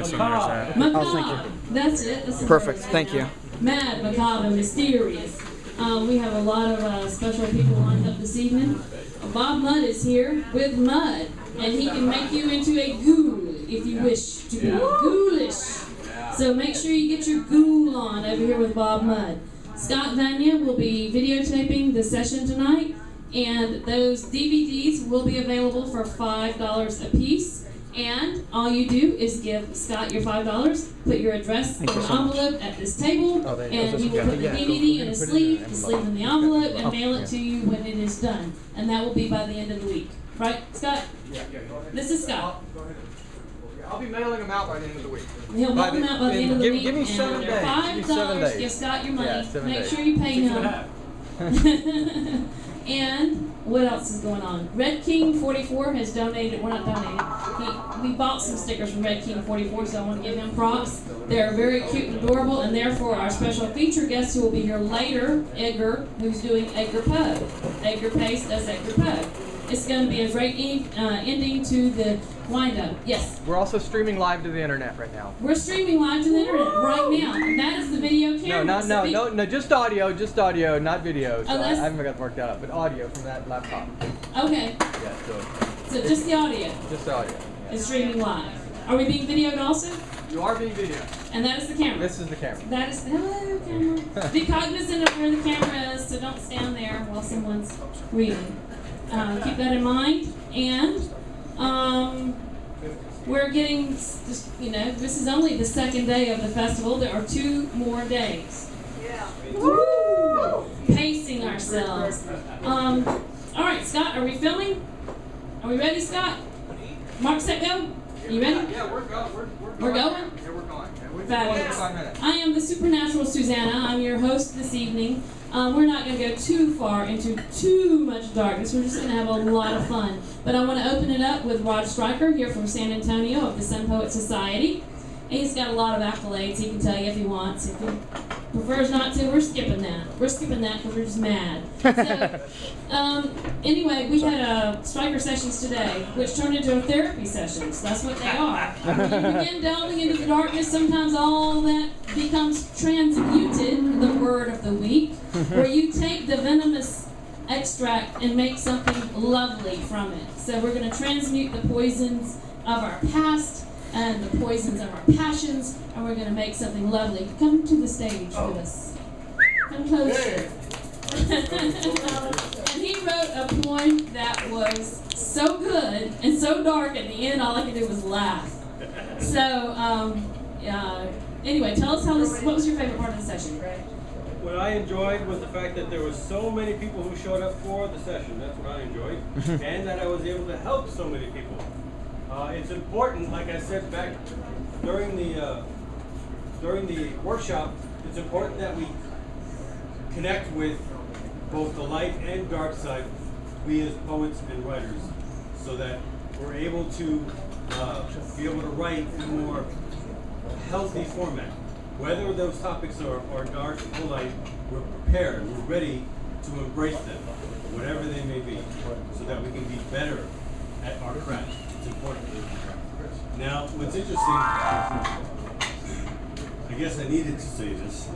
this one. There's that. Macabre. That's it. That's Perfect. Thank you. Mad, macabre, and mysterious. We have a lot of special people lined up this evening. Bob Mudd is here with Mud, and he can make you into a ghoul if you wish to be ghoulish. So make sure you get your ghoul on over here with Bob Mudd. Scott Vanya will be videotaping the session tonight, and those DVDs will be available for $5 a piece. And all you do is give Scott your $5, put your address in an envelope at this table, and he will put the DVD in a sleeve, the sleeve in the envelope, and mail it to you when it is done. And that will be by the end of the week. Right, Scott? Yeah. This is Scott. I'll be mailing them out by the end of the week. He'll mail them out by the end of the week. Give me 7 days. $5, give Scott your money. Yeah, 7 Make days. sure you pay him. And what else is going on? Red King 44 has donated. We're not donating. We bought some stickers from Red King 44, so I want to give him props. They're very cute and adorable, and therefore our special feature guest who will be here later, Edgar, who's doing Edgar Pug. Edgar Pace does Edgar Pug. It's going to be a great ending to the wind-up. Yes? We're also streaming live to the internet right now. We're streaming live to the internet right now. That is the video camera. No, just audio, not video. So Oh, I haven't got worked out, but audio from that laptop. Okay. Yeah, So just the audio just audio. Yeah. is streaming live. Are we being videoed also? You are being videoed. And that is the camera. This is the camera. That is, hello camera. Be cognizant of where the camera is, so don't stand there while someone's reading. Keep that in mind. And we're getting, this is only the second day of the festival. There are 2 more days. Yeah. Woo! Pacing ourselves. All right, Scott, are we filming? Are we ready, Scott? Mark, set, go. You ready? Yeah, we're going. We're going? Yeah, we're going. Fabulous. 5 minutes. I am the supernatural Susanna. I'm your host this evening. We're not going to go too far into too much darkness. We're just going to have a lot of fun. But I want to open it up with Rod Stryker here from San Antonio of the Sun Poet Society. He's got a lot of accolades he can tell you if he wants. If he prefers not to, we're skipping that. We're skipping that because we're just mad. So, anyway, we had Stryker sessions today, which turned into therapy sessions. That's what they are. When you begin delving into the darkness, sometimes all that becomes transmuted, the word of the week, where you take the venomous extract and make something lovely from it. So we're going to transmute the poisons of our past and the poisons of our passions, and we're going to make something lovely. Come to the stage with us. Come closer. And he wrote a poem that was so good and so dark at the end, all I could do was laugh. So, anyway, tell us what was your favorite part of the session, Greg? What I enjoyed was the fact that there were so many people who showed up for the session. That's what I enjoyed. And that I was able to help so many people. It's important, like I said back during the workshop, it's important that we connect with both the light and dark side, we as poets and writers, so that we're able to be able to write in a more healthy format. Whether those topics are dark or light, we're prepared, we're ready to embrace them, whatever they may be, so that we can be better at our craft. It's important. Now, what's interesting, I guess I needed to say this,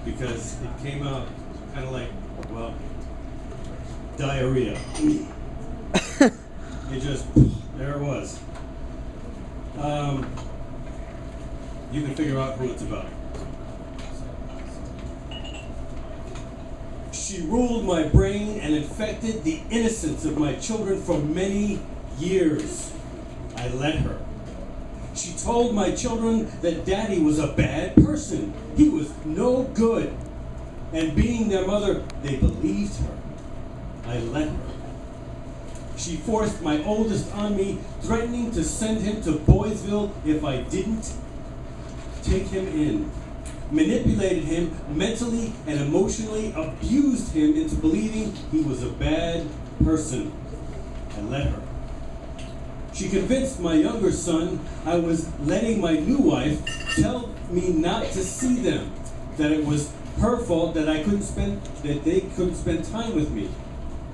because it came out kind of like, well, diarrhea. It just, there it was. You can figure out who it's about. She ruled my brain and infected the innocence of my children for many years. I let her. She told my children that Daddy was a bad person. He was no good. And being their mother, they believed her. I let her. She forced my oldest on me, threatening to send him to Boysville if I didn't take him in. Manipulated him mentally and emotionally, abused him into believing he was a bad person. I let her. She convinced my younger son I was letting my new wife tell me not to see them, that it was her fault that they couldn't spend time with me.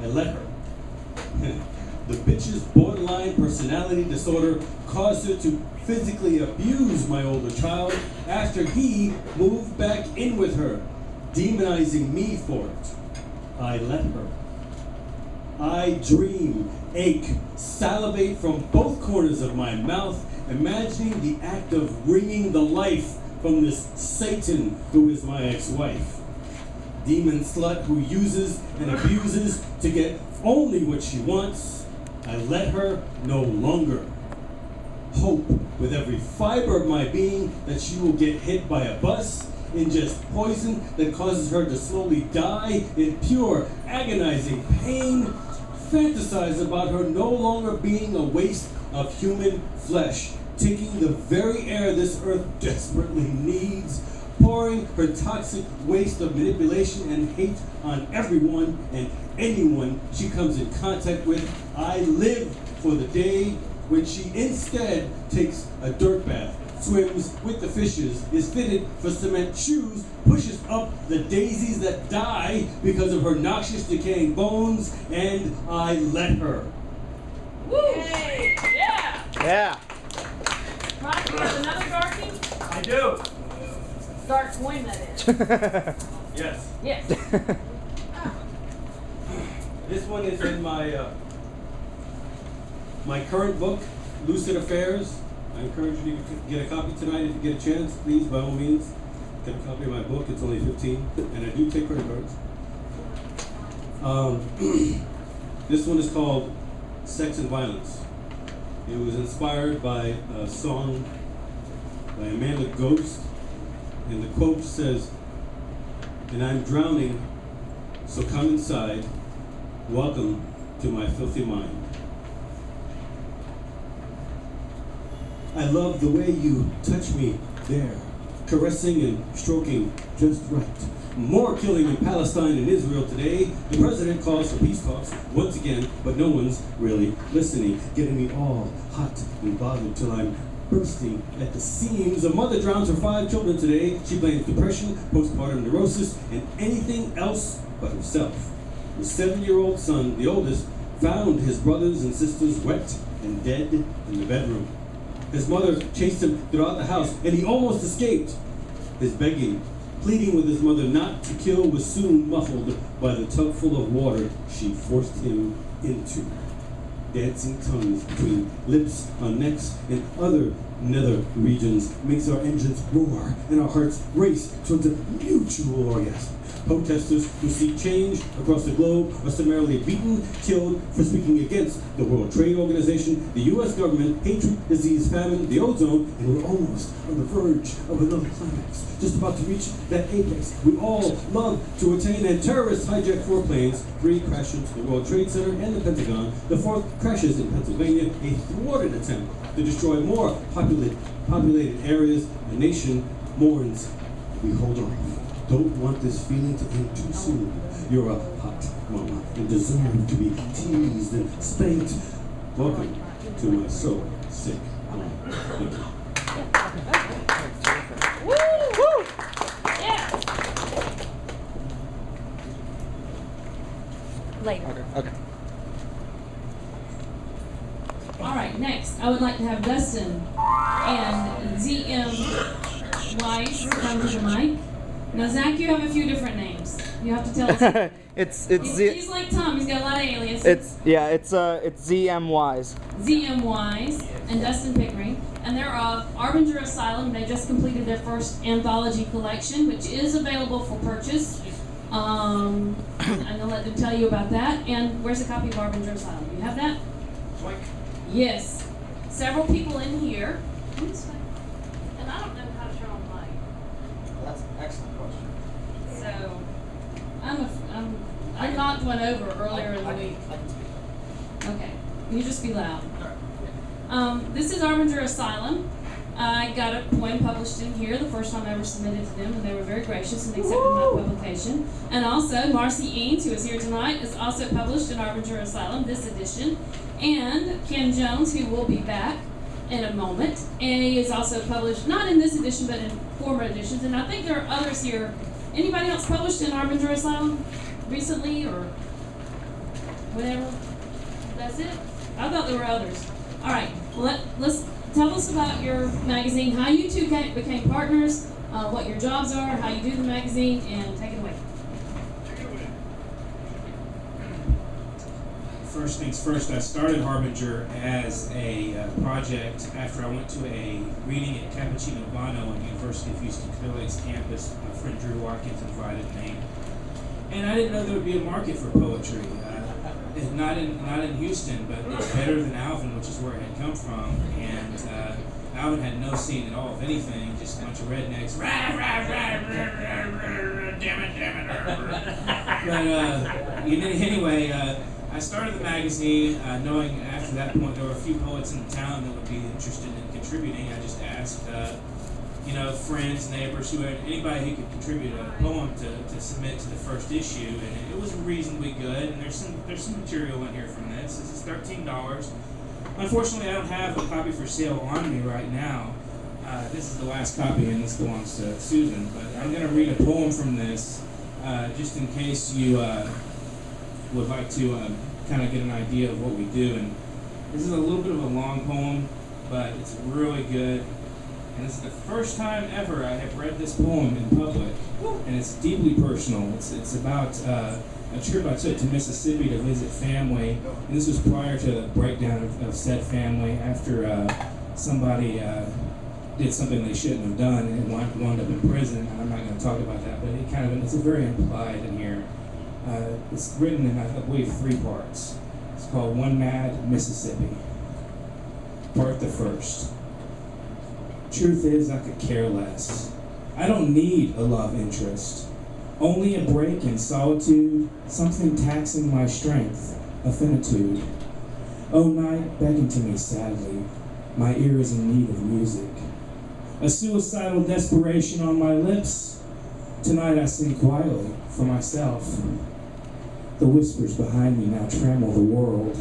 I let her. The bitch's borderline personality disorder caused her to physically abuse my older child after he moved back in with her, demonizing me for it. I let her. I dream, ache, salivate from both corners of my mouth, imagining the act of wringing the life from this Satan who is my ex-wife. Demon slut who uses and abuses to get only what she wants. I let her no longer. Hope with every fiber of my being that she will get hit by a bus, ingest poison that causes her to slowly die in pure, agonizing pain, fantasize about her no longer being a waste of human flesh, taking the very air this earth desperately needs, pouring her toxic waste of manipulation and hate on everyone and anyone she comes in contact with. I live for the day when she instead takes a dirt bath, swims with the fishes, is fitted for cement shoes, pushes up the daisies that die because of her noxious decaying bones, and I let her. Woo! Hey, yeah! Yeah. Mike, you have another darkie? I do. Dark coin, that is. Yes. Yes. This one is in my my current book, Lucid Affairs. I encourage you to get a copy tonight if you get a chance. Please, by all means, get a copy of my book. It's only $15, and I do take credit cards. This one is called Sex and Violence. It was inspired by a song by Amanda Ghost, and the quote says, "And I'm drowning, so come inside. Welcome to my filthy mind. I love the way you touch me there, caressing and stroking just right. More killing in Palestine and Israel today. The president calls for peace talks once again, but no one's really listening, getting me all hot and bothered till I'm bursting at the seams. A mother drowns her 5 children today. She blames depression, postpartum neurosis, and anything else but herself. The 7-year-old son, the oldest, found his brothers and sisters wet and dead in the bedroom. His mother chased him throughout the house, and he almost escaped. His begging, pleading with his mother not to kill, was soon muffled by the tub full of water she forced him into. Dancing tongues between lips on necks and other nether regions makes our engines roar and our hearts race towards a mutual orgasm. Protesters who seek change across the globe are summarily beaten, killed for speaking against the World Trade Organization, the U.S. government, hatred, disease, famine, the ozone, and we're almost on the verge of another climax, just about to reach that apex we all love to attain. And terrorists hijack 4 planes, 3 crash into the World Trade Center and the Pentagon, the 4th crashes in Pennsylvania, a thwarted attempt to destroy more populated areas. The nation mourns. We hold on. Don't want this feeling to end too soon. You're a hot mama and deserve to be teased and spanked. Welcome to my so sick home. Thank you. Woo! Woo! Yeah. Later. Okay. All right, next, I would like to have Dustin and ZM Weiss come to the mic. Now, Zach, you have a few different names. You have to tell us. He's like Tom. He's got a lot of aliases. It's ZM Wise. ZM Wise and Dustin Pickering, and they're of Arbinger Asylum. They just completed their first anthology collection, which is available for purchase. I'm gonna let them tell you about that. And where's a copy of Arbinger Asylum? Do you have that? Swank. Yes. Several people in here. And I don't know how to turn on mic. That's an excellent question. So, I knocked one over earlier in the week. I can speak. Okay, you just be loud. This is Arbinger Asylum. I got a poem published in here the first time I ever submitted to them, and they were very gracious and accepted my publication. And also, Marcy Eanes, who is here tonight, is also published in Arbinger Asylum, this edition. And Ken Jones, who will be back in a moment. And he is also published, not in this edition, but in former editions. And I think there are others here. Anybody else published in Arbinger Asylum recently or whatever? That's it? I thought there were others. All right, let's tell us about your magazine, how you two became partners, what your jobs are, how you do the magazine, and take it away. First things first, I started Harbinger as a project after I went to a reading at Cafe-AIPF-Macabre on University of Houston Clear Lake's campus. My friend Drew Watkins invited me. And I didn't know there would be a market for poetry. Not in Houston, but it's better than Alvin, which is where it had come from. And Alvin had no scene at all of anything, just a bunch of rednecks. Rah, rah, rah, rah, rah, rah, damn it. But anyway, I started the magazine knowing after that point there were a few poets in the town that would be interested in contributing. I just asked, friends, neighbors, anybody who could contribute a poem to submit to the first issue, and it was reasonably good. And there's some material in here from this. This is $13. Unfortunately, I don't have a copy for sale on me right now. This is the last copy, and this belongs to Susan. But I'm going to read a poem from this, just in case you would like to kind of get an idea of what we do. And this is a little bit of a long poem, but it's really good. And this is the first time ever I have read this poem in public, and it's deeply personal. It's about a trip I took to Mississippi to visit family, and this was prior to the breakdown of said family after somebody did something they shouldn't have done and wound up in prison. And I'm not going to talk about that, but it's very implied in here. It's written in, I believe, 3 parts. It's called One Mad Mississippi. Part the first. Truth is, I could care less. I don't need a love interest. Only a break in solitude, something taxing my strength, a finitude. Oh, night, beckon to me sadly. My ear is in need of music. A suicidal desperation on my lips. Tonight I sing quietly for myself. The whispers behind me now trammel the world.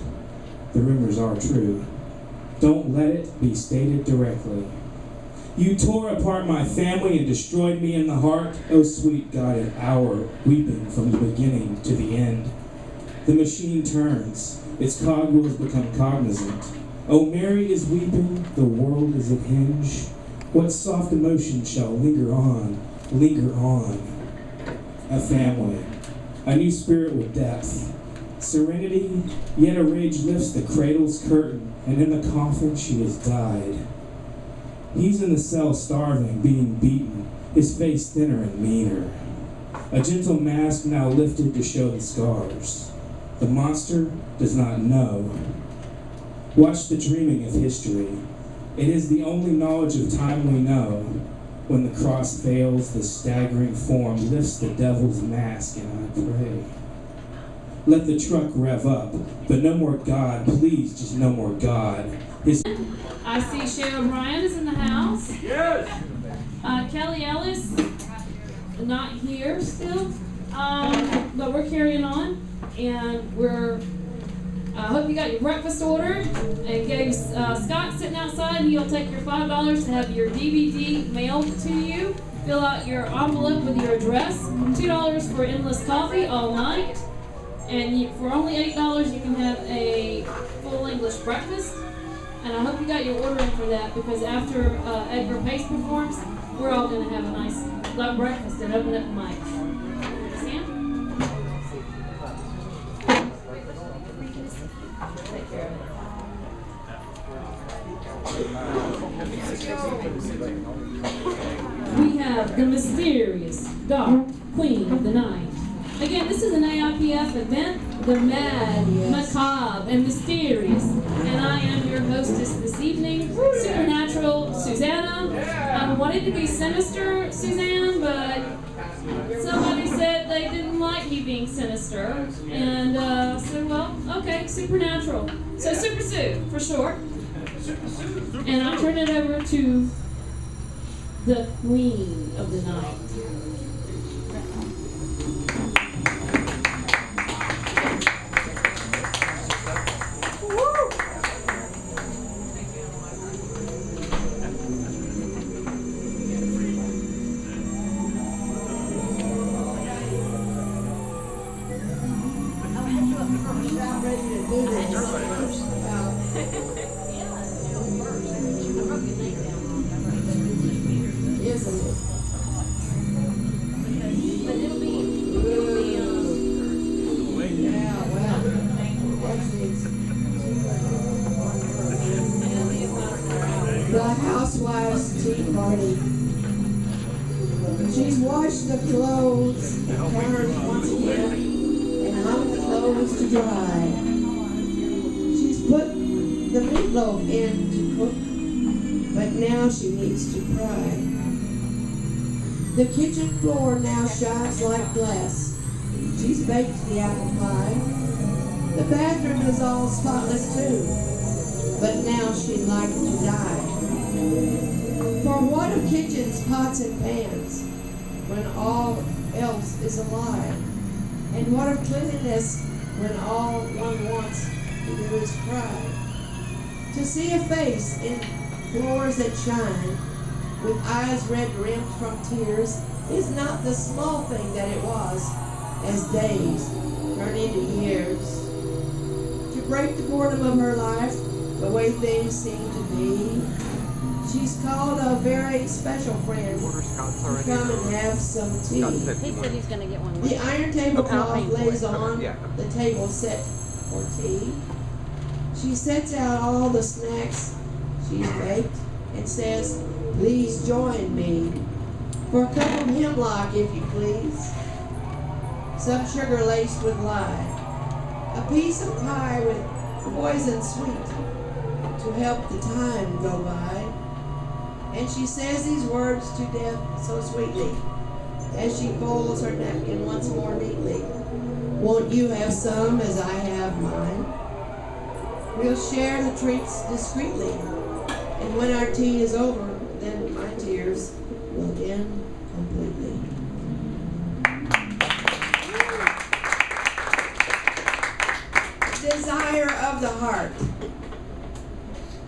The rumors are true. Don't let it be stated directly. You tore apart my family and destroyed me in the heart. Oh, sweet God, an hour weeping from the beginning to the end. The machine turns. Its cogwheels become cognizant. Oh, Mary is weeping. The world is at hinge. What soft emotion shall linger on, linger on? A family. A new spirit with depth. Serenity, yet a rage lifts the cradle's curtain, and in the coffin she has died. He's in the cell starving, being beaten, his face thinner and meaner. A gentle mask now lifted to show the scars. The monster does not know. Watch the dreaming of history. It is the only knowledge of time we know. When the cross fails, the staggering form lifts the devil's mask, and I pray. Let the truck rev up, but no more God, please, just no more God. I see Cheryl Bryan is in the house. Yes! Kelly Ellis, not here still, but we're carrying on, and I hope you got your breakfast ordered, and gave Scott sitting outside. He'll take your $5 to have your DVD mailed to you. Fill out your envelope with your address. $2 for endless coffee all night, and for only $8 you can have a full English breakfast. And I hope you got your order in for that, because after Edgar Pace performs, we're all going to have a nice breakfast and open up the mic. Sam? We have the mysterious Dark Queen of the Night. Again, this is an AIPF event, the mad, macabre, and mysterious. And I am your hostess this evening, Supernatural Susanna. I wanted to be sinister, Suzanne, but somebody said they didn't like you being sinister. And said, well, okay, Supernatural. So Super Sue, for short. And I'll turn it over to the Queen of the Night. Ready to do this. isn't it? But it'll be Yeah, well, that's the housewife's tea party. She's washed the clothes and turned once again and hung the clothes to dry. She's put the meatloaf in to cook, but now she needs to cry. The kitchen floor now shines like glass. She's baked the apple pie. The bathroom is all spotless too, but now she'd like to die. For what of kitchens, pots, and pans, when all else is a lie? And what of cleanliness, when all one wants to do is cry? To see a face in floors that shine, with eyes red rimmed from tears, is not the small thing that it was, as days turn into years. To break the boredom of her life, the way things seem to be, she's called a very special friend to come and have some tea. He said he's going to get one. The iron tablecloth lays on the table set for tea. She sets out all the snacks she's baked and says, "Please join me for a cup of hemlock, if you please. Some sugar laced with lye. A piece of pie with poison sweet to help the time go by." And she says these words to death so sweetly as she folds her napkin once more neatly. "Won't you have some as I have mine? We'll share the treats discreetly, and when our tea is over, then my tears will end completely." Desire of the heart.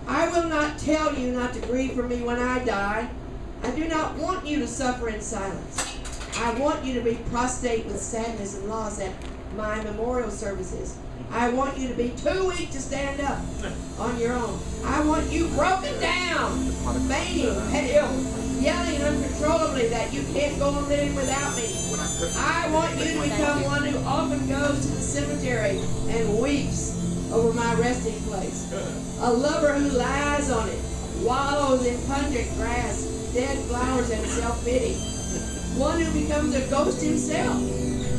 I will not tell you not to grieve for me when I die. I do not want you to suffer in silence. I want you to be prostrate with sadness and loss at my memorial services. I want you to be too weak to stand up on your own. I want you broken down, fainting, pale, yelling uncontrollably that you can't go on living without me. I want you to become one who often goes to the cemetery and weeps over my resting place. A lover who lies on it, wallows in pungent grass, dead flowers, and self-pity. One who becomes a ghost himself,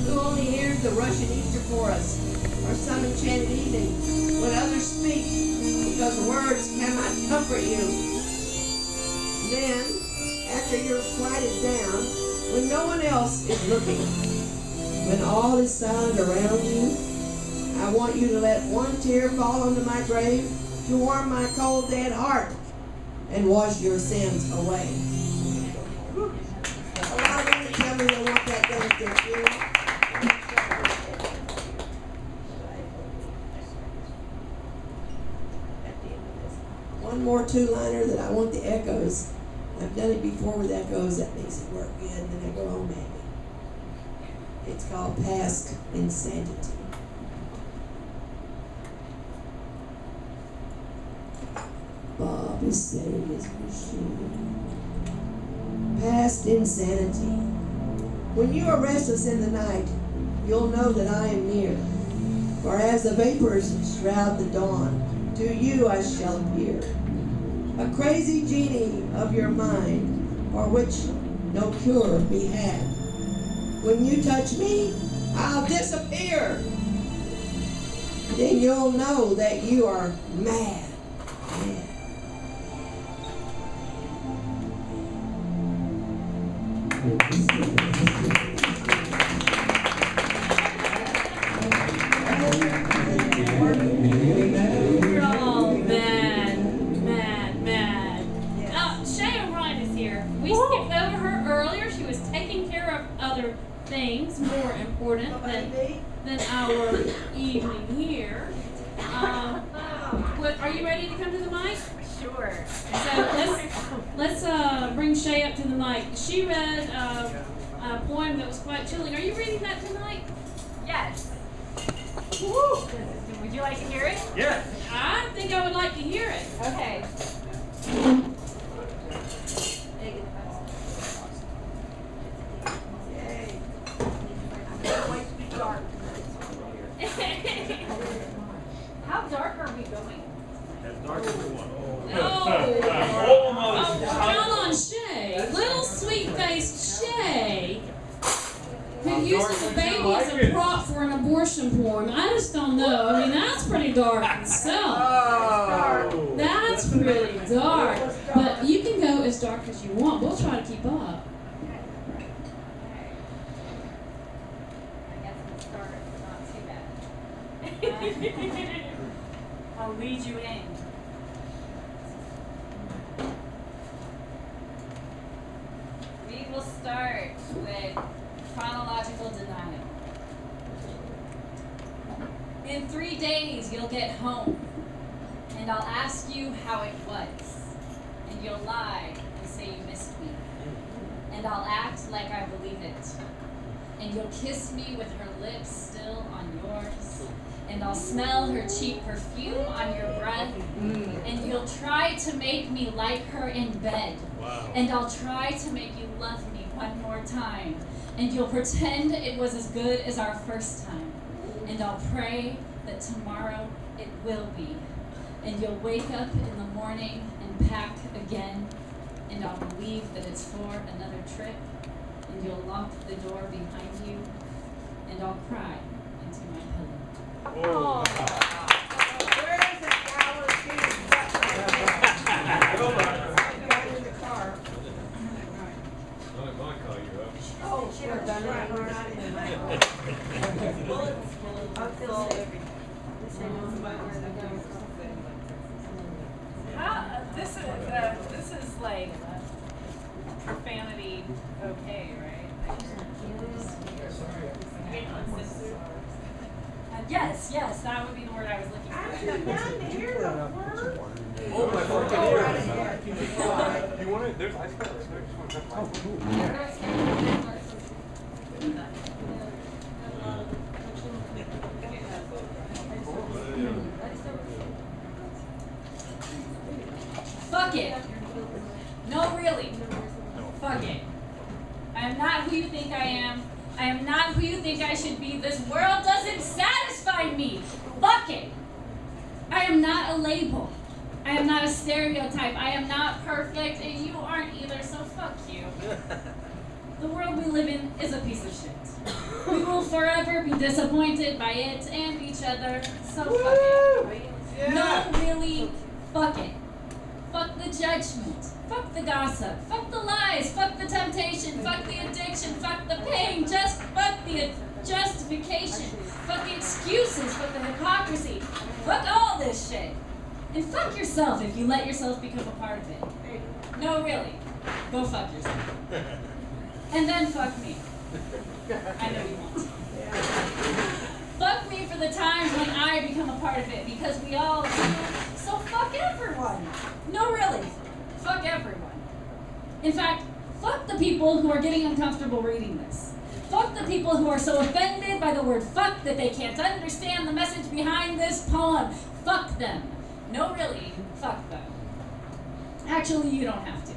who only hears the Russian Easter chorus or some enchanted evening when others speak because words cannot comfort you. Then, after you're quieted down, when no one else is looking, when all is silent around you, I want you to let one tear fall onto my grave to warm my cold dead heart and wash your sins away. A lot of women tell me they want that done at their funeral. One more two-liner that I want the echoes. I've done it before with echoes. That makes it work good, and then I go home happy. It's called Past Insanity. Bob is setting his machine. Past insanity. When you are restless in the night, you'll know that I am near. For as the vapors shroud the dawn, to you I shall appear. A crazy genie of your mind, for which no cure be had. When you touch me, I'll disappear. Then you'll know that you are mad. We're all mad. Shay O'Brien is here. We skipped over her earlier. She was taking care of other things more important than our evening here. Are you ready to come to the mic? Sure. So let's bring Shay up to the mic. She read a poem that was quite chilling. Are you reading that tonight? Yes. Woo. Would you like to hear it? Yeah. I think I would like to hear it. Okay. Anyways, Shay could use the baby as a prop for an abortion poem. I just don't know. I mean, that's pretty dark itself. That's pretty dark. But you can go as dark as you want. We'll try to keep up. I'll lead you in. We will start with chronological denial. In 3 days, you'll get home, and I'll ask you how it was, and you'll lie and say you missed me, and I'll act like I believe it, and you'll kiss me with her lips still on yours, and I'll smell her cheap perfume on your breath, and you'll try to make me like her in bed, and I'll try to make you love me one more time, and you'll pretend it was as good as our first time, and I'll pray that tomorrow it will be, and you'll wake up in the morning and pack again, and I'll believe that it's for another trip, and you'll lock the door behind you, and I'll cry into my pillow. Where is it, Alice? Got in the car. Oh, sure, done right. We're not in my bullets. I'll fill everything. This is like profanity, okay, right? Yes, that would be the word I was looking for. I'm down to hear the word. Oh, my fucking Go right ears. ahead. You want it? There's ice cream. There's one. Oh, cool. Fuck it. No, really. Fuck it. I am not who you think I am. I am not who you think I should be. This world doesn't satisfy me. Fuck it. I am not a label. I am not a stereotype. I am not perfect, and you aren't either, so fuck you. The world we live in is a piece of shit. We will forever be disappointed by it and each other, so fuck it. No, really, fuck it. Fuck the judgment. Fuck the gossip. Fuck the lies. Fuck the temptation. Fuck the addiction. Fuck the pain. Just fuck the justification. Fuck the excuses. Fuck the hypocrisy. Fuck all this shit. And fuck yourself if you let yourself become a part of it. No, really. Go fuck yourself. And then fuck me. I know you won't. Fuck me for the times when I become a part of it, because we all do. So fuck everyone. No, really. Fuck everyone. In fact, fuck the people who are getting uncomfortable reading this. Fuck the people who are so offended by the word fuck that they can't understand the message behind this poem. Fuck them. No, really. Fuck them. Actually, you don't have to.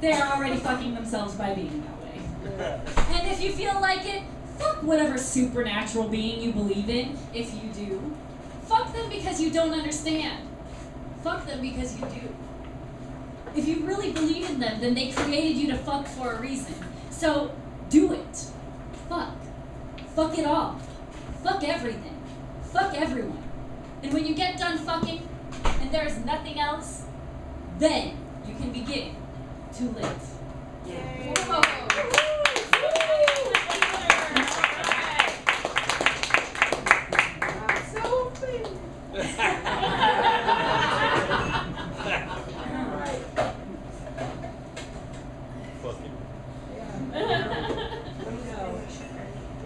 They're already fucking themselves by being that way. And if you feel like it, fuck whatever supernatural being you believe in, if you do. Fuck them because you don't understand. Fuck them because you do. If you really believe in them, then they created you to fuck for a reason. So, do it. Fuck. Fuck it all. Fuck everything. Fuck everyone. And when you get done fucking, and there's nothing else, then you can begin to live. Yay. Whoa. So thin.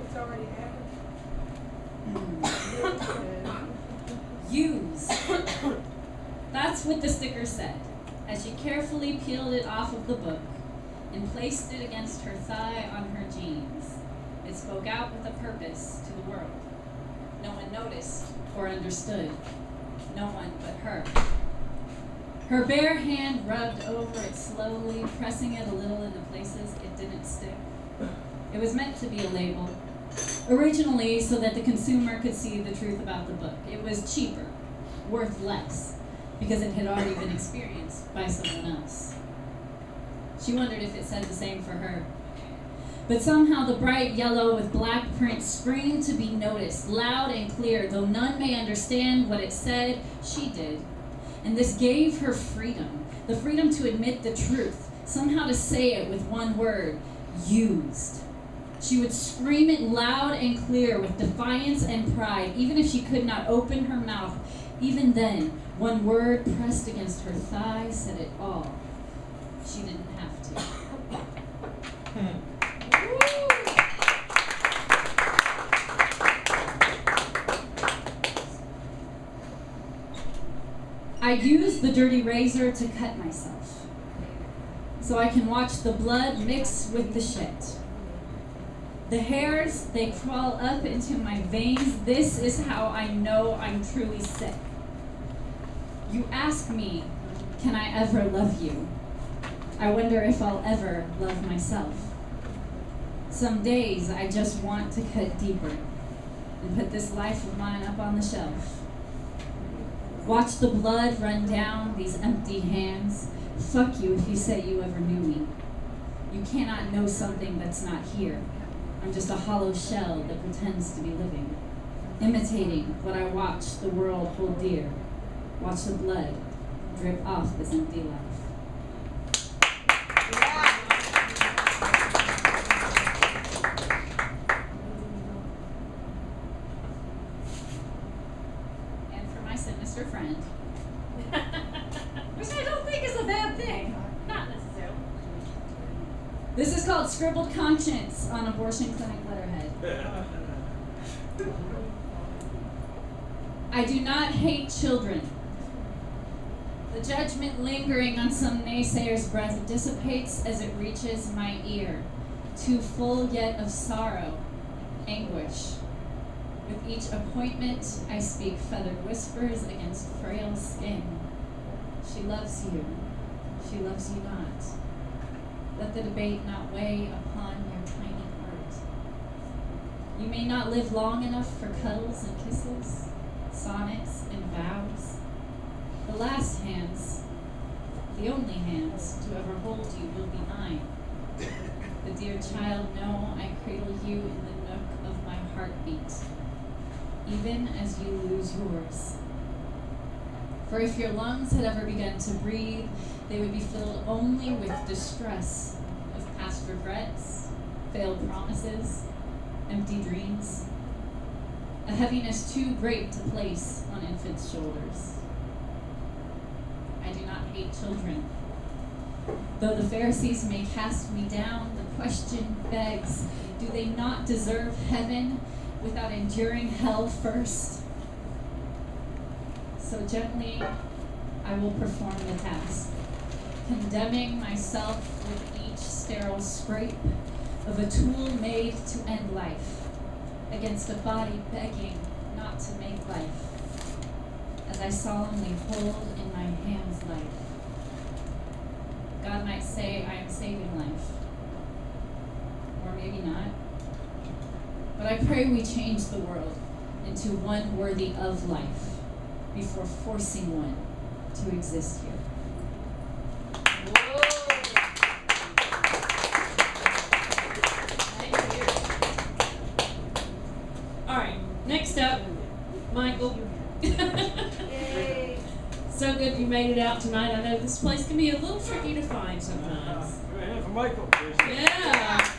It's already happened. Use. That's what the sticker said, as she carefully peeled it off of the book and placed it against her thigh on her jeans. It spoke out with a purpose to the world. No one noticed or understood. No one but her. Her bare hand rubbed over it slowly, pressing it a little into places it didn't stick. It was meant to be a label, originally so that the consumer could see the truth about the book. It was cheaper, worth less, because it had already been experienced by someone else. She wondered if it said the same for her. But somehow the bright yellow with black print screamed to be noticed, loud and clear, though none may understand what it said, she did. And this gave her freedom, the freedom to admit the truth, somehow to say it with one word, used. She would scream it loud and clear with defiance and pride, even if she could not open her mouth. Even then, one word pressed against her thigh said it all. She didn't have to. I used the dirty razor to cut myself, so I can watch the blood mix with the shit. The hairs, they crawl up into my veins. This is how I know I'm truly sick. You ask me, can I ever love you? I wonder if I'll ever love myself. Some days I just want to cut deeper and put this life of mine up on the shelf. Watch the blood run down these empty hands. Fuck you if you say you ever knew me. You cannot know something that's not here. I'm just a hollow shell that pretends to be living, imitating what I watch the world hold dear. Watch the blood drip off this empty life. And for my sinister friend, which I don't think is a bad thing. Not necessarily. This is called Scribbled Conscience on Abortion Clinic Letterhead. I do not hate children. The judgment lingering on some naysayer's breath dissipates as it reaches my ear, too full yet of sorrow, anguish. With each appointment, I speak feathered whispers against frail skin. She loves you. She loves you not. Let the debate not weigh upon your tiny heart. You may not live long enough for cuddles and kisses, sonnets and vows. The last hands, the only hands to ever hold you will be mine. But dear child, know I cradle you in the nook of my heartbeat, even as you lose yours. For if your lungs had ever begun to breathe, they would be filled only with distress of past regrets, failed promises, empty dreams. A heaviness too great to place on infants' shoulders. I do not hate children. Though the Pharisees may cast me down, the question begs, do they not deserve heaven without enduring hell first? So gently, I will perform the task, condemning myself with each sterile scrape of a tool made to end life, against a body begging not to make life, as I solemnly hold in my hands life. God might say I am saving life, or maybe not. But I pray we change the world into one worthy of life before forcing one to exist here. All right, next up, Michael. So good you made it out tonight. I know this place can be a little tricky to find sometimes. Yeah, for Michael. Yeah.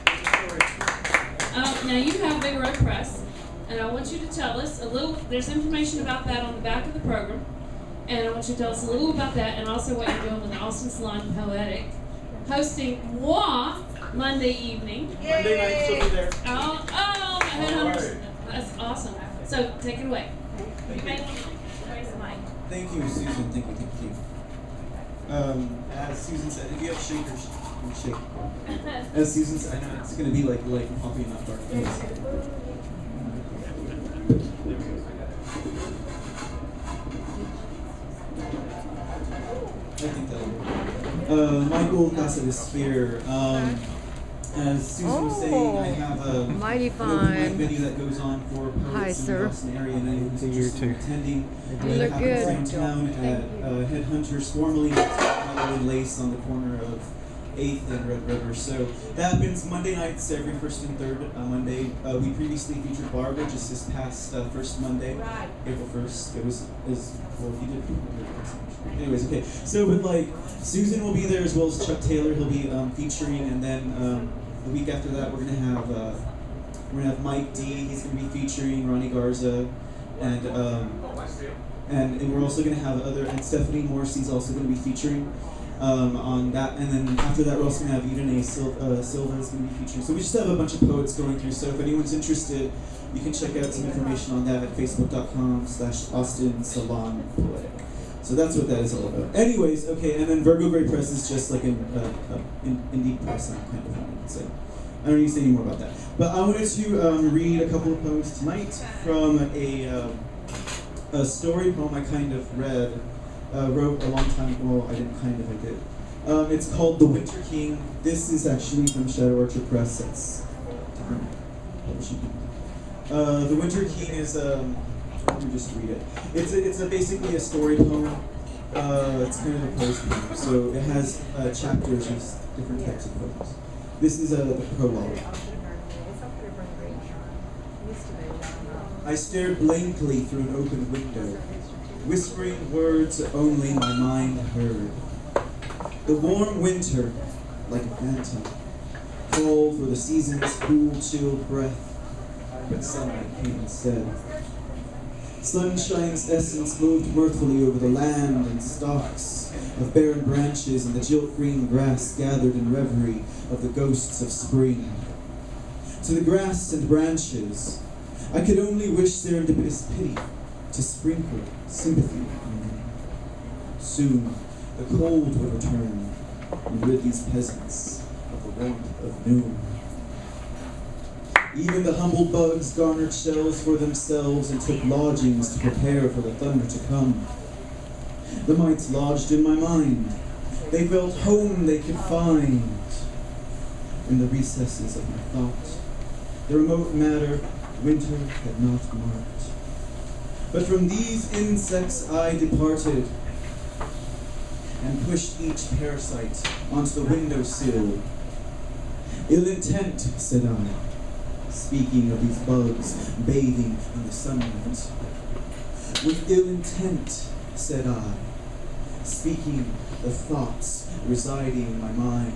Now you have Big Road Press, and I want you to tell us a little. There's information about that on the back of the program, and I want you to tell us a little about that, and also what you're doing with the Austin Salon Poetic, hosting WA Monday evening. Monday nights over there. Oh, my headhunters. That's awesome. So take it away. Thank you, Susan. Thank you. As Susan said, if you have shakers, you can shake. As Susan said, I know it's going to be like light and coffee, not dark. I think that'll work. Michael Casa de Sphere. As Susan was saying, I have a mighty an open mic fine. venue that goes on for Hi, poets in sir. the Austin area and anyone who's interested in attending. You look It good. happens downtown at Headhunters, formerly Hollywood Lace on the corner of 8th in Red River. So that happens Monday nights, every first and third Monday. We previously featured Barbara just this past first Monday, Right. April 1st. It was well, he did. Anyways, okay. So but like Susan will be there as well as Chuck Taylor. He'll be featuring, and then the week after that we're gonna have Mike D. He's gonna be featuring Ronnie Garza, and we're also gonna have and Stephanie Morrissey's also gonna be featuring on that, and then after that we're also gonna have Udine Silva is gonna be featuring. So we just have a bunch of poets going through. So if anyone's interested, you can check out some information on that at facebook.com/Austin Salon Poetic. So that's what that is all about. Anyways, okay, and then Virgo Gray Press is just like an indie press I'm kind of running. So I don't need to say any more about that. But I wanted to read a couple of poems tonight from a story poem I kind of wrote a long time ago. Well, I didn't kind of, I did. It's called The Winter King. This is actually from Shadow Orchard Press. That's different publishing. The Winter King is, let me just read it. It's basically a story poem. It's kind of a prose poem. So it has chapters of different types of poems. This is the prologue. I stared blankly through an open window, whispering words only my mind heard. The warm winter, like a phantom, called for the season's cool, chill breath, but sunlight came instead. Sunshine's essence moved mirthfully over the land, and stalks of barren branches and the gilt green grass gathered in reverie of the ghosts of spring. To the grass and branches, I could only wish serendipitous pity to sprinkle sympathy on them. Soon, the cold would return and rid these peasants of the warmth of noon. Even the humble bugs garnered shells for themselves and took lodgings to prepare for the thunder to come. The mites lodged in my mind. They felt home they could find in the recesses of my thought. The remote matter winter had not marked. But from these insects I departed and pushed each parasite onto the windowsill. Ill intent, said I, speaking of these bugs bathing in the sunlight. With ill intent, said I, speaking of thoughts residing in my mind.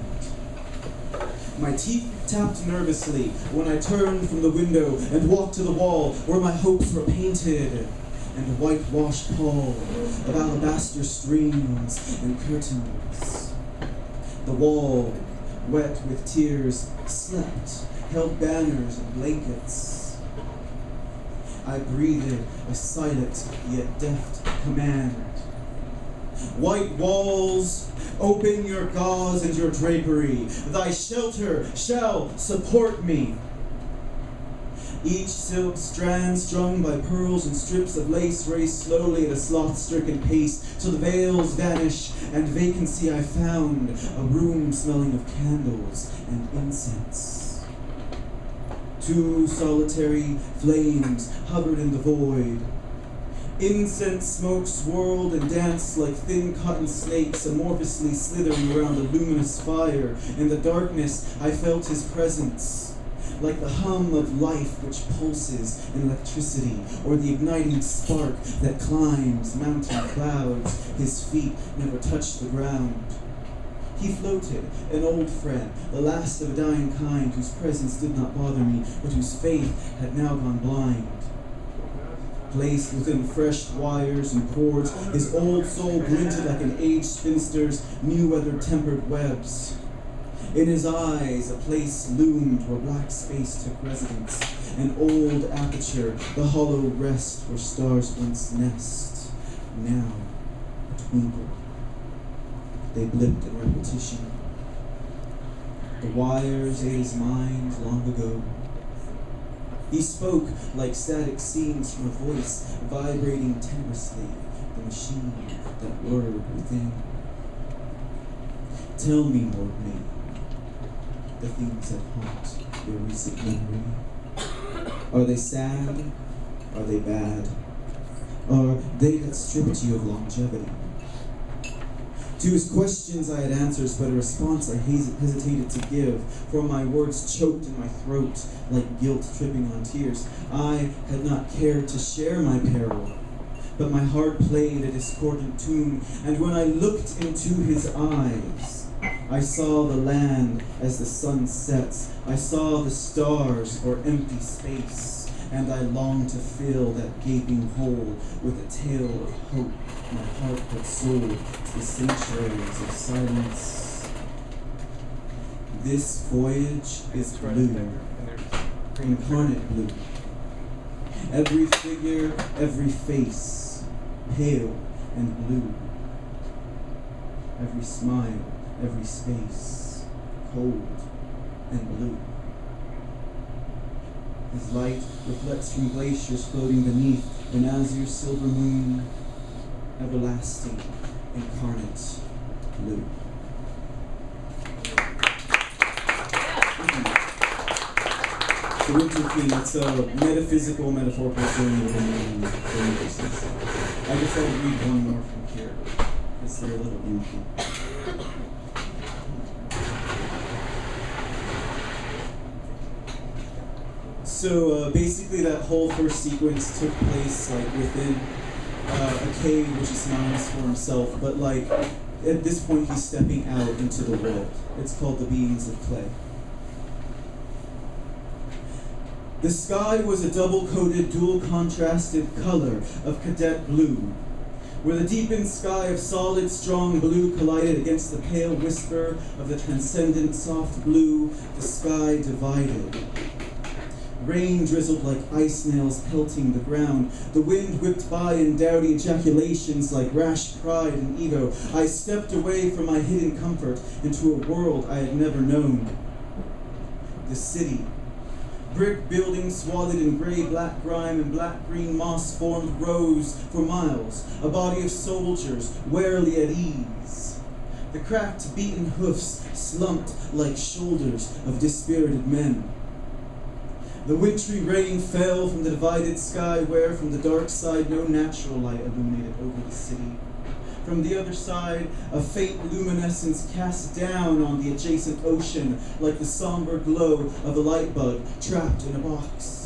My teeth tapped nervously when I turned from the window and walked to the wall where my hopes were painted, and a whitewashed pall of alabaster strings and curtains. The wall, wet with tears, slept, held banners and blankets. I breathed a silent yet deft command. White walls, open your gauze and your drapery. Thy shelter shall support me. Each silk strand strung by pearls and strips of lace raced slowly at a sloth-stricken pace till the veils vanish and vacancy I found, a room smelling of candles and incense. Two solitary flames hovered in the void. Incense smoke swirled and danced like thin cotton snakes amorphously slithering around the luminous fire. In the darkness, I felt his presence, like the hum of life which pulses in electricity, or the igniting spark that climbs mountain clouds. His feet never touched the ground. He floated, an old friend, the last of a dying kind, whose presence did not bother me, but whose faith had now gone blind. Placed within fresh wires and cords, his old soul glinted like an aged spinster's new-weathered tempered webs. In his eyes, a place loomed where black space took residence, an old aperture, the hollow rest where stars once nest, now a twinkle. They blipped in repetition. The wires ate his mind long ago. He spoke like static scenes from a voice vibrating tenderously, the machine that whirred within. Tell me, Lord me, the things that haunt your recent memory. Are they sad? Are they bad? Are they that stripped you of longevity? To his questions I had answers, but a response I hesitated to give, for my words choked in my throat like guilt tripping on tears. I had not cared to share my peril, but my heart played a discordant tune, and when I looked into his eyes, I saw the land as the sun sets. I saw the stars or empty space, and I longed to fill that gaping hole with a tale of hope my heart had sold to the sanctuaries of silence. This voyage is blue, incarnate blue. Every figure, every face, pale and blue. Every smile, every space, cold and blue. His light reflects from glaciers floating beneath an azure silver moon, everlasting, incarnate blue. The Winter Queen, it's a metaphysical, metaphorical journey within the universes. I guess I'll read one more from here, because they're a little goofy. So basically that whole first sequence took place like within a cave which is synonymous for himself, but like at this point he's stepping out into the world. It's called The Beings of Clay. The sky was a double-coated, dual-contrasted color of cadet blue, where the deepened sky of solid, strong blue collided against the pale whisper of the transcendent soft blue. The sky divided. Rain drizzled like ice nails pelting the ground. The wind whipped by in dowdy ejaculations like rash pride and ego. I stepped away from my hidden comfort into a world I had never known. The city. Brick buildings swathed in gray-black grime and black-green moss formed rows for miles. A body of soldiers, warily at ease. The cracked, beaten hoofs slumped like shoulders of dispirited men. The wintry rain fell from the divided sky where, from the dark side, no natural light illuminated over the city. From the other side, a faint luminescence cast down on the adjacent ocean like the somber glow of a light bug trapped in a box.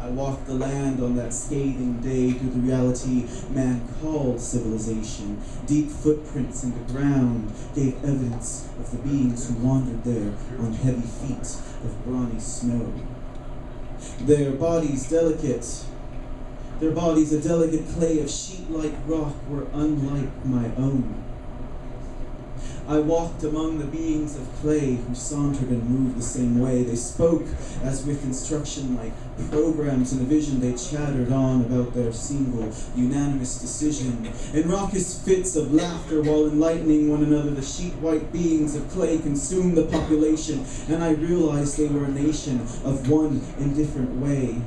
I walked the land on that scathing day through the reality man called civilization. Deep footprints in the ground gave evidence of the beings who wandered there on heavy feet of brawny snow. Their bodies a delicate clay of sheet-like rock, were unlike my own. I walked among the beings of clay who sauntered and moved the same way. They spoke as with instruction like programs in a vision. They chattered on about their single, unanimous decision. In raucous fits of laughter while enlightening one another, the sheet-white beings of clay consumed the population, and I realized they were a nation of one indifferent way.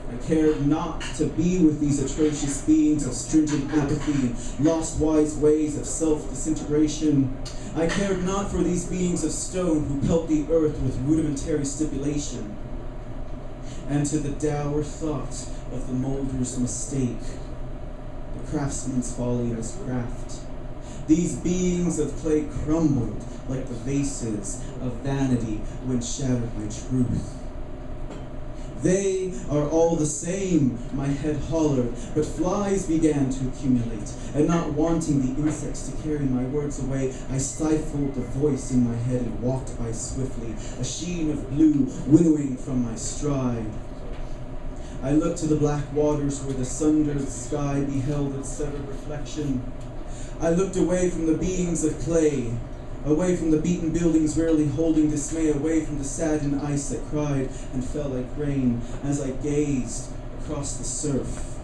I cared not to be with these atrocious beings of stringent apathy and lost wise ways of self-disintegration. I cared not for these beings of stone who pelt the earth with rudimentary stipulation. And to the dour thought of the molder's mistake, the craftsman's folly in his craft, these beings of clay crumbled like the vases of vanity when shattered by truth. They are all the same, my head hollered, but flies began to accumulate, and not wanting the insects to carry my words away, I stifled the voice in my head and walked by swiftly, a sheen of blue winnowing from my stride. I looked to the black waters where the sundered sky beheld its severed reflection. I looked away from the beings of clay, away from the beaten buildings rarely holding dismay, away from the saddened ice that cried and fell like rain as I gazed across the surf.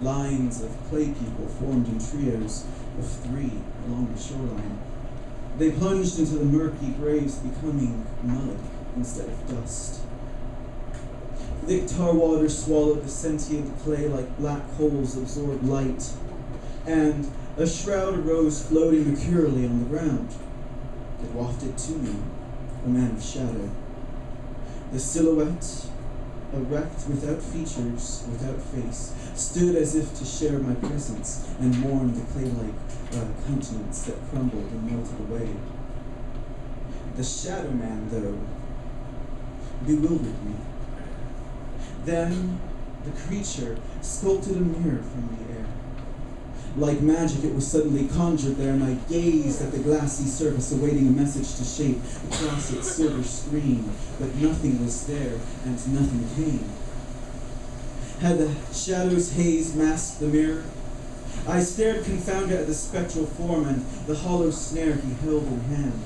Lines of clay people formed in trios of three along the shoreline. They plunged into the murky graves, becoming mud instead of dust. Thick tar water swallowed the sentient clay like black holes absorbed light, and a shroud arose floating mercurially on the ground. It wafted to me, a man of shadow. The silhouette erect, without features, without face, stood as if to share my presence and mourn the clay-like countenance that crumbled and melted away. The shadow man, though, bewildered me. Then the creature sculpted a mirror from the air. Like magic, it was suddenly conjured there, and I gazed at the glassy surface, awaiting a message to shape across its silver screen, but nothing was there, and nothing came. Had the shadow's haze masked the mirror? I stared confounded at the spectral form and the hollow snare he held in hand.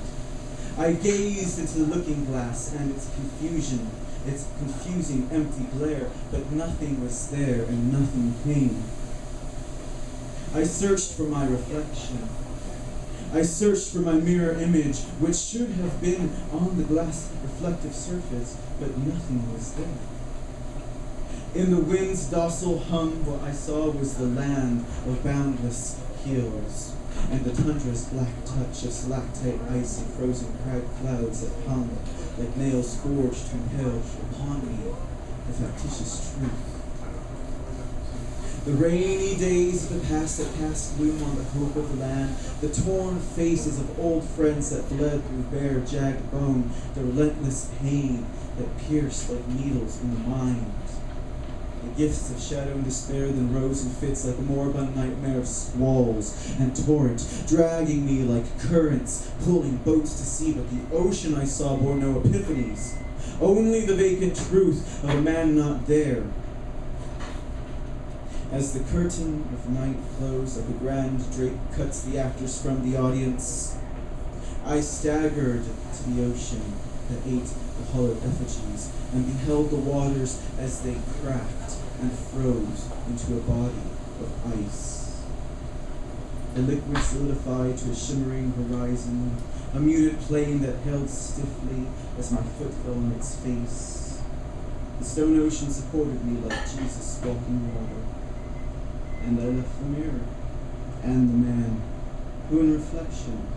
I gazed into the looking glass and its confusion, its confusing empty glare, but nothing was there and nothing came. I searched for my reflection. I searched for my mirror image, which should have been on the glass reflective surface, but nothing was there. In the wind's docile hum, what I saw was the land of boundless hills, and the tundra's black touch of stalactite ice and frozen clouds that hung like nails forged to impale upon me the factitious truth. The rainy days of the past that cast gloom on the hope of the land, the torn faces of old friends that bled through bare, jagged bone, the relentless pain that pierced like needles in the mind. The gifts of shadow and despair then rose in fits like a moribund nightmare of squalls and torrent, dragging me like currents, pulling boats to sea, but the ocean I saw bore no epiphanies, only the vacant truth of a man not there. As the curtain of night closed, like a grand drape cuts the actors from the audience, I staggered to the ocean that ate the hollowed effigies, and beheld the waters as they cracked and froze into a body of ice. The liquid solidified to a shimmering horizon, a muted plain that held stiffly as my foot fell on its face. The stone ocean supported me like Jesus walking water. And I left the mirror and the man, who in reflection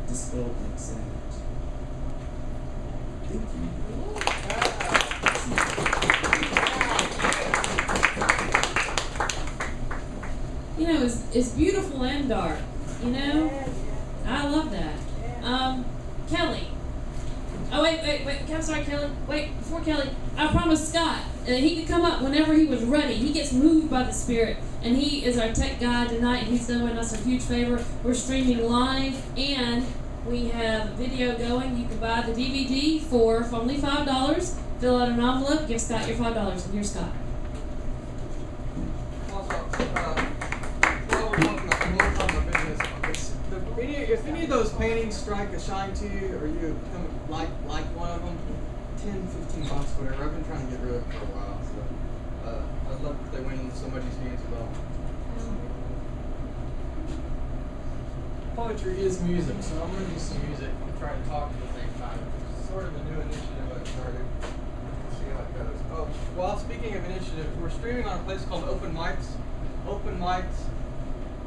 dispelled like sand. Thank you. You know, it's beautiful and dark. You know, I love that. Kelly. Oh wait. I'm sorry, Kelly. Wait, before Kelly, I promised Scott that he could come up whenever he was ready. He gets moved by the Spirit, and he is our tech guy tonight. He's doing us a huge favor. We're streaming live, and we have video going. You can buy the DVD for only $5. Fill out an envelope. Give Scott your $5. And here's Scott. Also, while we're talking about the business, if any of those paintings strike a shine to you, or you become like one of them, $10, $15, whatever. I've been trying to get rid of it for a while, so I'd love if they went into somebody's hands as well. Poetry is music, so I'm going to do some music and try to talk at the same time. It's sort of a new initiative I started. Let's see how it goes. Oh, while speaking of initiative, we're streaming on a place called Open Mics.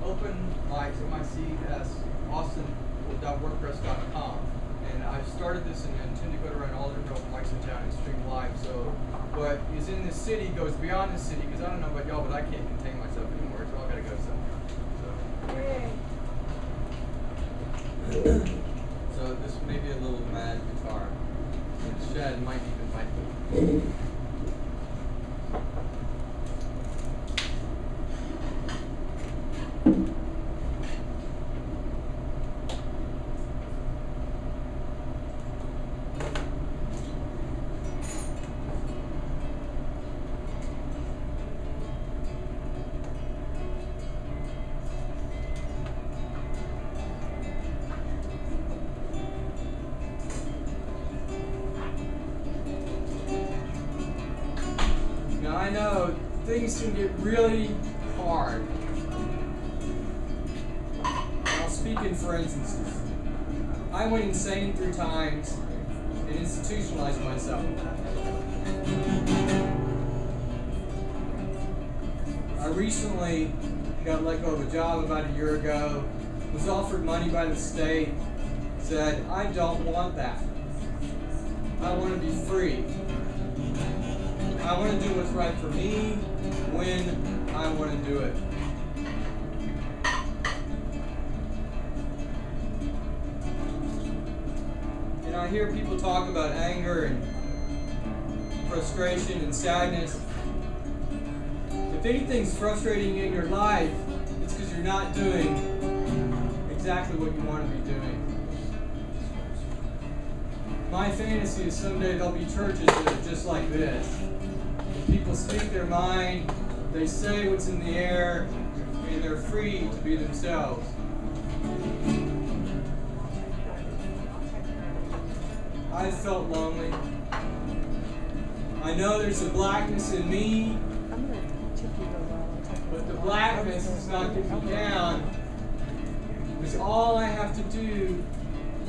M-I-C-S, Austin.wordpress.com. And I started this and intend to go around all the different open mics in town and stream live. So what is in this city goes beyond this city, because I don't know about y'all, but I can't contain myself anymore. So I've got to go somewhere. So this may be a little mad guitar. And Shad might even bite me. I know things can get really hard. I'll speak in for instances. I went insane 3 times and institutionalized myself. I recently got let go of a job about a year ago, was offered money by the state, said, I don't want that. I want to be free. I want to do what's right for me when I want to do it. And I hear people talk about anger and frustration and sadness. If anything's frustrating in your life, it's because you're not doing exactly what you want to be doing. My fantasy is someday there'll be churches that are just like this. People speak their mind, they say what's in the air, and they're free to be themselves. I've felt lonely. I know there's a blackness in me, but the blackness does not get me down, because all I have to do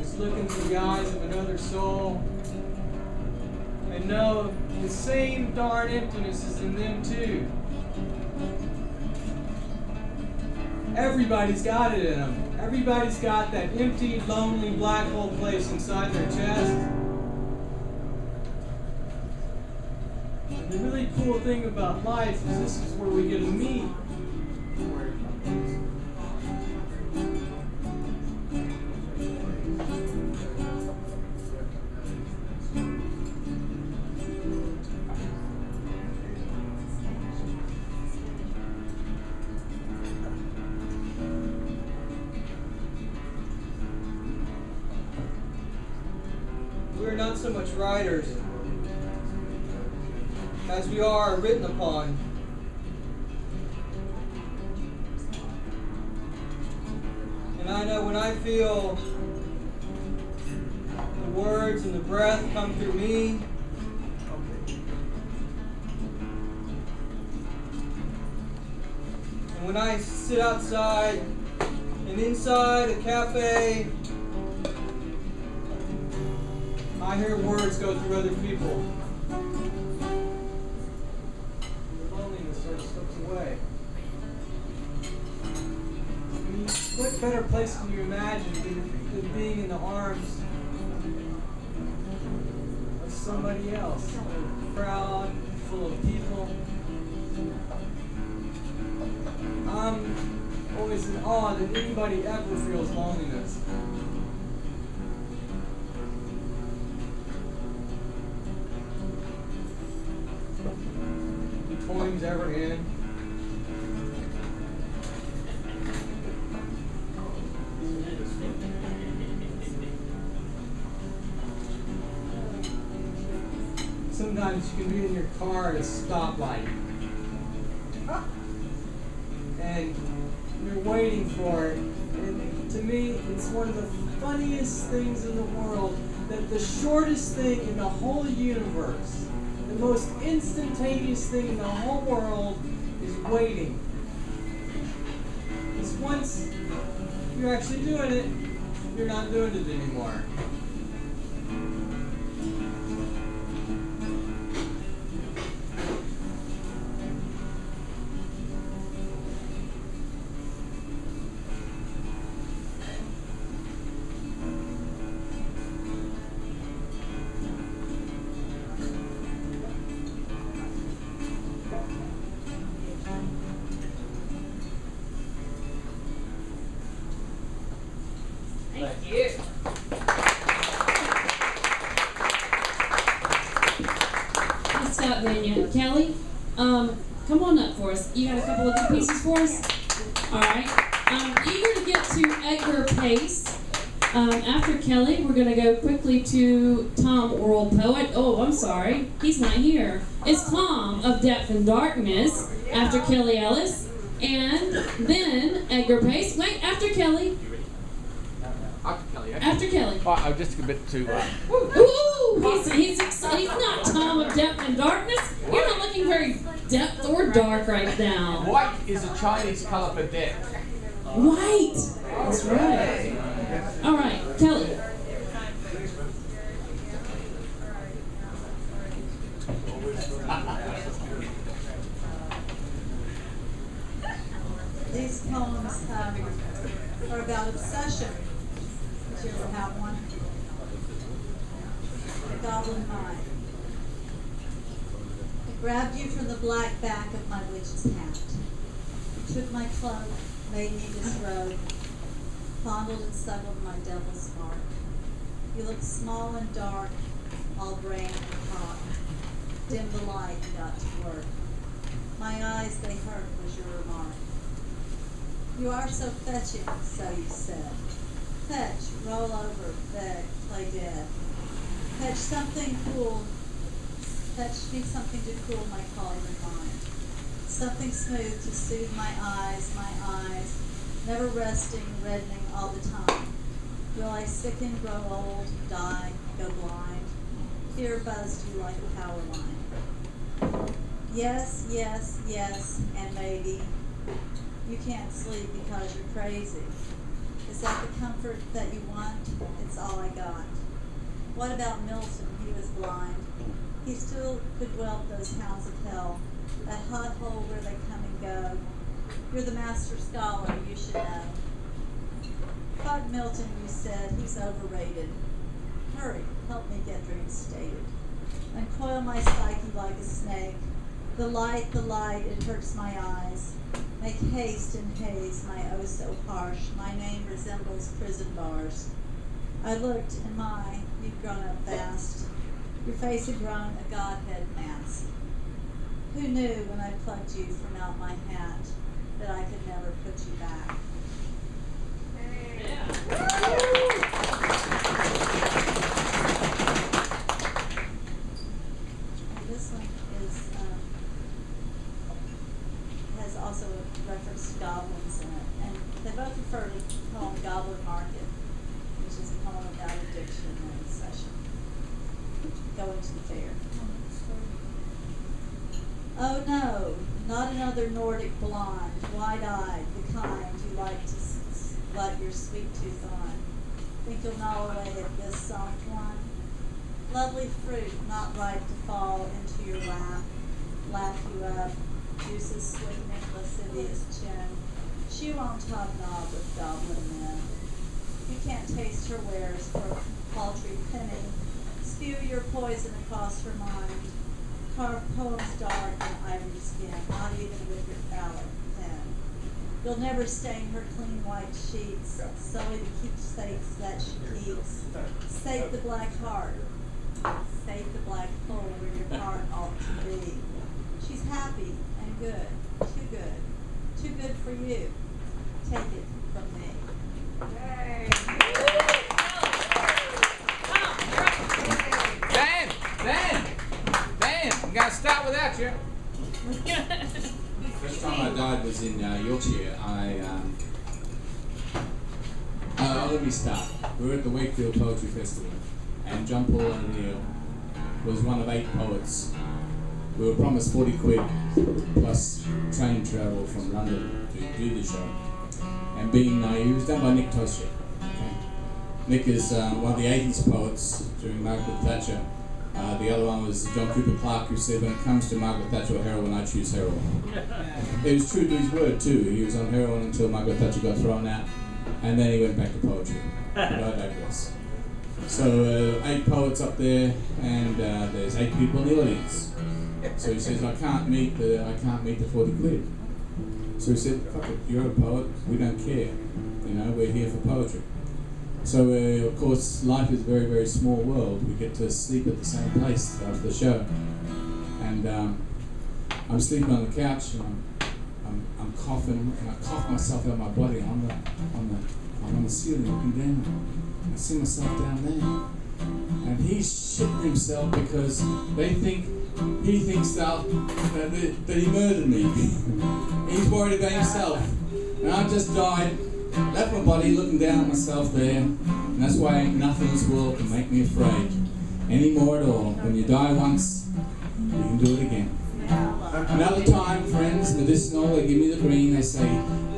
is look into the eyes of another soul and know the same darn emptiness is in them too. Everybody's got it in them. Everybody's got that empty, lonely, black hole place inside their chest. And the really cool thing about life is this is where we get to meet. We're not so much writers as we are written upon. And I know when I feel the words and the breath come through me, and when I sit outside and inside a cafe, I hear words go through other people. The loneliness sort of slips away. I mean, what better place can you imagine than being in the arms of somebody else? A crowd full of people. I'm always in awe that anybody ever feels loneliness. Poems ever in. Sometimes you can be in your car at a stoplight and you're waiting for it. And to me, it's one of the funniest things in the world that the shortest thing in the whole universe, the most instantaneous thing in the whole world, is waiting. Because once you're actually doing it, you're not doing it anymore. Thank you. Let's stop Vanya. Kelly, come on up for us. You got a couple of good pieces for us? All right. I'm eager to get to Edgar Pace. After Kelly, we're going to go quickly to Tom, World Poet. Oh, I'm sorry. He's not here. It's Tom of Depth and Darkness after Kelly Ellis. And then Edgar Pace. Wait, after Kelly. After Kelly. Oh, I'm just a bit too. Ooh, he's not Tom of Depth and Darkness. You're not looking very depth or dark right now. White is a Chinese color for depth. White. That's right. All right, Kelly. These poems are about obsession. Did you ever have one? The Goblin Mind. Grabbed you from the black back of my witch's hat. You took my cloak, made me disrobe, fondled and suckled my devil's spark. You looked small and dark, all brain and cock. Dim the light and got to work. My eyes, they hurt, was your remark. You are so fetching, so you said. Fetch, roll over, beg, play dead. Fetch something cool. Fetch me something to cool my cauldron mind. Something smooth to soothe my eyes, never resting, reddening all the time. Will I sicken, grow old, die, go blind? Fear buzzed you like a power line. Yes, yes, yes, and maybe. You can't sleep because you're crazy. Is that the comfort that you want? It's all I got. What about Milton? He was blind. He still could whelp those hounds of hell, that hot hole where they come and go. You're the master scholar, you should know. Fuck Milton, you said, he's overrated. Hurry, help me get reinstated. Uncoil my psyche like a snake. The light, it hurts my eyes. Make haste and haze, my oh so harsh. My name resembles prison bars. I looked, and you'd grown up fast. Your face had grown a godhead mask. Who knew when I plucked you from out my hat that I could never put you back? And this one is has also a reference to goblins in it, and they both refer to the poem Goblin Market, which is a poem about addiction and obsession. Going to the fair. Oh no, not another Nordic blonde, wide-eyed, the kind you like to let your sweet tooth on. Think you'll gnaw away at this soft one? Lovely fruit, not ripe to fall into your lap, lap you up, juices sweetening lascivious chin. She won't hobnob with goblin men. You can't taste her wares for a paltry penny. Spew your poison across her mind. Carve poems dark in ivory skin, not even with your phallic pen. You'll never stain her clean white sheets, sully the keepsakes that she keeps. Save the black heart. Save the black hole where your heart ought to be. She's happy and good, too good. Too good for you. Take it from me. Dan, I'm going to start without you. First time I died was in Yorkshire. Let me start. We were at the Wakefield Poetry Festival, and John Paul O'Neill was one of 8 poets. We were promised 40 quid plus train travel from London to do the show. And being naive, it was done by Nick Tosche. Okay? Nick is one of the 80s poets during Margaret Thatcher. The other one was John Cooper Clarke, who said, when it comes to Margaret Thatcher or heroin, I choose heroin. It was true to his word too. He was on heroin until Margaret Thatcher got thrown out, and then he went back to poetry. But I digress. So 8 poets up there, and there's 8 people in the audience. So he says, I can't meet the 40 quid. So he said, fuck it, you're a poet, we don't care. You know, we're here for poetry. So of course, life is a very, very small world. We get to sleep at the same place after the show. And I'm sleeping on the couch, and I'm coughing, and I cough myself out of my body. I'm on the ceiling looking down. I see myself down there. And he's shitting himself because he thinks that he murdered me. He's worried about himself. And I just died, left my body looking down at myself there. And that's why ain't nothing in this world can make me afraid anymore at all. When you die once, you can do it again. Another time, friends, medicinal, they give me the green, they say,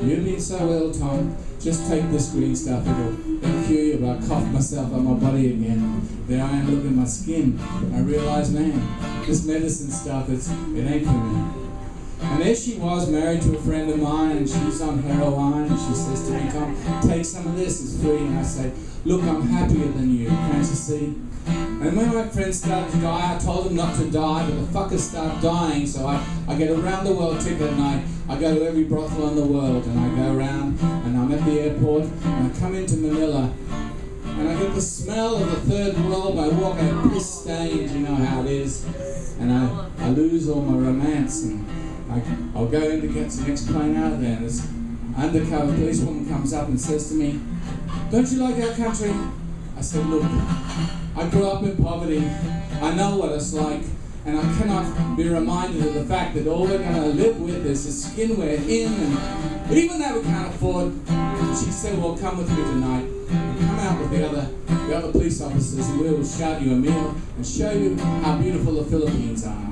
you've been so ill, Tom, just take this green stuff, it'll cure you. But I coughed myself out my body again. There I am looking at my skin. I realised, man, this medicine stuff, it ain't for me. And there she was, married to a friend of mine, and she's on heroin, and she says to me, Tom, take some of this, it's free. And I say, look, I'm happier than you, can't you see? And when my friends started to die, I told them not to die, but the fuckers start dying, so I get a round the world ticket and I go to every brothel in the world, and I go around and I'm at the airport and I come into Manila and I get the smell of the third world. I walk out piss stains, you know how it is, and I lose all my romance, and I'll go in to get the next plane out of there, and this undercover policewoman comes up and says to me, "Don't you like our country?" I said, "Look, I grew up in poverty, I know what it's like, and I cannot be reminded of the fact that all we're going to live with is the skin we're in, and even though we can't afford." She said, "Well, come with me tonight, and come out with the other police officers, and we will shout you a meal and show you how beautiful the Philippines are."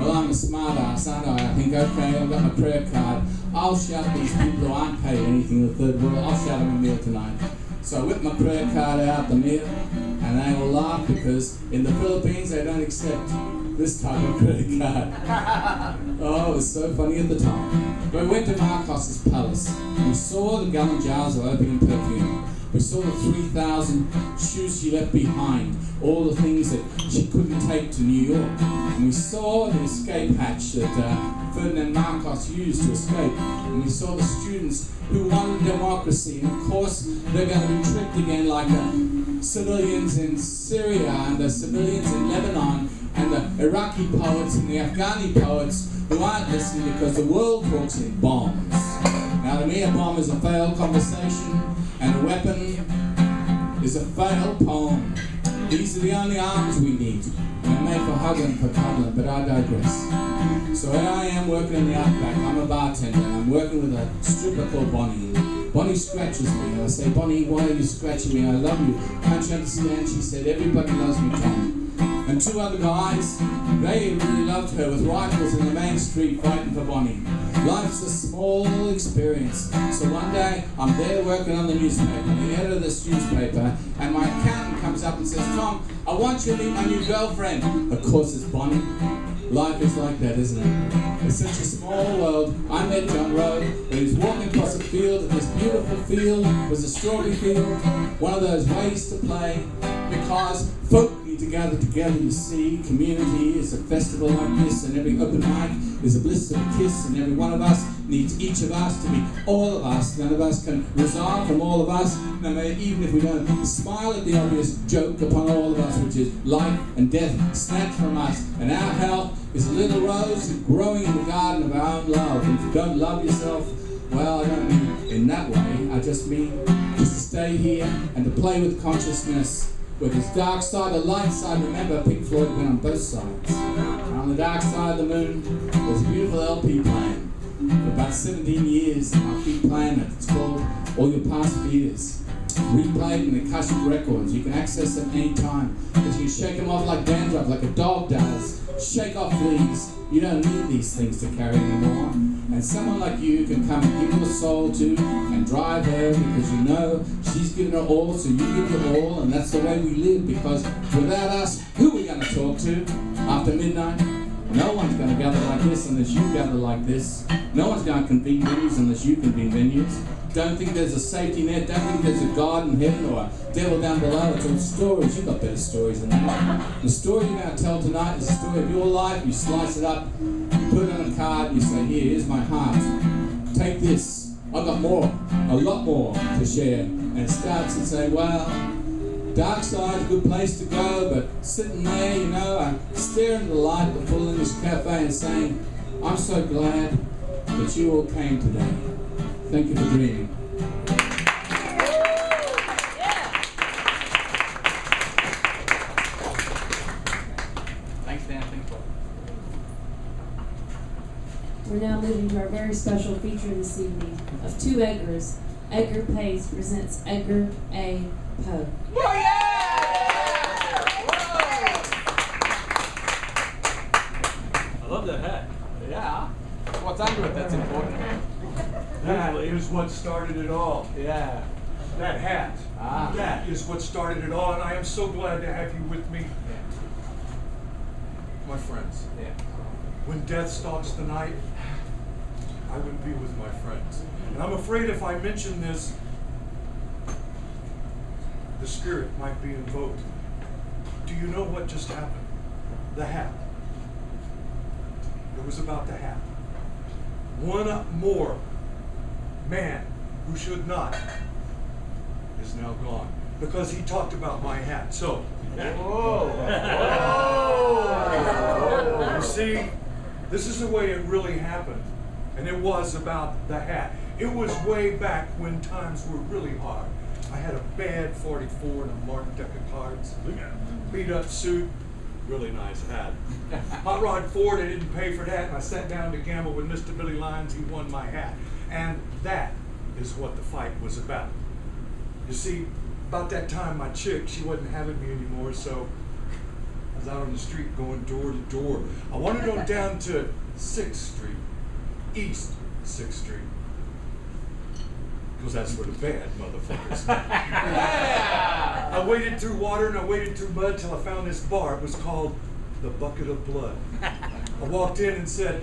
Well, I'm a smart ass, aren't I? I think, okay, I've got my prayer card, I'll shout these people who aren't paid anything in the third world, I'll shout them a meal tonight. So I whip my prayer card out, the meal, and they all laugh because in the Philippines they don't accept this type of credit card. Oh, it was so funny at the time. But we went to Marcos's palace. We saw the gallon jars of opium perfume. We saw the 3,000 shoes she left behind, all the things that she couldn't take to New York. And we saw the escape hatch that Ferdinand Marcos used to escape. And we saw the students who wanted democracy. And of course, they're going to be tricked again like the civilians in Syria and the civilians in Lebanon and the Iraqi poets and the Afghani poets who aren't listening because the world talks in bombs. Now, to me, a bomb is a failed conversation, and a weapon is a failed poem. These are the only arms we need. They're made for hugging, for cuddling, but I digress. So here I am working in the outback. I'm a bartender, and I'm working with a stripper called Bonnie. Bonnie scratches me, and I say, "Bonnie, why are you scratching me? I love you. Can't you understand?" She said, "Everybody loves me, Tom." And two other guys, they really loved her with rifles in the main street fighting for Bonnie. Life's a small experience. So one day, I'm there working on the newspaper, the editor of this newspaper, and my accountant comes up and says, "Tom, I want you to meet my new girlfriend." Of course, it's Bonnie. Life is like that, isn't it? It's such a small world. I met John Rowe when he was walking across a field, and this beautiful field was a strawberry field, one of those ways to play, because folk need to gather together, you see. Community is a festival like this, and every open mic is a bliss of a kiss, and every one of us needs each of us to be all of us. None of us can resolve from all of us, no matter, even if we don't smile at the obvious joke upon all of us, which is life and death snatched from us. And our health is a little rose growing in the garden of our own love. And if you don't love yourself, well, I don't mean in that way. I just mean just to stay here and to play with consciousness. With this dark side, the light side, remember Pink Floyd went on both sides. And on the dark side of the moon, there's a beautiful LP playing. For about 17 years, I'll keep playing it. It's called All Your Past Fears. Replayed in the Akashic Records. You can access them anytime. But you can shake them off like dandruff, like a dog does. Shake off fleas. You don't need these things to carry anymore. And someone like you can come and give your soul to and drive her because you know she's given her all, so you give her all, and that's the way we live, because without us, who are we going to talk to after midnight? No one's going to gather like this unless you gather like this. No one's going to convene venues unless you convene venues. Don't think there's a safety net. Don't think there's a God in heaven or a devil down below. It's all stories. You've got better stories than that. The story you're going to tell tonight is the story of your life. You slice it up, you put it on a card, you say, here's my heart. Take this. I've got more, a lot more to share. And it starts and say, well, dark side's a good place to go, but sitting there, you know, I'm staring at the light at the full English cafe and saying, I'm so glad that you all came today. Thank you for dreaming. Thanks, Dan. Thanks, Paul. We're now moving to our very special feature this evening of two Edgars. Edgar Pays presents Edgar A. Poe. I love that hat. Yeah. What's under it that's important? That is what started it all. Yeah. That hat. Ah. That is what started it all, and I am so glad to have you with me. Yeah. My friends. Yeah. When death stalks the night, I would be with my friends. And I'm afraid if I mention this, the spirit might be invoked. Do you know what just happened? The hat. It was about the hat. One more man who should not is now gone because he talked about my hat. So, you see, this is the way it really happened. And it was about the hat. It was way back when times were really hard. I had a bad 44 and a marked deck of cards, beat up suit, really nice hat. Hot Rod Ford, I didn't pay for that, and I sat down to gamble with Mr. Billy Lyons. He won my hat. And that is what the fight was about. You see, about that time, my chick, she wasn't having me anymore, so I was out on the street going door to door. I wanted to go down to 6th Street, East 6th Street. Because that's where the bad motherfuckers are. I waded through water and I waded through mud till I found this bar. It was called the Bucket of Blood. I walked in and said,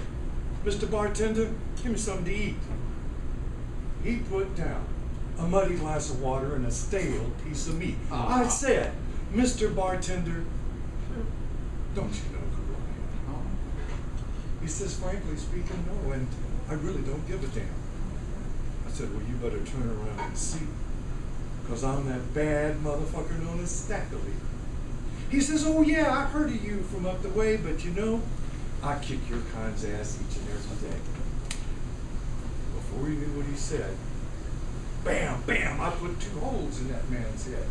"Mr. Bartender, give me something to eat." He put down a muddy glass of water and a stale piece of meat. I said, "Mr. Bartender, don't you know who I am?" He says, "Frankly speaking, no, and I really don't give a damn." I said, "Well, you better turn around and see, because I'm that bad motherfucker known as Stackley." He says, "Oh yeah, I heard of you from up the way, but you know, I kick your kind's ass each and every day." Before he knew what he said, bam, bam, I put 2 holes in that man's head.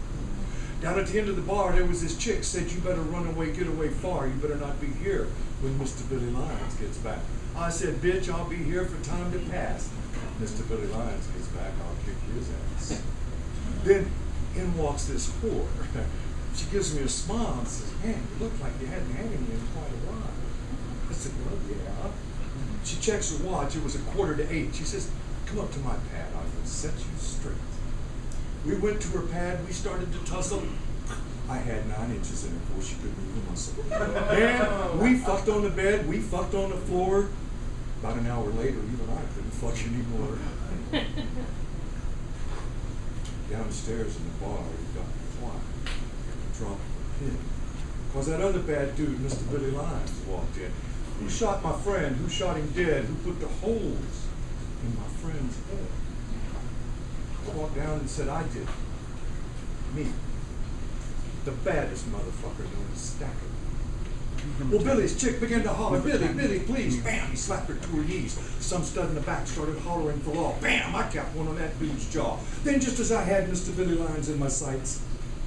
Down at the end of the bar, there was this chick said, "You better run away, get away far. You better not be here when Mr. Billy Lyons gets back." I said, "Bitch, I'll be here for time to pass. Mr. Billy Lyons gets back, I'll kick his ass." Then in walks this whore. She gives me a smile and says, "Man, you look like you hadn't had any in quite a while." I said, "Well, yeah." She checks her watch. It was 7:45. She says, "Come up to my pad. I will set you straight." We went to her pad. We started to tussle. I had 9 inches in her before she could move a muscle. And we fucked on the bed. We fucked on the floor. About an hour later, even I couldn't fuck anymore. Downstairs in the bar, it got quiet. Dropped a pin. Because that other bad dude, Mr. Billy Lyons, walked in. Who shot my friend? Who shot him dead? Who put the holes in my friend's head? I walked down and said, "I did. Me. The baddest motherfucker known as Stacker." Well, Billy's chick began to holler, "Billy, Billy, please." Bam, he slapped her to her knees. Some stud in the back started hollering for law. Bam, I capped one on that dude's jaw. Then just as I had Mr. Billy Lyons in my sights,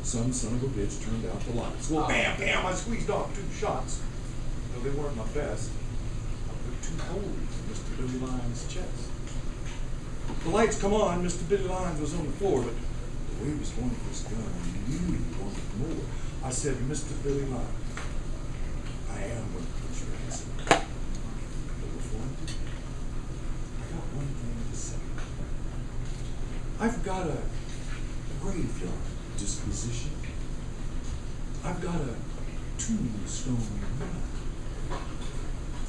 some son of a bitch turned out the lights. Well, bam, bam, I squeezed off 2 shots. No, they weren't my best. I put 2 holes in Mr. Billy Lyons' chest. The lights come on, Mr. Billy Lyons was on the floor, but the way he was holding his gun, I knew he wanted more. I said, "Mr. Billy Lyons, I am going to put your ass in. But before I do, I got one thing to say. I've got a graveyard disposition. I've got a tombstone mind.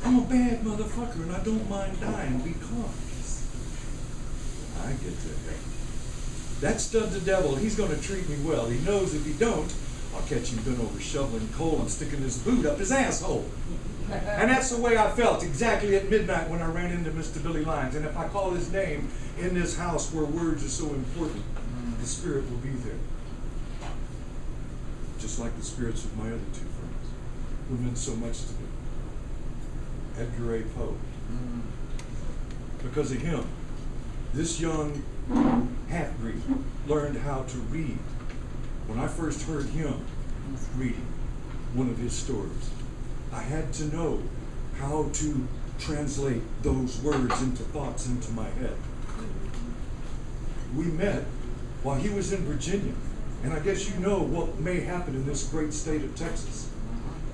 I'm a bad motherfucker and I don't mind dying because I get to heaven. That stud the devil, he's going to treat me well. He knows if he don't, I'll catch him bent over shoveling coal and sticking his boot up his asshole. And that's the way I felt exactly at midnight when I ran into Mr. Billy Lyons. And if I call his name in this house where words are so important, the spirit will be there. Just like the spirits of my other 2 friends who meant so much to me. Edgar A. Poe. Because of him, this young half-breed learned how to read. When I first heard him reading one of his stories, I had to know how to translate those words into thoughts into my head. We met while he was in Virginia, and I guess you know what may happen in this great state of Texas.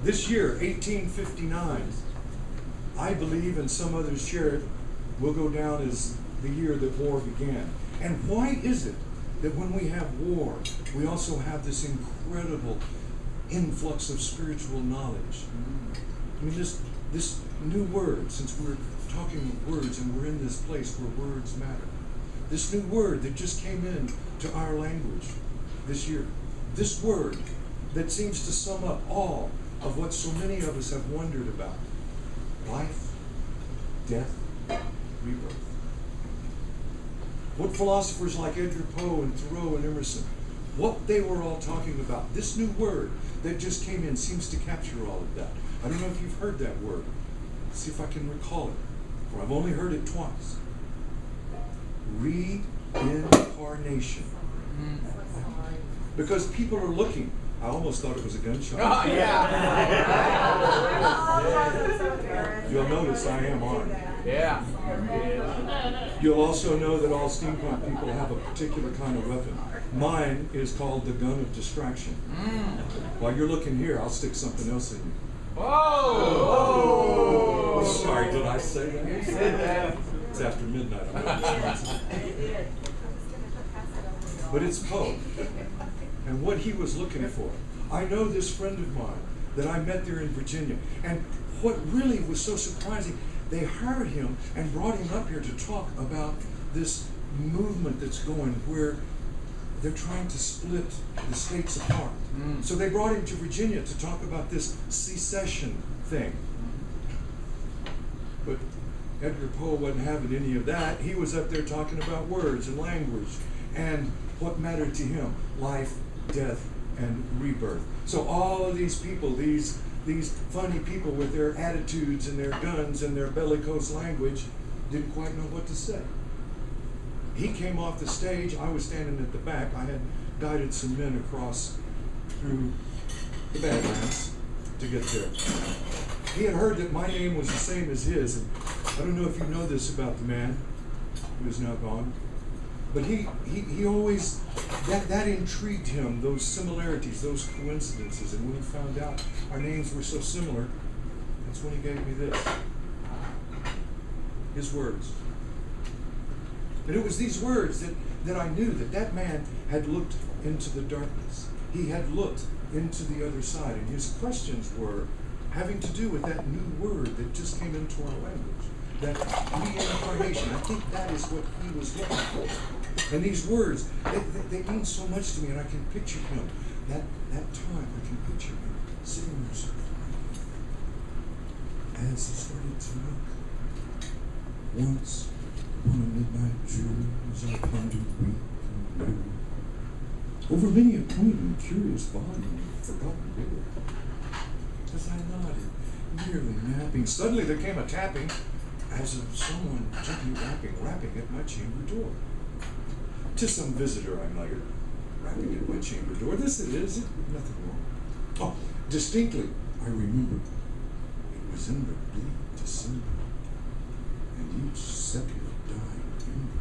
This year, 1859, I believe, and some others share it, will go down as the year that war began. And why is it that when we have war, we also have this incredible influx of spiritual knowledge? I mean, this new word, since we're talking of words and we're in this place where words matter, this new word that just came in to our language this year, This word that seems to sum up all of what so many of us have wondered about. Life, death, rebirth. What philosophers like Edgar Poe and Thoreau and Emerson, what they were all talking about. This new word that just came in seems to capture all of that. I don't know if you've heard that word. Let's see if I can recall it, for I've only heard it twice. Reincarnation. Because people are looking. I almost thought it was a gunshot. Oh, yeah. You'll notice I am armed. Yeah. You'll also know that all steampunk people have a particular kind of weapon. Mine is called the gun of distraction. While you're looking here, I'll stick something else in you. Whoa! Sorry, did I say that? You said that. It's after midnight. I'm not responsible. But it's Poe. And what he was looking for. I know this friend of mine that I met there in Virginia. And what really was so surprising, they hired him and brought him up here to talk about this movement that's going where they're trying to split the states apart. So they brought him to Virginia to talk about this secession thing. But Edgar Poe wasn't having any of that. He was up there talking about words and language and what mattered to him, life, death, and rebirth. So all of these people, these funny people with their attitudes and their guns and their bellicose language, didn't quite know what to say. He came off the stage. I was standing at the back. I had guided some men across through the Badlands to get there. He had heard that my name was the same as his. And I don't know if you know this about the man who is now gone, but he always, that intrigued him, those similarities, those coincidences. And when he found out our names were so similar, that's when he gave me this. His words. And it was these words that I knew that man had looked into the darkness. He had looked into the other side. And his questions were having to do with that new word that just came into our language. That reincarnation. I think that is what he was looking for. And these words, they mean so much to me, and I can picture him. That time, I can picture him sitting there so quiet as he started to look. Once, on a midnight drew, as I pondered weak and new, over many a quaint and curious volume of forgotten lore, as I nodded, nearly napping, suddenly there came a tapping, as of someone gently rapping at my chamber door. To some visitor, I muttered, rapping at my chamber door. This it is, nothing wrong. Oh, distinctly, I remembered. It was in the bleak December, and each second dying ember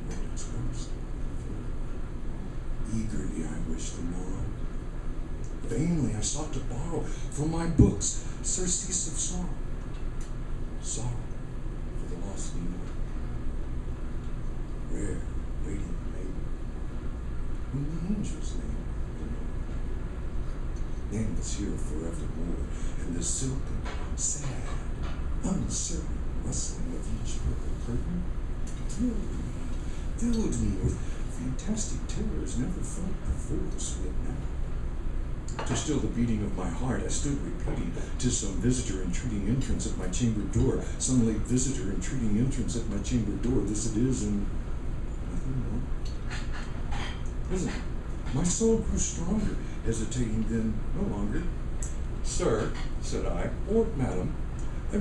wrote its ghost. Eagerly I wished the morrow. Vainly I sought to borrow from my books surcease of sorrow. Sorrow for the lost Lenore. Rare, waiting maiden, whom the angels name nameless here forevermore, and the silken, sad, uncertain rustling of each purple curtain filled me with fantastic terrors never felt before, sweet now. To still the beating of my heart, I stood repeating, 'tis some visitor entreating entrance at my chamber door, some late visitor entreating entrance at my chamber door. This it is, and nothing more. Presently, my soul grew stronger, hesitating then no longer. Sir, said I, or madam,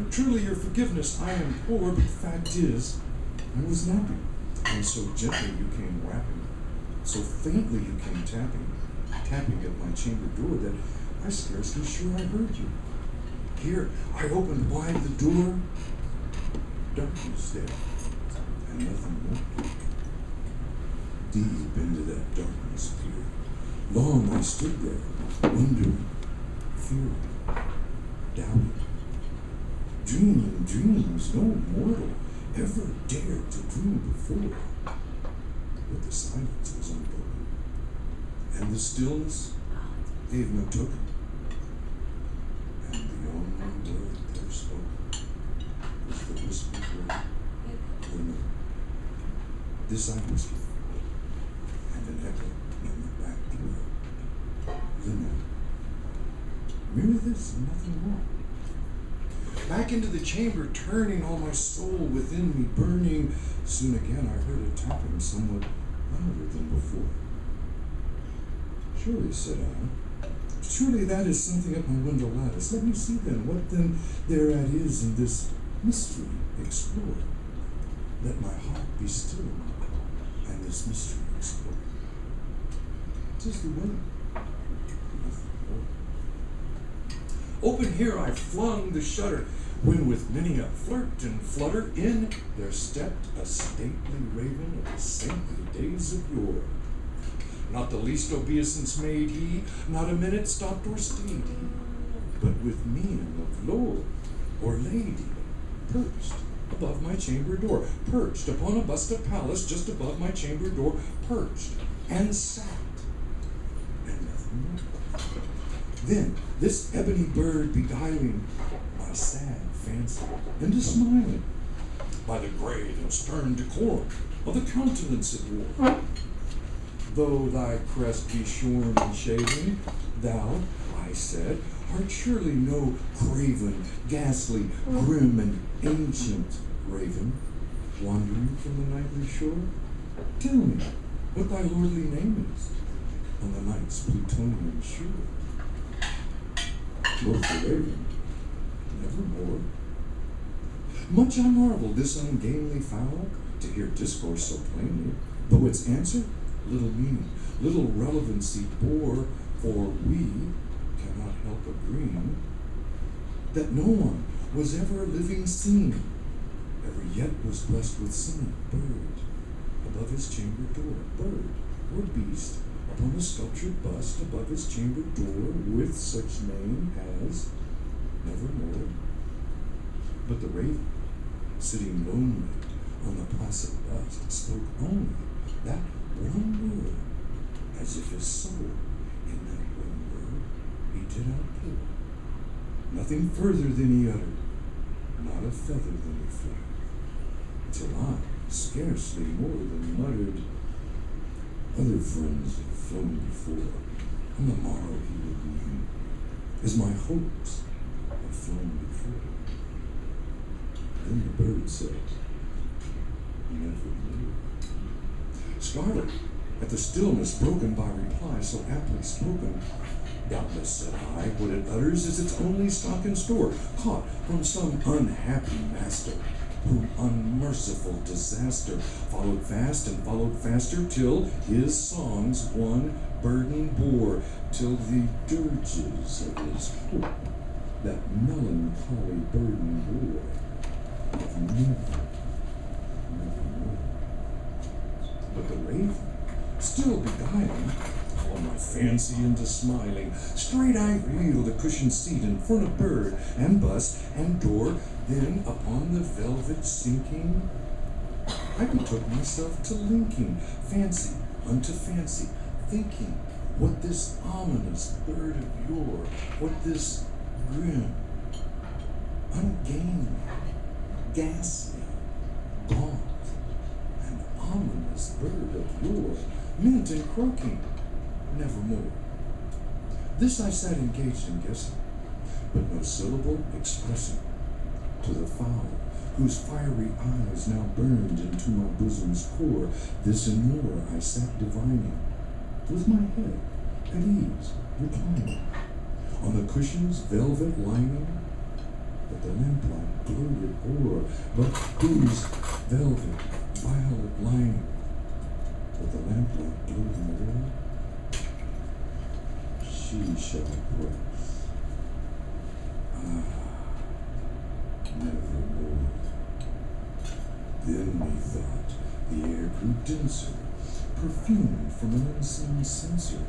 truly your forgiveness I implore, but the fact is, I was napping, and so gently you came rapping, so faintly you came tapping at my chamber door that I scarcely sure I heard you. Here, I opened wide the door. Darkness there, and nothing more. Deep into that darkness peered. Long I stood there, wondering, fearing, doubting, dreaming dreams no mortal ever dared to dream before. But the silence was unbroken, and the stillness gave no token, and the only word there spoken was the whispered word, Lenore. This I whispered, and an echo in the back Merely this, and nothing more. Back into the chamber, turning, all my soul within me burning. Soon again I heard a tapping somewhat louder than before. Surely, said I, surely that is something up my window lattice. Let me see then, what then thereat is in this mystery explore. Let my heart be still, and this mystery explore. 'Tis the wind, nothing more. Open here I flung the shutter, when with many a flirt and flutter in there stepped a stately raven of the saintly days of yore. Not the least obeisance made he, not a minute stopped or stayed he, but with mien of lord or lady, perched above my chamber door, perched upon a bust of Pallas just above my chamber door, perched and sat, and nothing more. Then this ebony bird beguiling my sad fancy into smiling by the grave and stern decorum of the countenance it wore. Though thy crest be shorn and shaven, thou, I said, art surely no craven, ghastly, grim, and ancient raven, wandering from the nightly shore? Tell me what thy lordly name is on the night's Plutonian shore. Quoth the raven, nevermore. Much I marveled this ungainly fowl to hear discourse so plainly, though its answer little meaning, little relevancy bore, for we cannot help agreeing that no one was ever living seen, ever yet was blessed with seeing bird above his chamber door, bird or beast upon a sculptured bust above his chamber door with such name as nevermore. But the raven, sitting lonely on the placid bust, spoke only that one word, as if his soul in that one word he did outpour. Nothing further than he uttered, not a feather than he fluttered, till I scarcely more than muttered, other friends have flown before, on the morrow he would mean, as my hopes have flown before. Then the bird said, nevermore. Startled at the stillness broken by reply so aptly spoken, doubtless, said I, what it utters is its only stock and store, caught from some unhappy master, whom unmerciful disaster followed fast and followed faster, till his songs one burden bore, till the dirges of his hope that melancholy burden bore, of nevermore. But the raven, still beguiling all my fancy into smiling, straight I wheeled a cushioned seat in front of bird and bust and door. Then upon the velvet sinking, I betook myself to linking fancy unto fancy, thinking what this ominous bird of yore, what this grim, ungainly, ghastly, gaunt, ominous bird of yore meant in croaking nevermore. This I sat engaged in guessing, but no syllable expressing to the fowl, whose fiery eyes now burned into my bosom's core. This and more I sat divining, with my head at ease reclining on the cushion's velvet lining, but the lamplight gloated o'er, but whose velvet violet lining, but the lamplight gloating o'er, she shall press. Nevermore. Then methought the air grew denser, perfumed from an unseen censer,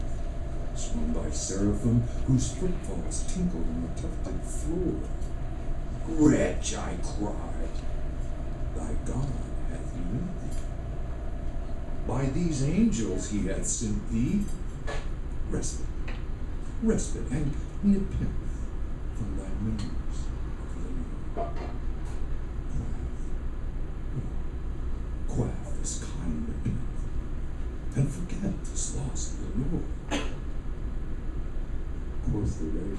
swung by seraphim whose footfalls tinkled on the tufted floor. Wretch, I cried, thy God hath lent thee. By these angels he hath sent thee respite, respite and nepenthe from thy memories of the quaff this kind nepenthe, and forget this lost Lenore. Quoth the raven,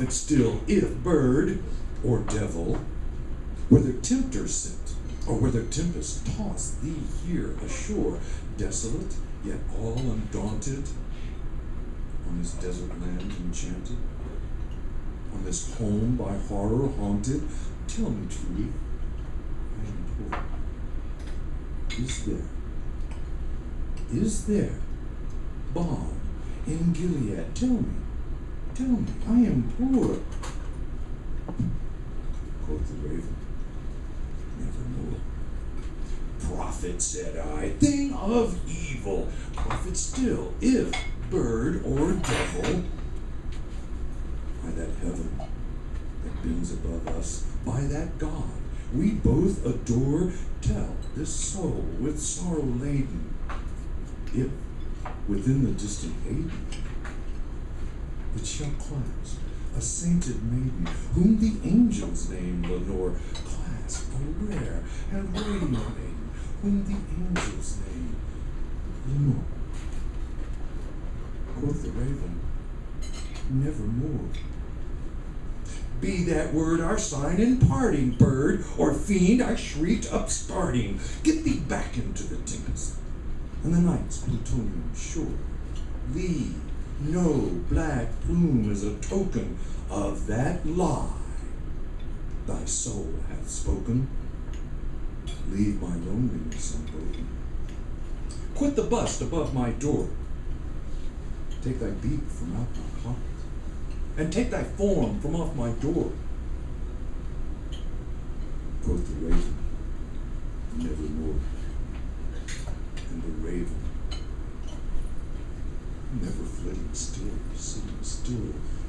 prophet still, if bird or devil, whether tempter sent, or whether tempest tossed thee here ashore, desolate, yet all undaunted, on this desert land enchanted, on this home by horror haunted, tell me truly, I implore, is there balm in Gilead? Tell me, I implore. Quoth the raven, nevermore. Prophet, said I, thing of evil, prophet still, if bird or devil, by that heaven that beams above us, by that God we both adore, tell this soul with sorrow laden, if within the distant Aden it shall clasp a sainted maiden, whom the angels name Lenore, clasp a rare and radiant maiden, whom the angels name Lenore. Quoth the raven, nevermore. Be that word our sign in parting, bird or fiend, I shrieked upstarting, get thee back into the tempest, and the night's plutonian shore. Thee no black plume is a token of that lie thy soul hath spoken. Leave my loneliness unbroken. Quit the bust above my door. Take thy beak from out my heart, and take thy form from off my door. Quoth the raven, nevermore. And the raven, never flitting still,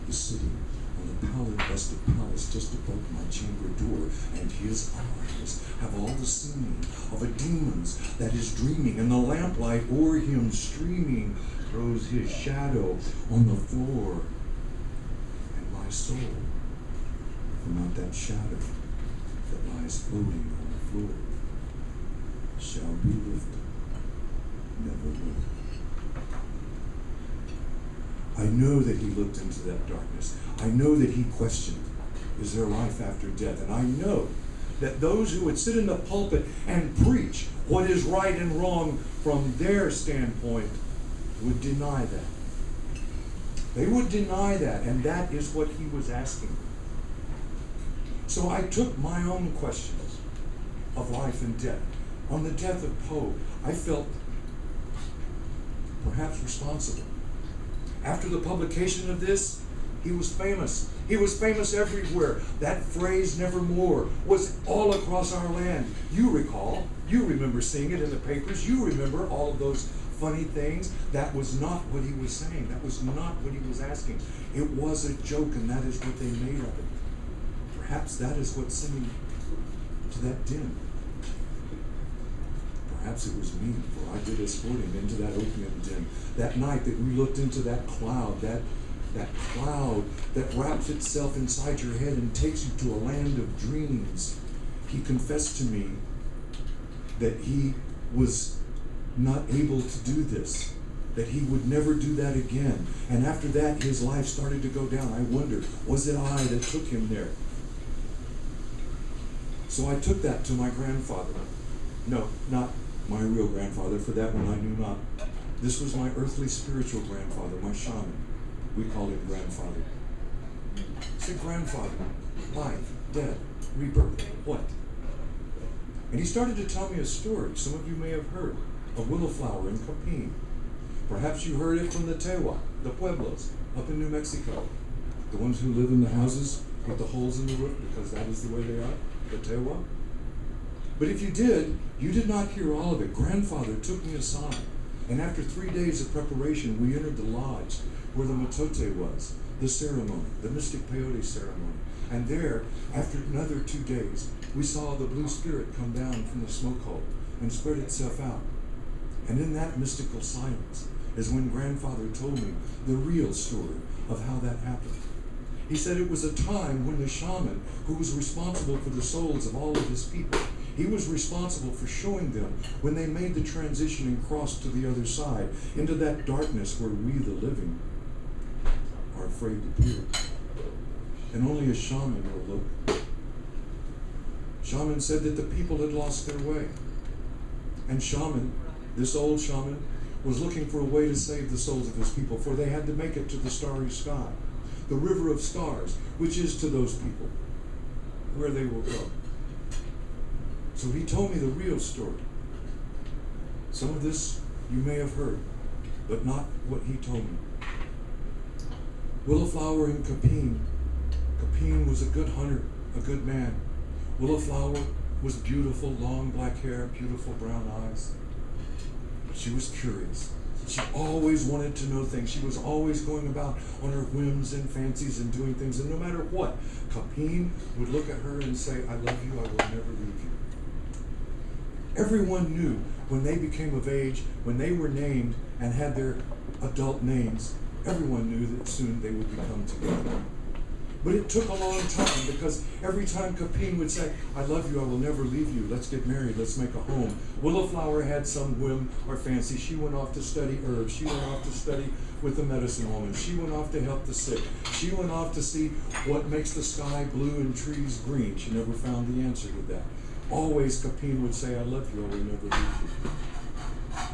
is sitting on the pallid busted palace just above my chamber door, and his eyes have all the seeming of a demon's that is dreaming, and the lamplight o'er him streaming throws his shadow on the floor, and my soul from out that shadow that lies floating on the floor shall be lifted nevermore. I know that he looked into that darkness. I know that he questioned, is there life after death? And I know that those who would sit in the pulpit and preach what is right and wrong from their standpoint would deny that. They would deny that, and that is what he was asking. So I took my own questions of life and death. On the death of Poe, I felt perhaps responsible. After the publication of this, he was famous. He was famous everywhere. That phrase, nevermore, was all across our land. You recall, you remember seeing it in the papers. You remember all of those funny things. That was not what he was saying. That was not what he was asking. It was a joke, and that is what they made of it. Perhaps that is what sent him to that den. Perhaps it was me, for I did escort him into that opium den. That night that we looked into that cloud, that cloud that wraps itself inside your head and takes you to a land of dreams. He confessed to me that he was not able to do this, that he would never do that again. And after that, his life started to go down. I wondered, was it I that took him there? So I took that to my grandfather. No, not my real grandfather, for that one I knew not. This was my earthly spiritual grandfather, my shaman. We called him grandfather. Say, grandfather, life, death, rebirth, what? And he started to tell me a story some of you may have heard, of willow flower in Capine. Perhaps you heard it from the Tewa, the Pueblos, up in New Mexico. The ones who live in the houses with the holes in the roof, because that is the way they are, the Tewa. But if you did not hear all of it. Grandfather took me aside, and after 3 days of preparation, we entered the lodge where the matote was, the ceremony, the mystic peyote ceremony. And there, after another 2 days, we saw the blue spirit come down from the smoke hole and spread itself out. And in that mystical silence is when Grandfather told me the real story of how that happened. He said it was a time when the shaman, who was responsible for the souls of all of his people, he was responsible for showing them when they made the transition and crossed to the other side, into that darkness where we, the living, are afraid to peer. and only a shaman will look. Shaman said that the people had lost their way. And shaman, this old shaman, was looking for a way to save the souls of his people, for they had to make it to the starry sky, the river of stars, which is to those people where they will go. So he told me the real story. Some of this you may have heard, but not what he told me. Willowflower in Capine. Capine was a good hunter, a good man. Willowflower was beautiful, long black hair, beautiful brown eyes. But she was curious. She always wanted to know things. She was always going about on her whims and fancies and doing things. And no matter what, Capine would look at her and say, I love you, I will never leave you. Everyone knew when they became of age, when they were named and had their adult names, everyone knew that soon they would become together. But it took a long time, because every time Capine would say, I love you, I will never leave you, let's get married, let's make a home, Willowflower had some whim or fancy. She went off to study herbs. She went off to study with the medicine woman. She went off to help the sick. She went off to see what makes the sky blue and trees green. She never found the answer to that. Always Capine would say, I love you, I will never leave you.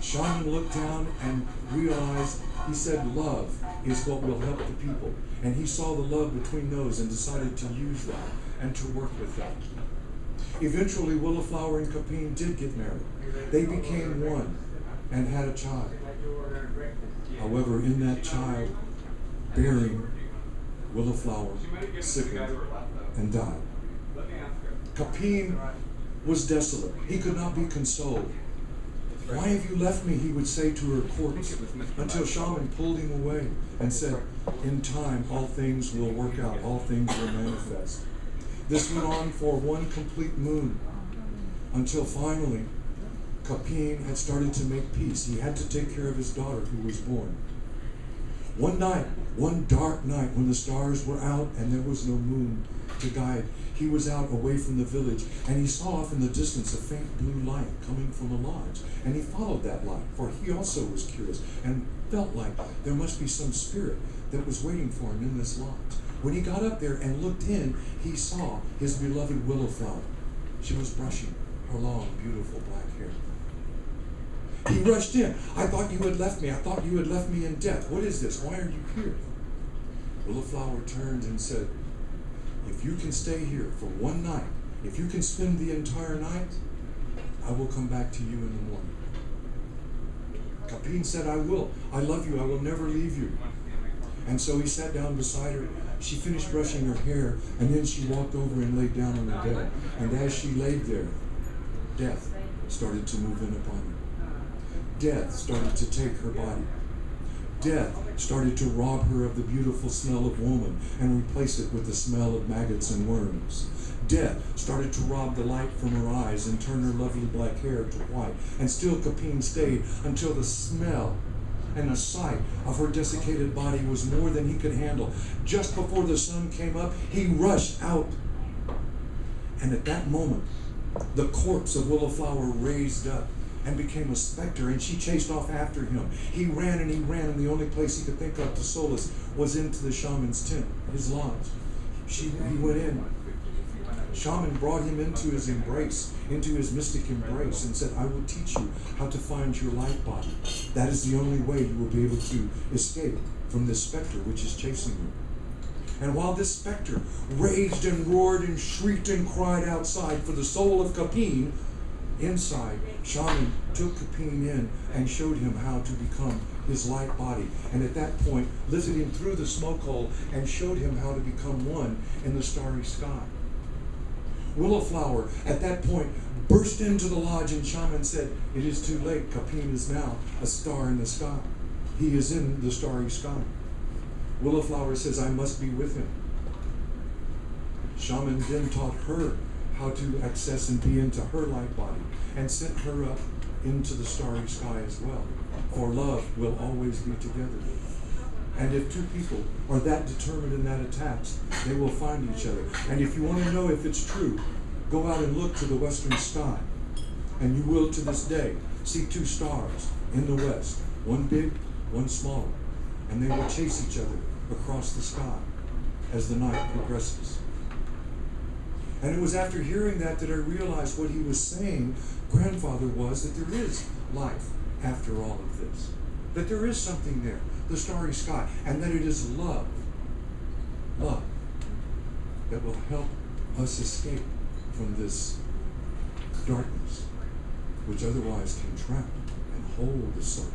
Shaman looked down and realized, he said, love is what will help the people. And he saw the love between those and decided to use that and to work with that. Eventually, Willowflower and Capine did get married. They became one and had a child. However, in that child bearing, Willowflower sickened and died. Capine was desolate. He could not be consoled. Why have you left me, he would say to her corpse, until Shaman pulled him away and said, in time, all things will work out, all things will manifest. This went on for one complete moon, until finally, Capine had started to make peace. He had to take care of his daughter who was born. One night, one dark night, when the stars were out and there was no moon to guide, he was out away from the village, and he saw off in the distance a faint blue light coming from a lodge. And he followed that light, for he also was curious and felt like there must be some spirit that was waiting for him in this lodge. When he got up there and looked in, he saw his beloved Willowflower. She was brushing her long, beautiful black hair. He rushed in. I thought you had left me. I thought you had left me in death. What is this? Why are you here? Willowflower turned and said, if you can stay here for one night, if you can spend the entire night, I will come back to you in the morning. Capine said, I will. I love you. I will never leave you. And so he sat down beside her. She finished brushing her hair, and then she walked over and laid down on her bed. And as she laid there, death started to move in upon her. Death started to take her body. Death started to rob her of the beautiful smell of woman and replace it with the smell of maggots and worms. Death started to rob the light from her eyes and turn her lovely black hair to white. And still Capine stayed until the smell and the sight of her desiccated body was more than he could handle. Just before the sun came up, he rushed out. And at that moment, the corpse of Willowflower raised up and became a specter, and she chased off after him. He ran, and the only place he could think of to solace was into the shaman's tent, his lodge. He went in. Shaman brought him into his embrace, into his mystic embrace, and said, I will teach you how to find your light body. That is the only way you will be able to escape from this specter which is chasing you. And while this specter raged and roared and shrieked and cried outside for the soul of Capine, inside, Shaman took Capine in and showed him how to become his light body. And at that point, lifted him through the smoke hole and showed him how to become one in the starry sky. Willowflower, at that point, burst into the lodge, and Shaman said, it is too late. Capine is now a star in the sky. He is in the starry sky. Willowflower says, I must be with him. Shaman then taught her how to access and be into her light body, and sent her up into the starry sky as well. For love will always be together. And if two people are that determined and that attached, they will find each other. And if you want to know if it's true, go out and look to the western sky. And you will to this day see two stars in the west, one big, one smaller. And they will chase each other across the sky. as the night progresses. And it was after hearing that I realized what he was saying, grandfather, was that there is life after all of this. That there is something there, the starry sky, and that it is love, that will help us escape from this darkness, which otherwise can trap and hold the soul.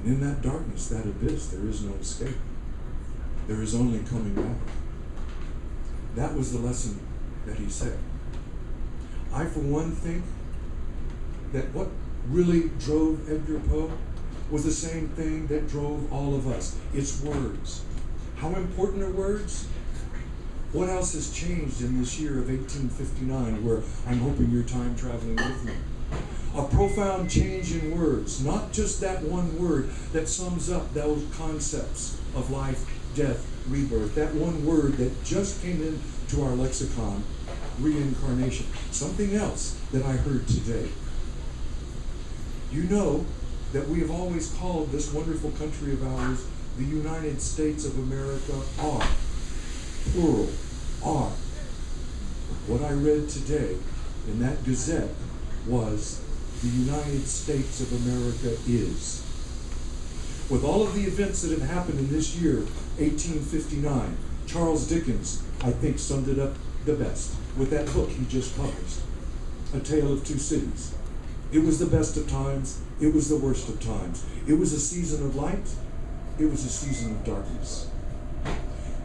And in that darkness, that abyss, there is no escape. There is only coming back. That was the lesson that he said. I, for one, think that what really drove Edgar Poe was the same thing that drove all of us. It's words. How important are words? What else has changed in this year of 1859, where I'm hoping you're time traveling with me? A profound change in words, not just that one word that sums up those concepts of life, death, rebirth, that one word that just came into our lexicon, reincarnation. Something else that I heard today. You know that we have always called this wonderful country of ours the United States of America, are, plural, are. What I read today in that Gazette was the United States of America is. With all of the events that have happened in this year, 1859, Charles Dickens, I think, summed it up the best with that book he just published, A Tale of Two Cities. It was the best of times, it was the worst of times. It was a season of light, it was a season of darkness.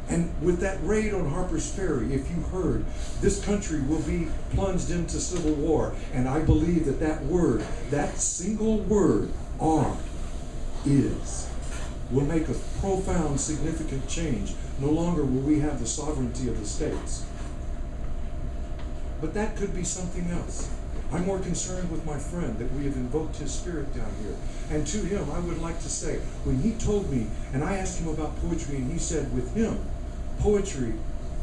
And with that raid on Harper's Ferry, if you heard, this country will be plunged into civil war. And I believe that that word, that single word, are, is, will make a profound, significant change. No longer will we have the sovereignty of the states. But that could be something else. I'm more concerned with my friend that we have invoked his spirit down here. And to him, I would like to say, when he told me, and I asked him about poetry, and he said, with him, poetry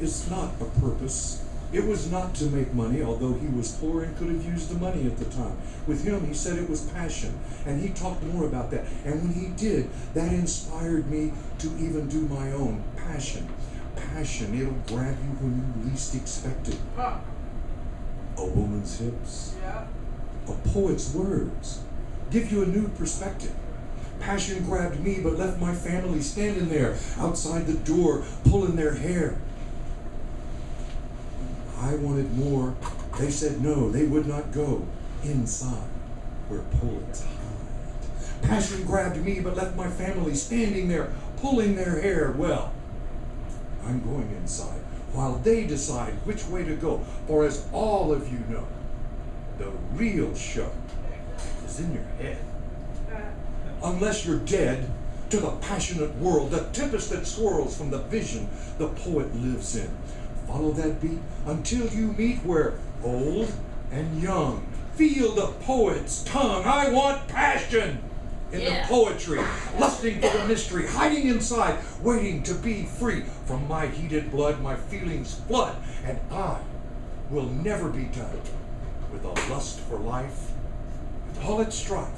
is not a purpose. It was not to make money, although he was poor and could have used the money at the time. With him, he said it was passion, and he talked more about that. And when he did, that inspired me to even do my own passion. Passion, it'll grab you when you least expect it. A woman's hips, a poet's words, give you a new perspective. Passion grabbed me, but left my family standing there outside the door, pulling their hair. I wanted more. They said no, they would not go inside where poets hide. Passion grabbed me, but left my family standing there, pulling their hair. Well, I'm going inside while they decide which way to go. For as all of you know, the real show is in your head. Unless you're dead to the passionate world, the tempest that swirls from the vision the poet lives in. Follow that beat until you meet where old and young feel the poet's tongue. I want passion in the poetry, lusting for the mystery, hiding inside, waiting to be free. From my heated blood, my feelings flood, and I will never be done with a lust for life, with all its strife,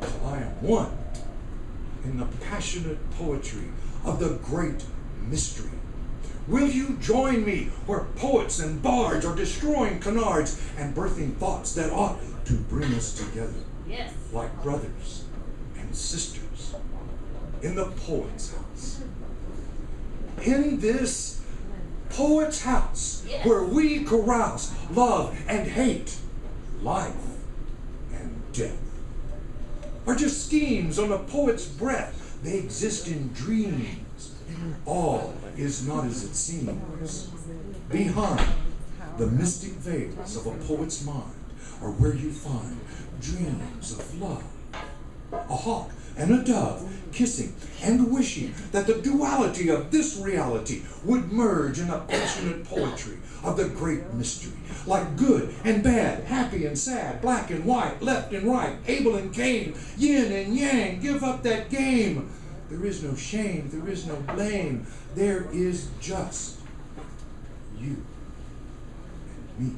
till I am one in the passionate poetry of the great mystery. Will you join me where poets and bards are destroying canards and birthing thoughts that ought to bring us together? Yes. Like brothers and sisters in the poet's house. In this poet's house, where we carouse love and hate, life and death, are just schemes on a poet's breath. They exist in dreams. All is not as it seems. Behind the mystic veils of a poet's mind are where you find dreams of love. A hawk and a dove kissing and wishing that the duality of this reality would merge in a passionate poetry of the great mystery. Like good and bad, happy and sad, black and white, left and right, Abel and Cain, yin and yang, give up that game. There is no shame, there is no blame, there is just you and me.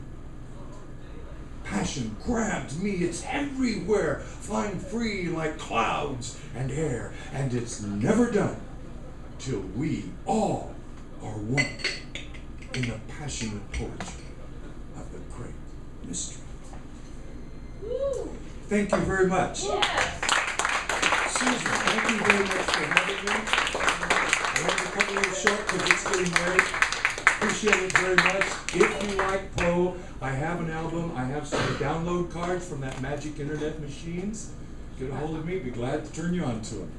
Passion grabs me, it's everywhere, flying free like clouds and air, and it's never done till we all are one in the passionate poetry of the great mystery. Woo. Thank you very much. Yes. Susan, thank you very much for having me. I wanted to cut a little short because it's getting late. Appreciate it very much. If you like Poe, I have an album. I have some download cards from that magic internet machines. Get a hold of me. Be glad to turn you on to them.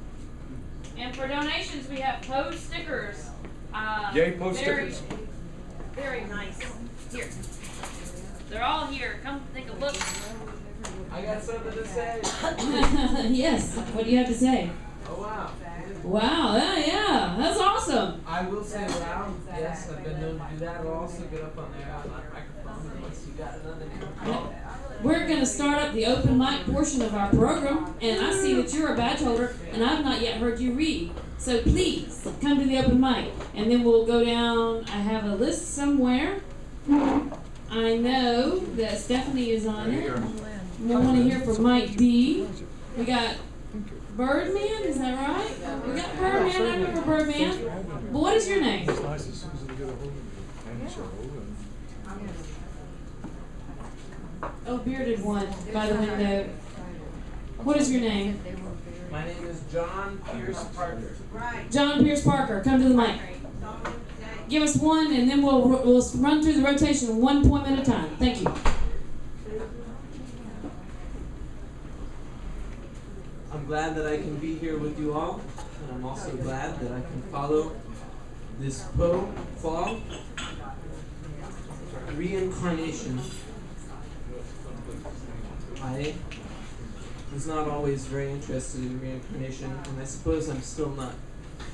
And for donations, we have Poe stickers. Yay, Poe stickers. Very nice. Here. They're all here. Come take a look. I got something to say. Yes. What do you have to say? Oh, wow. Wow. Yeah. That's awesome. I will say loud. Yes, I've been known to do that. I'll also get up on there on that microphone once you got another. We're going to start up the open mic portion of our program, and I see that you're a badge holder, and I've not yet heard you read. So please, come to the open mic, and then we'll go down. I have a list somewhere. I know that Stephanie is on it. We want to hear from Mike D. We got Birdman, is that right? We got Birdman, I remember Birdman. But what is your name? It's nice as soon as they get a hold of me. And so, Oh, bearded one by the window. What is your name? My name is John Pierce Parker. John Pierce Parker. Come to the mic. Give us one, and then we'll run through the rotation 1 poem at a time. Thank you. I'm glad that I can be here with you all, and I'm also glad that I can follow this Poe fall. Reincarnation. I was not always very interested in reincarnation, and I suppose I'm still not.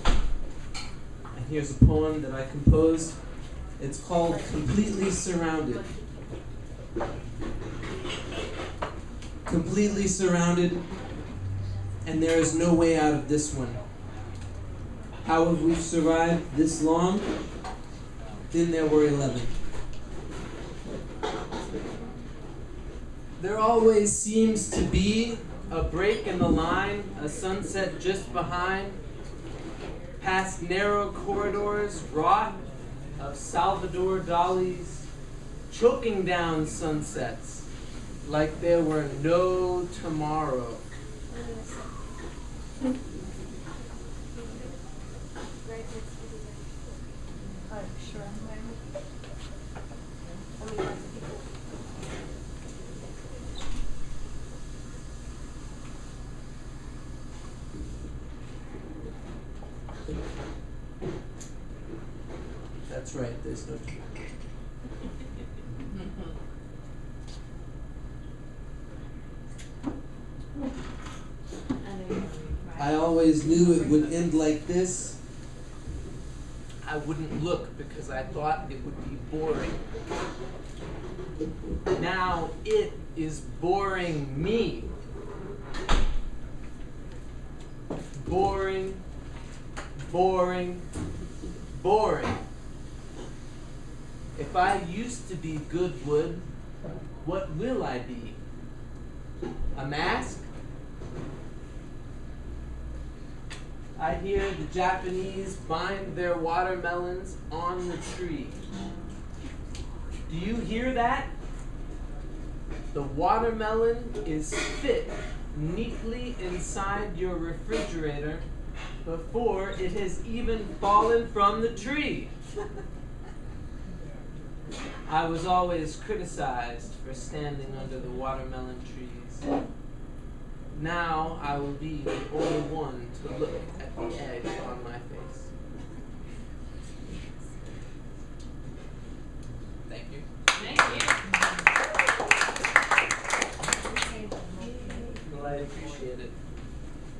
And here's a poem that I composed. It's called Completely Surrounded. Completely surrounded, and there is no way out of this one. How have we survived this long? Then there were 11. There always seems to be a break in the line, a sunset just behind, past narrow corridors wrought of Salvador Dali's, choking down sunsets like there were no tomorrow. That's right, there's no tomorrow. I always knew it would end like this. I wouldn't look because I thought it would be boring. Now it is boring me. Boring, boring, boring. If I used to be Goodwood, what will I be? A mask? I hear the Japanese bind their watermelons on the tree. Do you hear that? The watermelon is fit neatly inside your refrigerator before it has even fallen from the tree. I was always criticized for standing under the watermelon trees. Now I will be the only one to look at the egg on my face. Thank you. Thank you. Well, I appreciate it.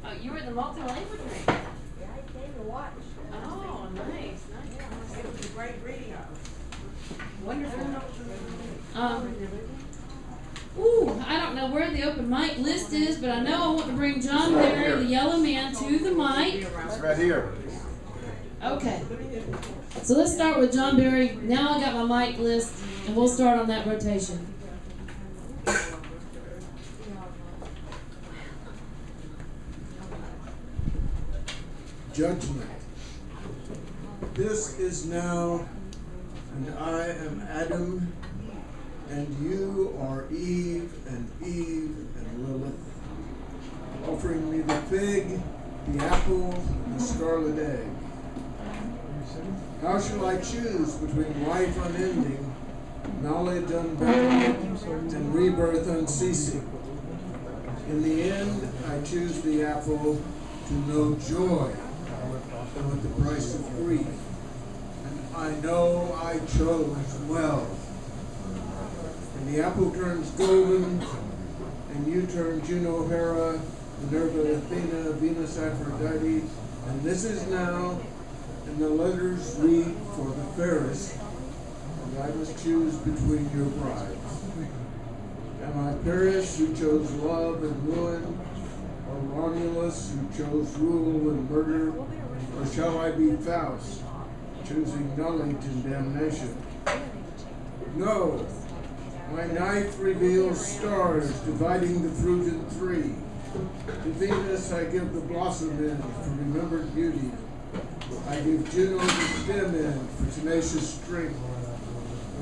Oh, you were the multi-language reader. Yeah, I came to watch. Oh, nice, nice. It was a great reading. Wonderful. I don't know where the open mic list is, but I know I want to bring John Barry, the yellow man, to the mic. It's right here. Okay. So let's start with John Barry. Now I got my mic list, and we'll start on that rotation. Judgment. This is now, and I am Adam, and you are Eve and Lilith, offering me the fig, the apple, and the scarlet egg. How shall I choose between life unending, knowledge unbounded, and rebirth unceasing? In the end, I choose the apple to know joy, at the price of grief. And I know I chose well. And the apple turns golden, and you turn Juno, Hera, Minerva, Athena, Venus, Aphrodite, and this is now, and the letters read for the fairest, and I must choose between your brides. Am I Paris, who chose love and ruin, or Romulus, who chose rule and murder, or shall I be Faust, choosing knowledge and damnation? No, my knife reveals stars, dividing the fruit in three. To Venus I give the blossom end for remembered beauty. I give Juno the stem end for tenacious strength.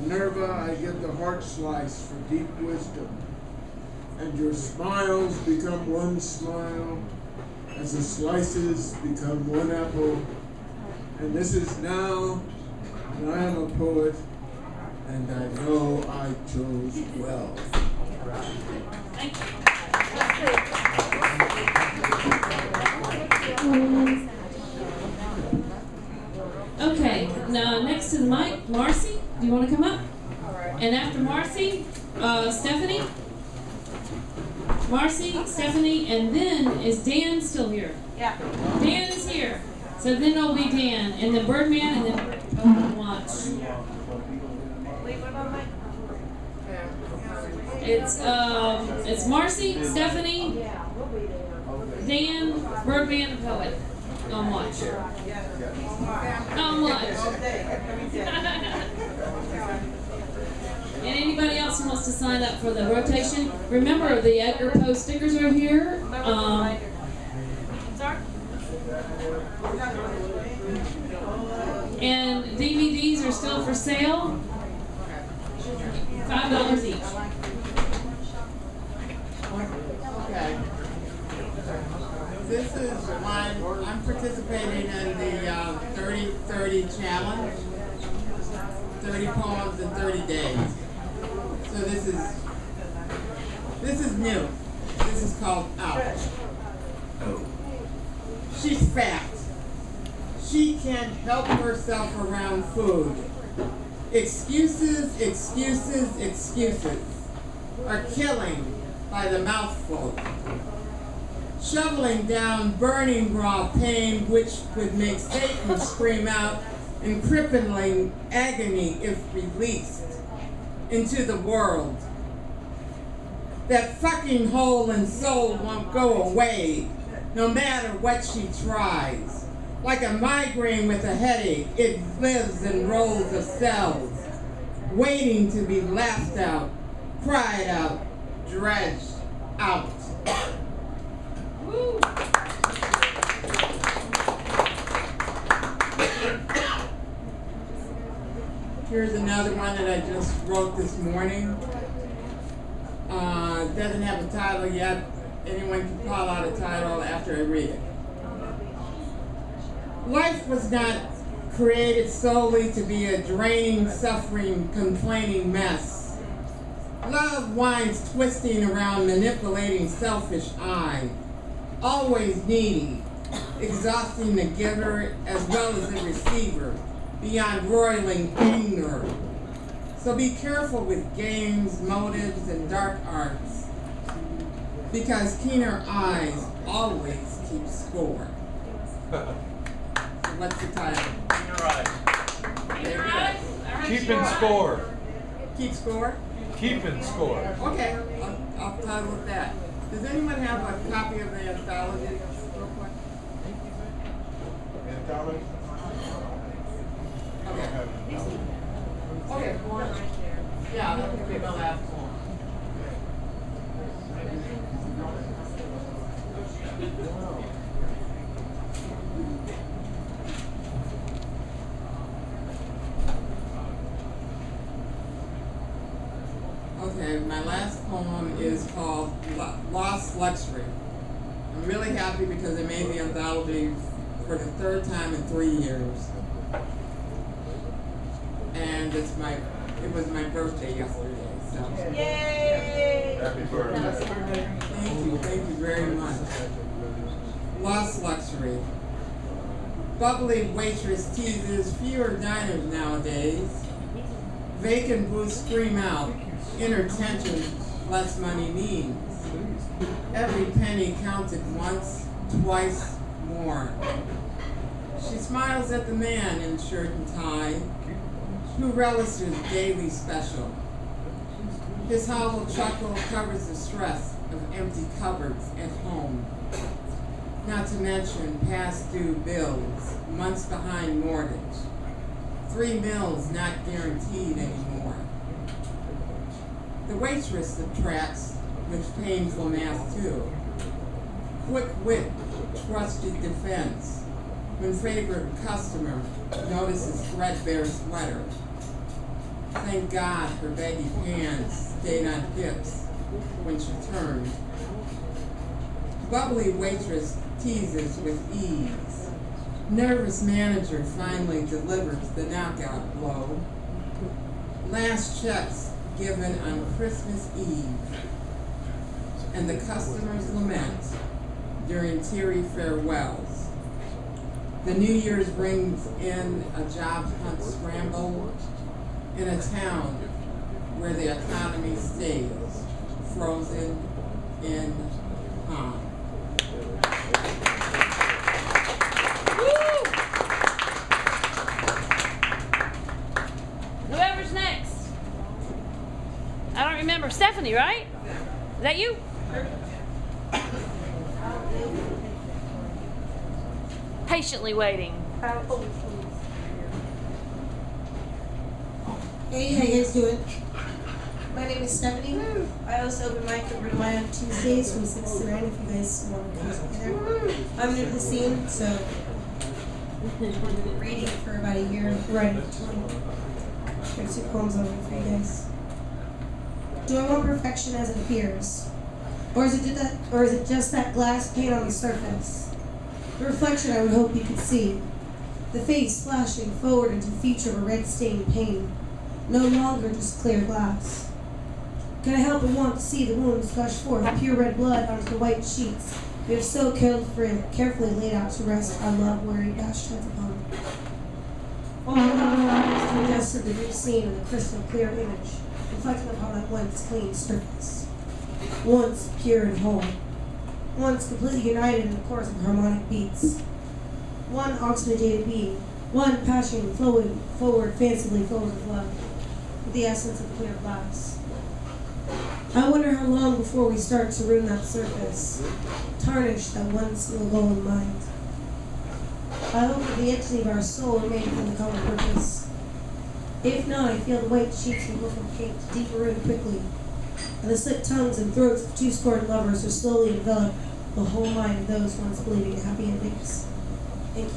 Minerva I give the heart slice for deep wisdom. And your smiles become one smile, as the slices become one apple. And this is now, and I am a poet, and I know I chose well. Thank you. Okay, now next to the mic, Marcy, do you want to come up? And after Marcy, Stephanie. Marcy, Stephanie, and then is Dan still here? Yeah. Dan is here. So then it'll be Dan, and then Birdman, and then Watch. It's Marcy, Stephanie, Dan, Birdman, and Poet. On Watch. On Watch. And anybody else who wants to sign up for the rotation, remember the Edgar Poe stickers are here. And DVDs are still for sale. $5 each. Okay. This is one, I'm participating in the 30-30 challenge. 30 poems in 30 days. So this is new. This is called Out. She's fat. She can't help herself around food. Excuses, excuses, excuses are killing by the mouthful. Shoveling down burning raw pain which would make Satan scream out in crippling agony if released into the world. That fucking hole in soul won't go away no matter what she tries. Like a migraine with a headache, it lives in rows of cells, waiting to be laughed out, cried out, dredged out. Woo. Here's another one that I just wrote this morning. Doesn't have a title yet. Anyone can call out a title after I read it. Life was not created solely to be a draining, suffering, complaining mess. Love winds twisting around manipulating selfish I, always needy, exhausting the giver as well as the receiver, beyond roiling anger. So be careful with games, motives, and dark arts, because keener eyes always keep score. So what's the title? Keener eyes. Keener eyes? Keeping score. Keep score? Keeping score. Okay, I'll title it that. Does anyone have a copy of the anthology real quick? Anthology? Okay. Yeah, that could be the last one. poem is called Lost Luxury. I'm really happy because it made the anthology for the third time in 3 years. And it was my birthday yesterday, so. Yay! Happy birthday. Thank you very much. Lost Luxury. Bubbly waitress teases fewer diners nowadays. Vacant booths scream out, inner tension, less money means. Every penny counted once, twice more. She smiles at the man in shirt and tie, who relishes daily special. His hollow chuckle covers the stress of empty cupboards at home. Not to mention past due bills, months behind mortgage. 3 meals not guaranteed anymore. The waitress subtracts with painful math too. Quick wit, trusted defense. When favorite customer notices threadbare sweater. Thank God her baggy pants stayed on hips when she turned. Bubbly waitress teases with ease. Nervous manager finally delivers the knockout blow. Last checks given on Christmas Eve. And the customers lament during teary farewells. The New Year's brings in a job hunt scramble in a town where the economy stays frozen in time. Whoever's next. I don't remember. Stephanie, right? Is that you? Patiently waiting. Hey, how you guys doing? My name is Stephanie. I also open mic for Brunei on Tuesdays from 6 to 9 if you guys want to come together. I'm new to the scene, so I've been reading for about a year, writing 2 poems over for you guys. Do I want perfection as it appears? Or is it just that glass pane on the surface? The reflection I would hope you could see. The face flashing forward into the future of a red-stained pane. No longer just clear glass. Can I help but want to see the wounds gush forth pure red blood onto the white sheets we have so carefully laid out to rest our love-weary dashed heads upon? All the to adjust to the new scene in the crystal clear image, reflecting upon that once clean surface. Once pure and whole. Once completely united in a chorus of harmonic beats. One oxygenated being, one passion flowing forward fancifully full of love, with the essence of clear glass. I wonder how long before we start to ruin that surface, tarnish that one single goal in mind. I hope that the entity of our soul remains in the common purpose. If not, I feel the white sheets will go from paint to deeper root quickly, and the slit tongues and throats of 2 scorned lovers will slowly envelop the whole mind of those once believing in happy endings. Thank you.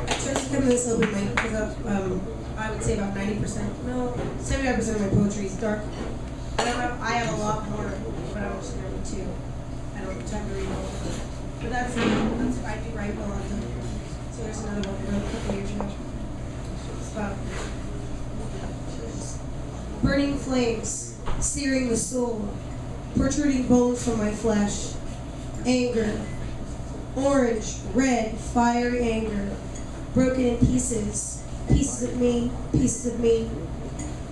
I chose to come to this open mic because I would say about 90%, no, 75% of my poetry is dark. I have a lot more, but I'm just number 2. I don't have time to read all of it. But that's I do write well on them. So there's another one I wrote a couple years ago. It's about burning flames, searing the soul, protruding bones from my flesh, anger, orange, red, fiery anger, broken in pieces, pieces of me,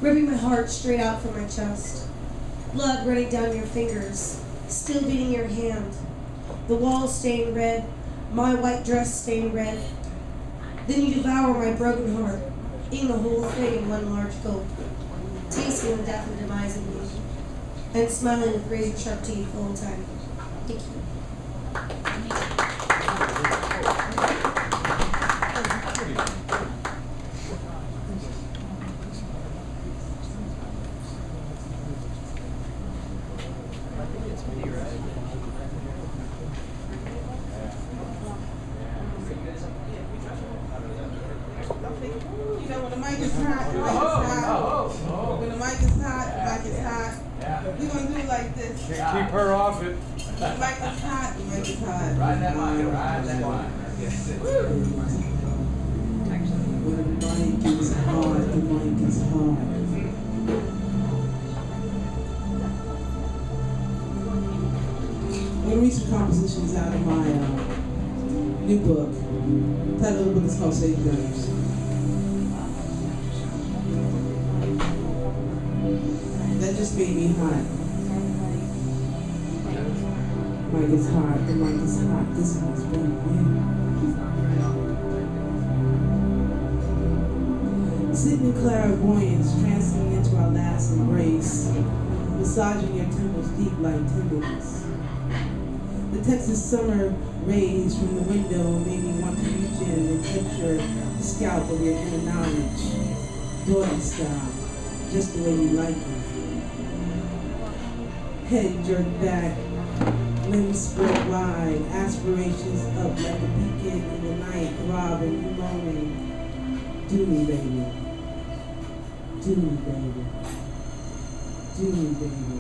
ripping my heart straight out from my chest, blood running down your fingers, still beating your hand, the walls stained red, my white dress stained red. Then you devour my broken heart, eating the whole thing in one large gulp, tasting the death and demise of me, and smiling with razor-sharp teeth the whole time. Thank you. You know, when the mic is hot, the mic is hot. is hot. We're gonna do it like this. Keep her off it. The mic is hot, the mic is hot. Ride that line, ride that line. When the mic is hard, the mic is hard. I'm going to read some compositions out of my new book. The title of the book is called Safe Nerves. That just made me hot. Mic is hot, the mic is hot. This one's been weird. Sitting in clairvoyance, transcending into our last embrace, massaging your temples deep like tenderness. The Texas summer rays from the window made me want to reach in and touch your scalp of your inner knowledge, doggy style, just the way you like it. Head jerked back, limbs spread wide, aspirations up like a beacon in the night, throbbing, you moaning. Do me, baby. Do me, baby. Do me, baby.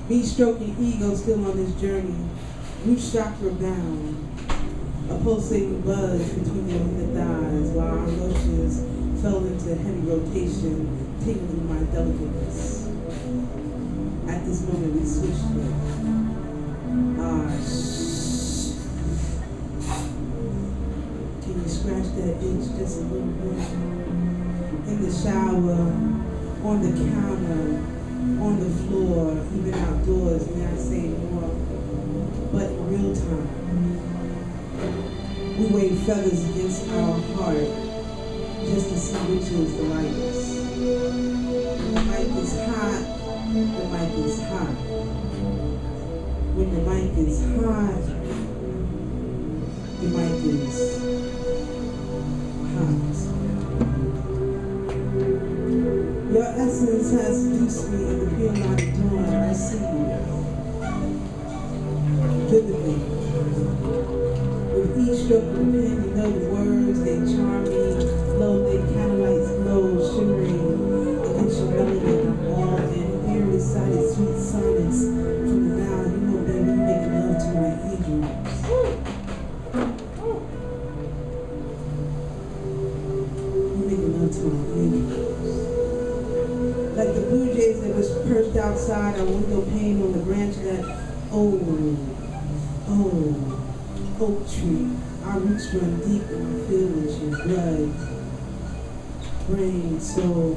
Me stroking ego still on this journey, root chakra bound, a pulsating buzz between your inner thighs while our emotions fell into heavy rotation, tingling my delicateness. At this moment we switched it. Can you scratch that itch just a little bit? In the shower, on the counter, on the floor, even outdoors, may I say more, but in real time. We wave feathers against our heart, just to see which is the lightest. The mic is hot, the mic is hot. When the mic is hot, the mic is hot. Your essence has seduced me in the pure light of dawn. I see you vividly. With each stroke of the pen, you know the words, they charm me. Flow, they candlelights glow, shimmering against your melody. I'm all in. Hear recited sweet sonnets from the now. You know, baby, you making love to my eardrums. You making love to my eardrums. Like the blue jays that was perched outside our window pane on the branch of that oak tree. Our roots run deep in my feelings, your blood, brain, soul.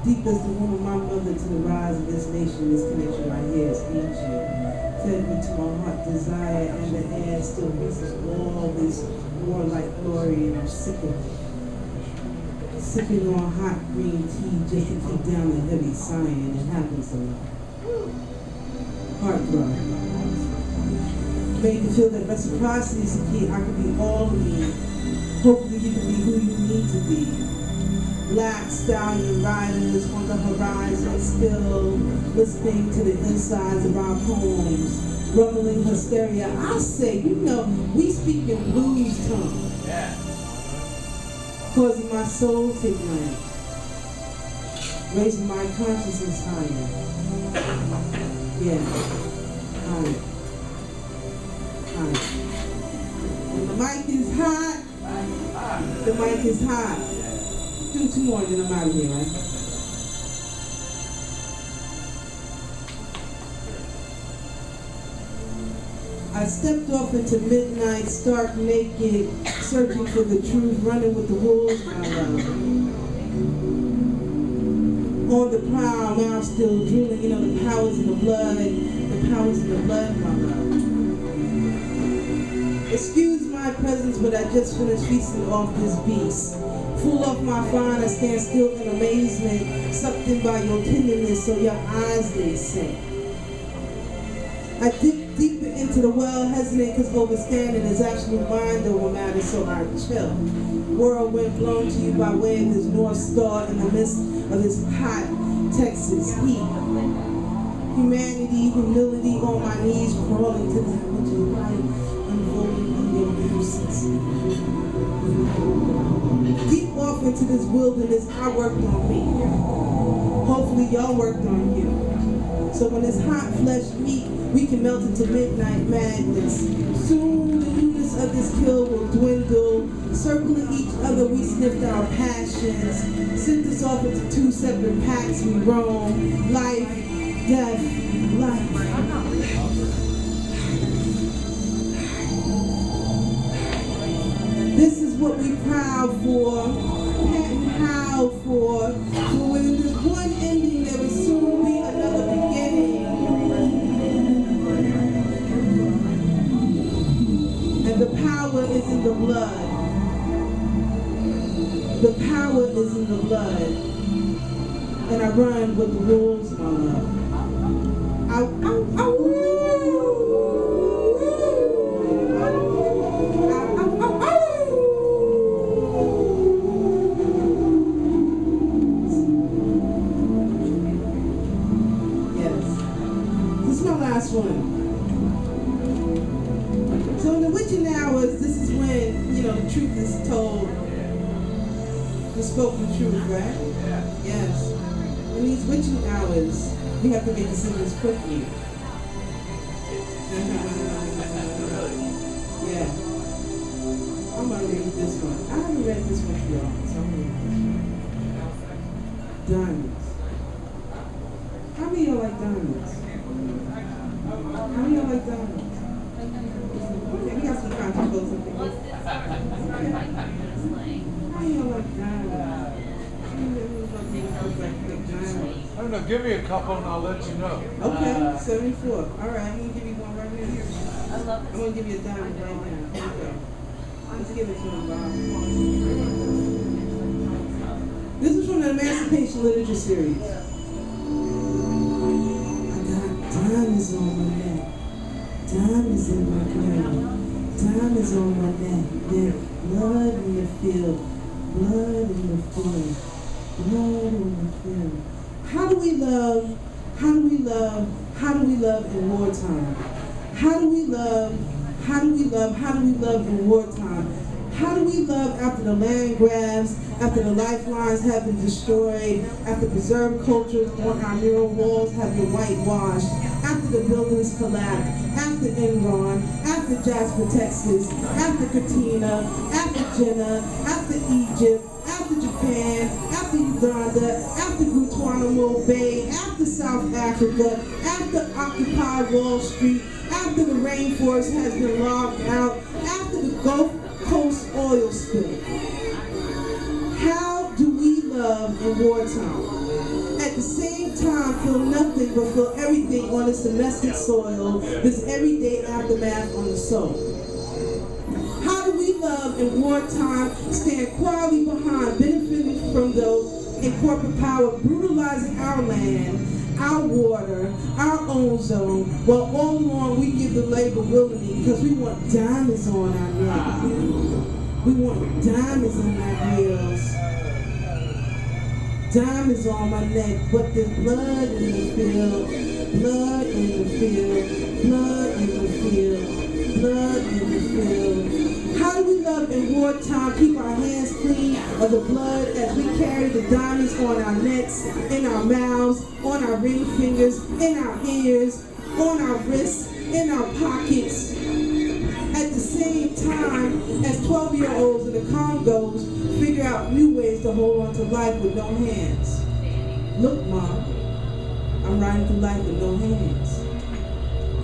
Deep as the womb of my mother to the rise of this nation, this connection right here is ancient. Fed me to my heart desire, and the air still misses all this warlike glory, and I'm sick of it. Sipping on hot green tea just to keep down the heavy sighing. It happens a lot. Heartthrob. Made me feel that reciprocity is the key. I can be all of me. Hopefully you can be who you need to be. Black stallion riders on the horizon, still listening to the insides of our poems. Rumbling hysteria. I say, you know, we speak in blues tongue. Yeah. Causing my soul to glance, raising my consciousness higher. Yeah, higher, higher. When the mic is hot, the mic is hot. Do two more and then I'm out of here, right? I stepped off into midnight, stark naked, searching for the truth, running with the wolves, my love. On the prowl, now I'm still drooling, you know, the powers in the blood, my love. Excuse my presence, but I just finished feasting off this beast. Full of my fine, I stand still in amazement, sucked in by your tenderness, so your eyes, they say. I dip deeper into the well, hesitant because overstanding is absolute mind over matter, so I chill. Whirlwind blown to you by way of this North Star in the midst of this hot Texas heat. Humanity, humility on my knees, crawling to that which is right, unfolding under useless. Deep off into this wilderness, I worked on me. Hopefully y'all worked on you. So when this hot flesh meat, we can melt into midnight madness. Soon the newness of this kill will dwindle. Circling each other, we sniffed our passions. Sent us off into two separate packs, we roam. Life, death, life. This is what we proud for, pat and howl for. For when there's one ending, there will soon be another beginning. And the power is in the blood. The power is in the blood. And I run with the wolves, my love. Last one. So in the witching hours, this is when, the truth is told. The spoken truth, right? Yes. In these witching hours, we have to make decisions quickly. Yeah. I'm gonna read this one. I haven't read this one for y'all, so I'm gonna read this one. Diamonds. How many of y'all like diamonds? How many of y'all like diamonds? Okay, we got some controversial things. How many of y'all like diamonds? I don't know, give me a couple and I'll let you know. Okay, 74. All right, I'm going to give you one right now. I'm going to give you a diamond right now. Here we go. Let's give it to him, Bob. This is from the Emancipation Literature Series. Diamonds on my neck, diamonds in my crown, diamonds on my neck, then blood in the field, blood in the field, blood in the field. How do we love, how do we love, how do we love in wartime? How do we love, how do we love, how do we love in wartime? How do we love after the land grabs, after the lifelines have been destroyed, after preserved cultures on our mural walls have been whitewashed, after the buildings collapse, after Enron, after Jasper, Texas, after Katrina, after Jenna, after Egypt, after Japan, after Uganda, after Guantanamo Bay, after South Africa, after Occupy Wall Street, after the rainforest has been logged out, after the Gulf Coast oil spill. How do we love in wartime? At the same time, feel nothing but feel everything on this domestic soil, this everyday aftermath on the soul. How do we love in wartime, stand quietly behind, benefiting from those in corporate power, brutalizing our land, our water, our ozone, while all along we give the labor willingly because we want diamonds on our neck. We want diamonds in our grills. Diamonds on my neck, but there's blood in the field, blood in the field, blood in the field, blood in the field. How do we love in wartime, keep our hands clean of the blood as we carry the diamonds on our necks, in our mouths, on our ring fingers, in our ears, on our wrists, in our pockets. At the same time as 12-year-olds in the Congos figure out new ways to hold on to life with no hands. Look, Mom, I'm riding through life with no hands.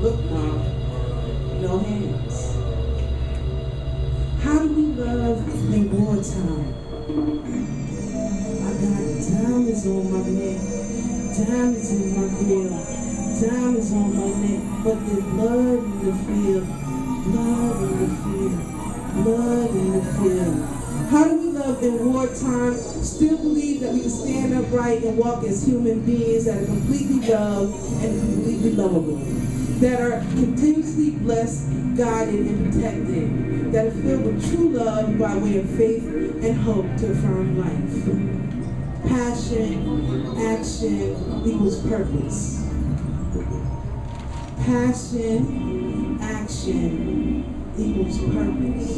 Look, Mom, no hands. How do we love in wartime? I got diamonds on my neck, diamonds in my grill, diamonds on my neck, but there's blood in the field, blood in the field, blood in the field. How do we love in wartime? Still believe that we can stand upright and walk as human beings that are completely loved and completely lovable, that are continuously blessed, guided, and protected, that are filled with true love by way of faith and hope to affirm life. Passion, action equals purpose. Passion, action equals purpose.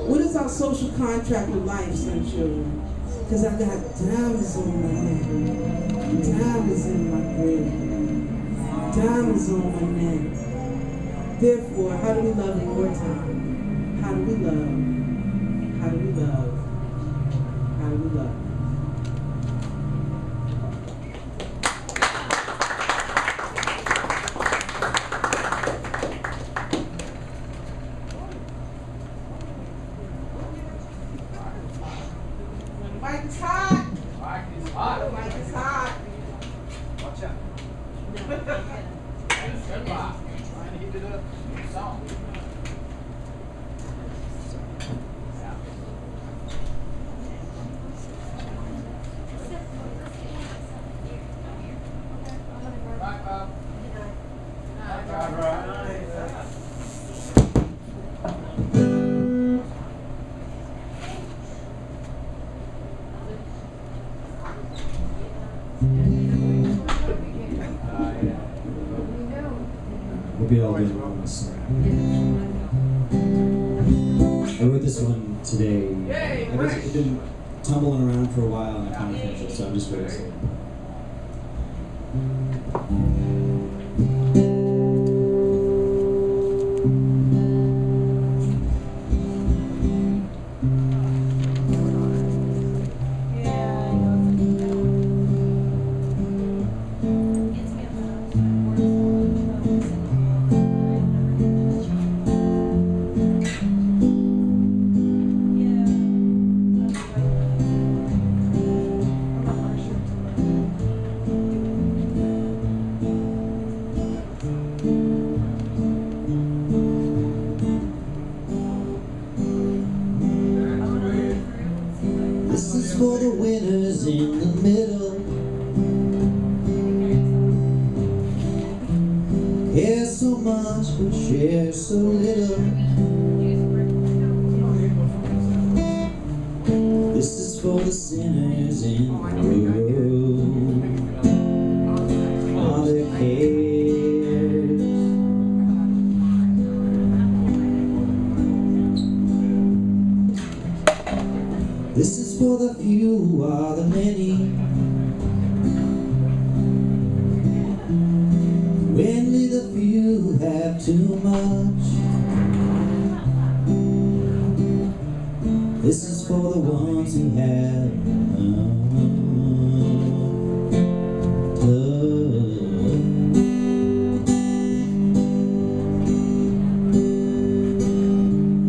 What is our social contract with life, son children? Because I got diamonds on my neck, diamonds in my grave, diamonds on my neck. Therefore, how do we love in wartime? How do we love? How do we love? How do we love? Mike is hot. Mike is hot. Mike is hot. Watch out. Good Bob. Trying to heat it up. Song. Bye, Bob. Bye, Bob. We'll be all good on this song. I wrote this one today. I've been tumbling around for a while and I kind of finished it, so I'm just very excited. This is for the winners in the middle. Care so much but share so little. This is for the sinners in the world. All their cares. This is for the few who are the many. Only the few have too much. This is for the ones who have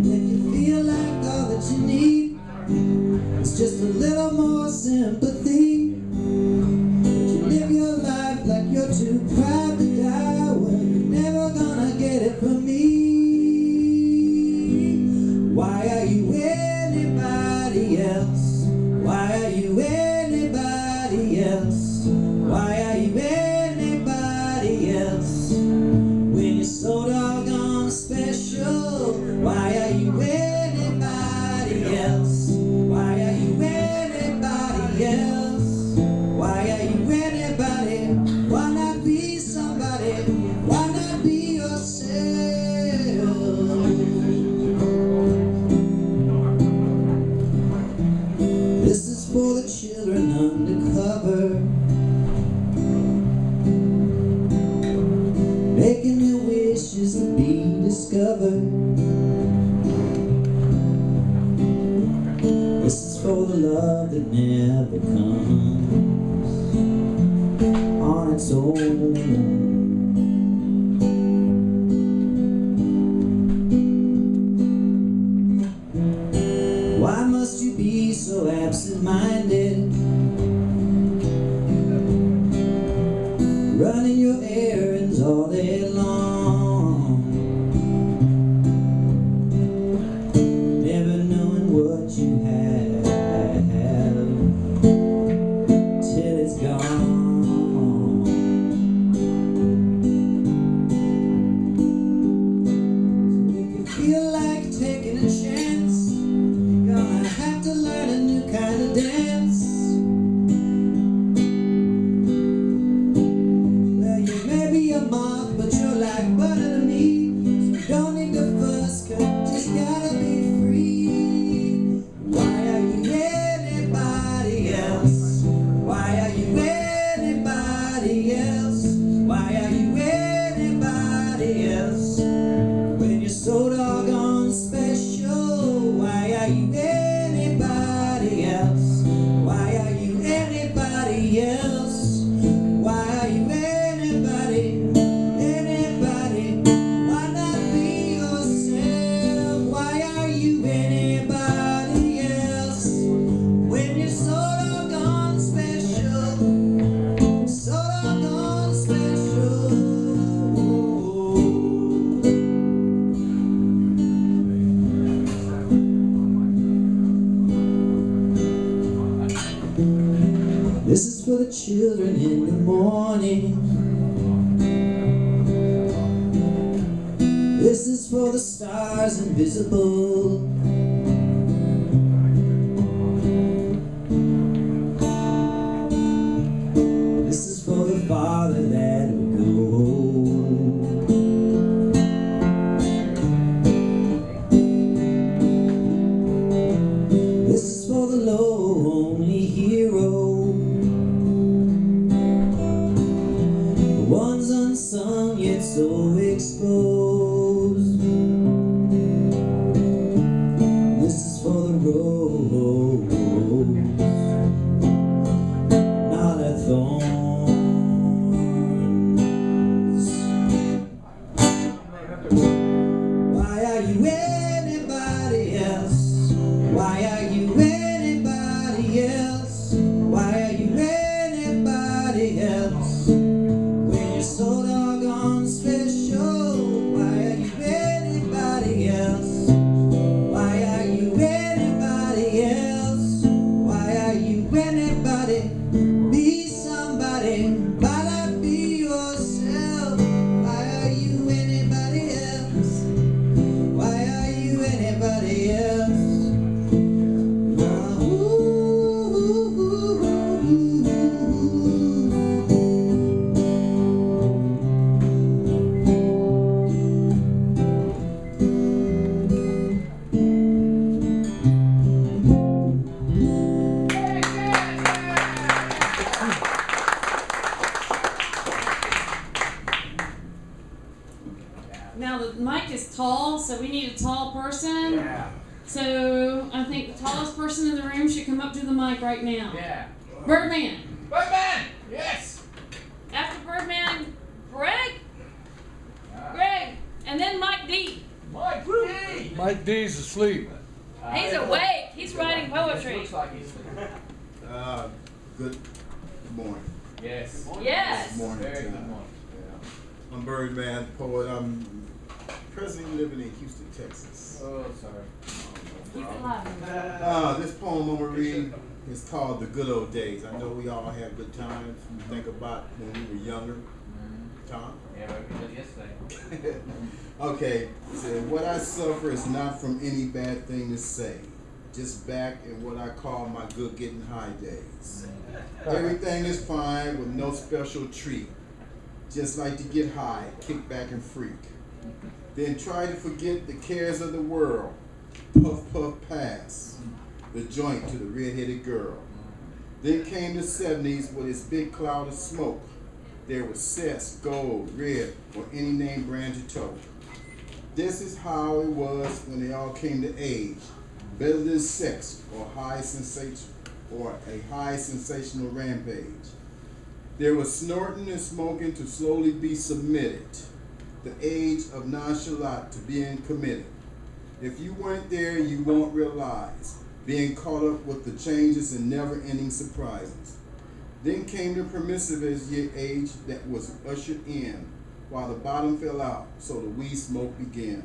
If you feel like all that you need it's just a little more sympathy. But you live your life like you're too proud to die. Well, you're never gonna get it from me. Why are you anybody else? Why are you anybody else? Why are you anybody else? When you're so doggone special, why are you anybody else? Why are you anybody else? Why are you anybody? Why not be somebody? Why not be yourself? This is for the children undercover, making their wishes to be discovered. This is for the love that never comes on its own. Why must you be so absent-minded, running your errands all day long, never knowing what you have till it's gone? So if you feel like taking a chance, you're gonna have to learn a new kind of dance. Well, you may This is for the children in the morning. This is for the stars invisible. This is for the father that will go home. This is for the lonely hero, the ones unsung yet so exposed. This is for the rose, not a thorns. Why are you anybody else? Why are you anybody else? Why are you anybody else? When you're so doggone special, why are you anybody else? Why are you anybody else? Why are you anybody? Be somebody, why not be yourself? Why are you anybody else? Why are you anybody else? Now the mic is tall, so we need a tall person. Yeah. So I think the tallest person in the room should come up to the mic right now. Yeah. Birdman. Birdman! Yes! After Birdman, Greg. Greg. And then Mike D. Mike D! Mike D's asleep. He's awake. He's writing poetry. Looks like he's Good morning. Yes. Yes. Good morning. Very good morning. Yeah. I'm Birdman, poet. I'm presently living in Houston, Texas. Oh, sorry. Keep it alive. This poem I'm going to read is called The Good Old Days. I know we all have good times. We think about when we were younger. Tom? Yeah, but we did yesterday. Okay. It said, what I suffer is not from any bad thing to say. Just back in what I call my good getting high days. Everything is fine with no special treat. Just like to get high, kick back and freak. Then try to forget the cares of the world. Puff, puff, pass the joint to the red-headed girl. Then came the 70s with its big cloud of smoke. There was cess, gold, red, or any name brand you told. This is how it was when they all came to age. Better than sex or a high sensational rampage. There was snorting and smoking to slowly be submitted. The age of nonchalant to being committed. If you weren't there, you won't realize. Being caught up with the changes and never-ending surprises. Then came the permissive age that was ushered in, while the bottom fell out, so the weed smoke began.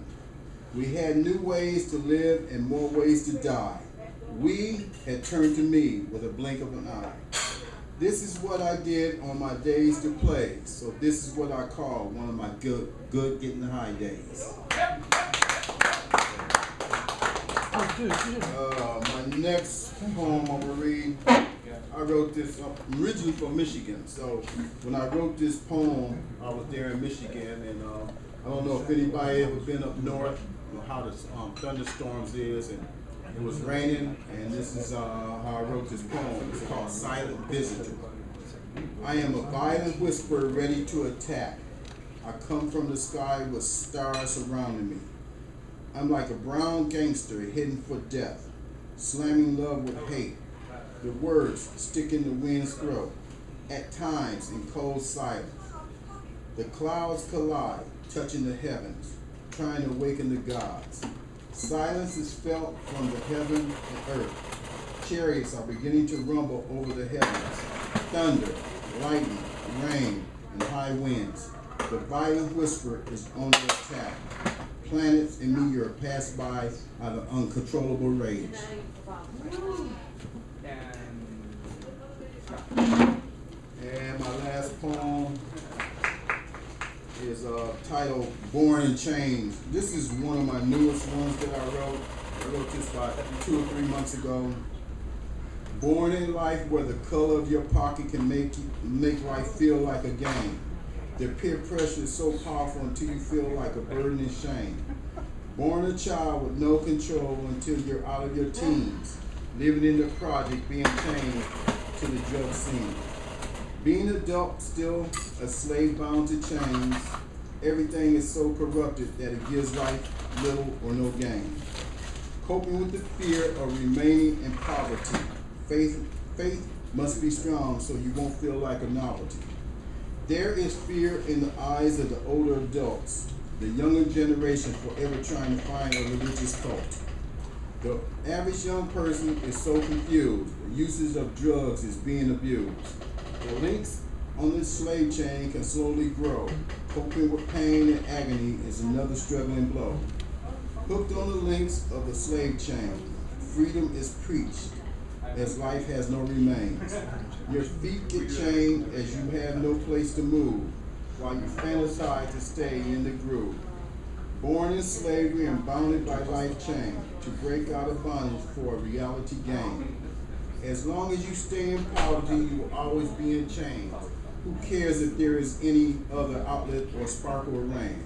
We had new ways to live and more ways to die. We had turned to me with a blink of an eye. This is what I did on my days to play, so this is what I call one of my good getting high days. My next poem I'm gonna read, I wrote this, I'm originally from Michigan, so when I wrote this poem, I was there in Michigan, and I don't know if anybody ever been up north, you know, how the thunderstorms is, and it was raining, and this is how I wrote this poem. It's called Silent Visitor. I am a violent whisper ready to attack. I come from the sky with stars surrounding me. I'm like a brown gangster hidden for death, slamming love with hate. The words stick in the wind's throat, at times in cold silence. The clouds collide, touching the heavens, trying to awaken the gods. Silence is felt from the heaven and earth. Chariots are beginning to rumble over the heavens. Thunder, lightning, rain, and high winds. The violent whisper is on the attack. Planets and meteor pass by out of uncontrollable rage. And my last poem is titled Born in Chains. This is one of my newest ones that I wrote. I wrote this about 2 or 3 months ago. Born in life where the color of your pocket can make life feel like a game. The peer pressure is so powerful until you feel like a burden and shame. Born a child with no control until you're out of your teens. Living in the project, being chained to the drug scene. Being adult, still a slave bound to chains. Everything is so corrupted that it gives life little or no gain. Coping with the fear of remaining in poverty. Faith must be strong so you won't feel like a novelty. There is fear in the eyes of the older adults, the younger generation forever trying to find a religious cult. The average young person is so confused. The usage of drugs is being abused. The links on this slave chain can slowly grow. Coping with pain and agony is another struggling blow. Hooked on the links of the slave chain, freedom is preached as life has no remains. Your feet get chained as you have no place to move, while you fantasize to stay in the groove. Born in slavery and bounded by life chain, to break out of bondage for a reality gain. As long as you stay in poverty, you will always be in chains. Who cares if there is any other outlet or sparkle of rain?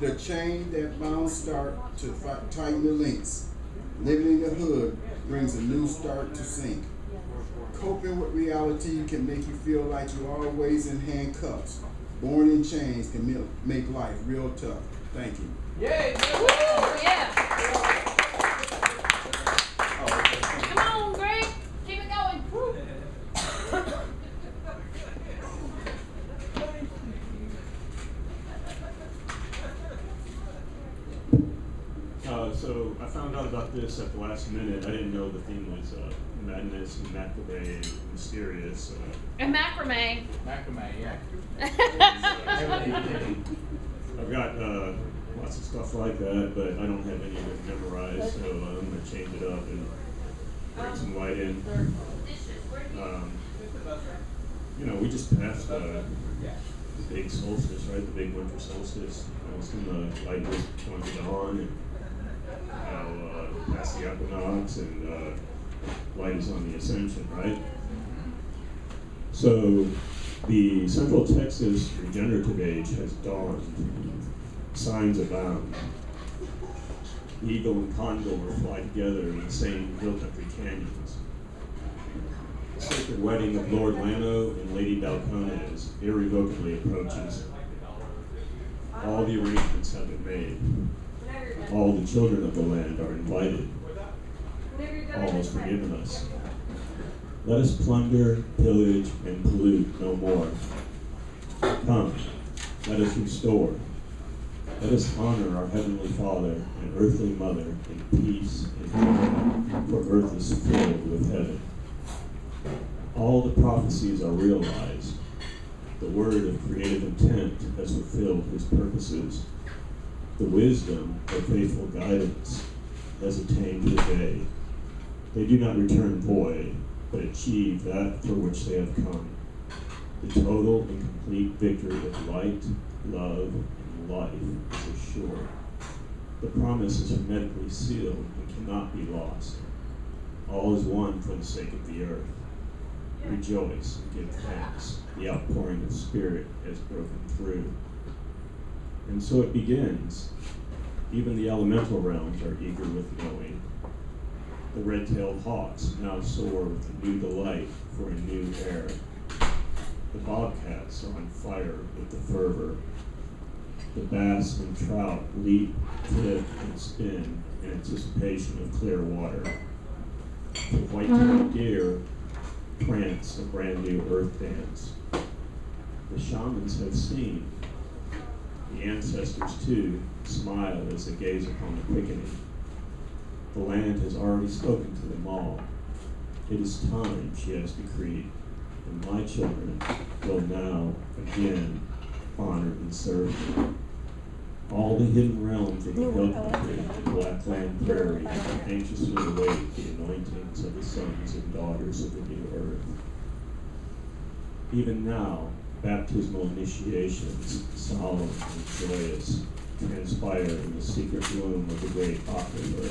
The chain that bounds start to tighten the links. Living in the hood brings a new start to sink. Coping with reality can make you feel like you're always in handcuffs. Born in chains can make life real tough. Thank you. Yay! Woo! Yeah! Come on, Greg! Keep it going! Woo. So I found out about this at the last minute. I didn't know the theme was madness and macabre and mysterious. And macrame. Macrame, yeah. I've got lots of stuff like that, but I don't have any of it memorized, so I'm going to change it up and bring some light in. We just passed the big solstice, right? The big winter solstice. It's when the light was pointed on, and past the equinox, and light is on the ascension, right? So the Central Texas regenerative age has dawned. Signs abound. The eagle and condor fly together in the same hill country canyons. The sacred wedding of Lord Llano and Lady Balcones irrevocably approaches. All the arrangements have been made. All the children of the land are invited. All is forgiven us. Let us plunder, pillage, and pollute no more. Come, let us restore. Let us honor our Heavenly Father and earthly Mother in peace and joy, for earth is filled with heaven. All the prophecies are realized. The word of creative intent has fulfilled his purposes. The wisdom of faithful guidance has attained the day. They do not return void, but achieve that for which they have come. The total and complete victory of light, love, and life is assured. The promise is hermetically sealed and cannot be lost. All is one for the sake of the earth. Rejoice and give thanks. The outpouring of spirit has broken through. And so it begins. Even the elemental realms are eager with knowing. The red-tailed hawks now soar with a new delight for a new air. The bobcats are on fire with the fervor. The bass and trout leap, flip, and spin in anticipation of clear water. The white-tailed deer prance a brand new earth dance. The shamans have seen. The ancestors, too, smile as they gaze upon the quickening. The land has already spoken to them all. It is time, she has decreed, and my children will now again honor and serve me. All the hidden realms of the hill country, the Blackland prairie, anxiously await the anointings of the sons and daughters of the new earth. Even now, baptismal initiations, solemn and joyous, transpire in the secret room of the great aquifer.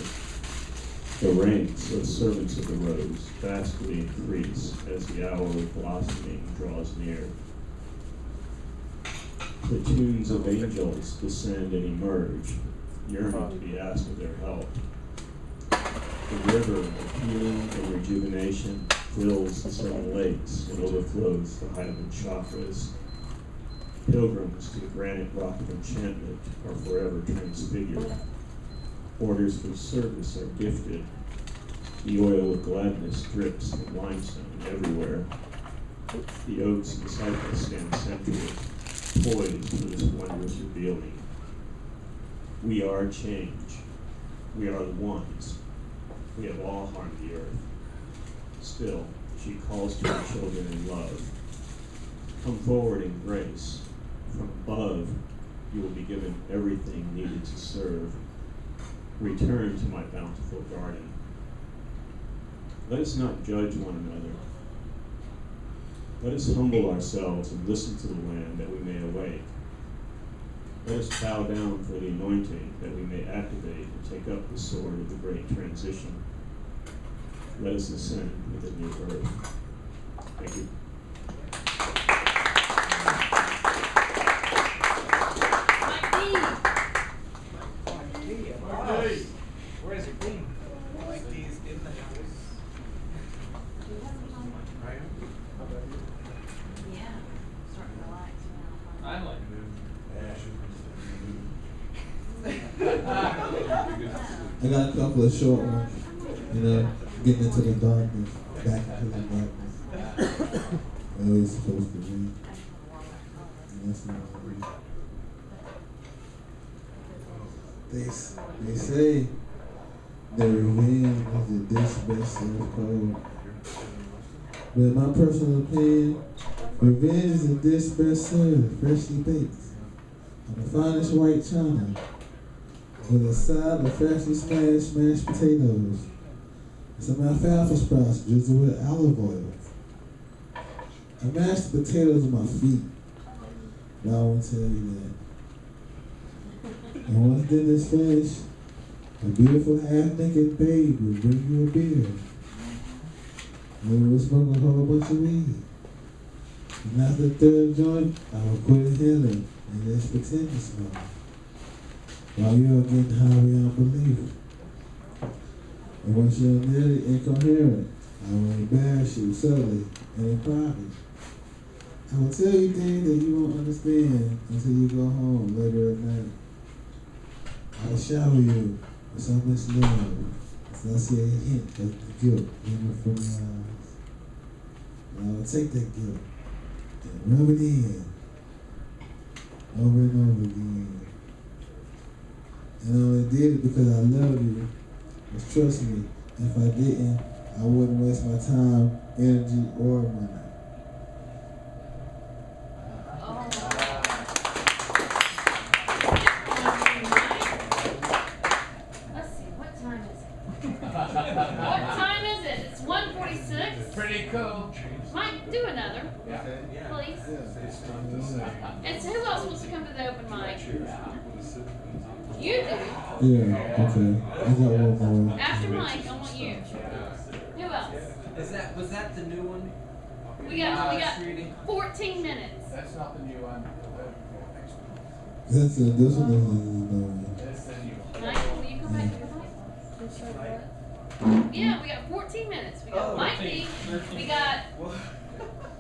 The ranks of servants of the rose vastly increase as the hour of blossoming draws near. Platoons of angels descend and emerge, yearning to be asked for their help. The river of healing and rejuvenation fills the 7 lakes and overflows the Highland chakras. Pilgrims to the granite rock of enchantment are forever transfigured. Orders for service are gifted. The oil of gladness drips from limestone everywhere. The oaks and cypress stand central, poised for this wondrous revealing. We are change. We are the ones. We have all harmed the earth. Still, she calls to her children in love. Come forward in grace. From above, you will be given everything needed to serve. Return to my bountiful garden. Let us not judge one another. Let us humble ourselves and listen to the land that we may awake. Let us bow down for the anointing that we may activate and take up the sword of the great transition. Let us ascend with a new earth. Thank you. Where's your bean? Mike D's in the house. Yeah, starting to relax now. I'm like, I got a couple of short ones, getting into the darkness, back into the darkness. Where it's supposed to be. And that's not real. They say that revenge is the dish best served cold. But in my personal opinion, revenge is a dish best served, freshly baked, on the finest white china, with a side of freshly smashed mashed potatoes, and some alfalfa sprouts drizzled with olive oil. I mashed the potatoes with my feet, but I won't tell you that. And once dinner is finished, a beautiful half-naked babe will bring you a beer. And we will smoke a whole bunch of weed. And after the third joint, I will quit healing and just pretend to smoke, while you are getting high beyond belief. And once you're nearly incoherent, I will embarrass you subtly and in private. I will tell you things that you won't understand until you go home later at night. I will shower you with so much love as I see a hint of the guilt gleaming from your eyes. And I will take that guilt and rub it in over and over again. And I only did it because I love you. But trust me, if I didn't, I wouldn't waste my time, energy, or money. Let's see, what time is it? What time is it? It's 1:46. pretty cool. Mike, do another. Yeah. Please. And so who else wants to come to the open mic? You do. Yeah, okay. I got one more. After Mike, I want you. Who else? Was that the new one? We got 14 minutes. That's not the new one. This one is the new one. That's the new one. Mike, will you come back to the mic? Yeah, we got 14 minutes. We got Mike B. We got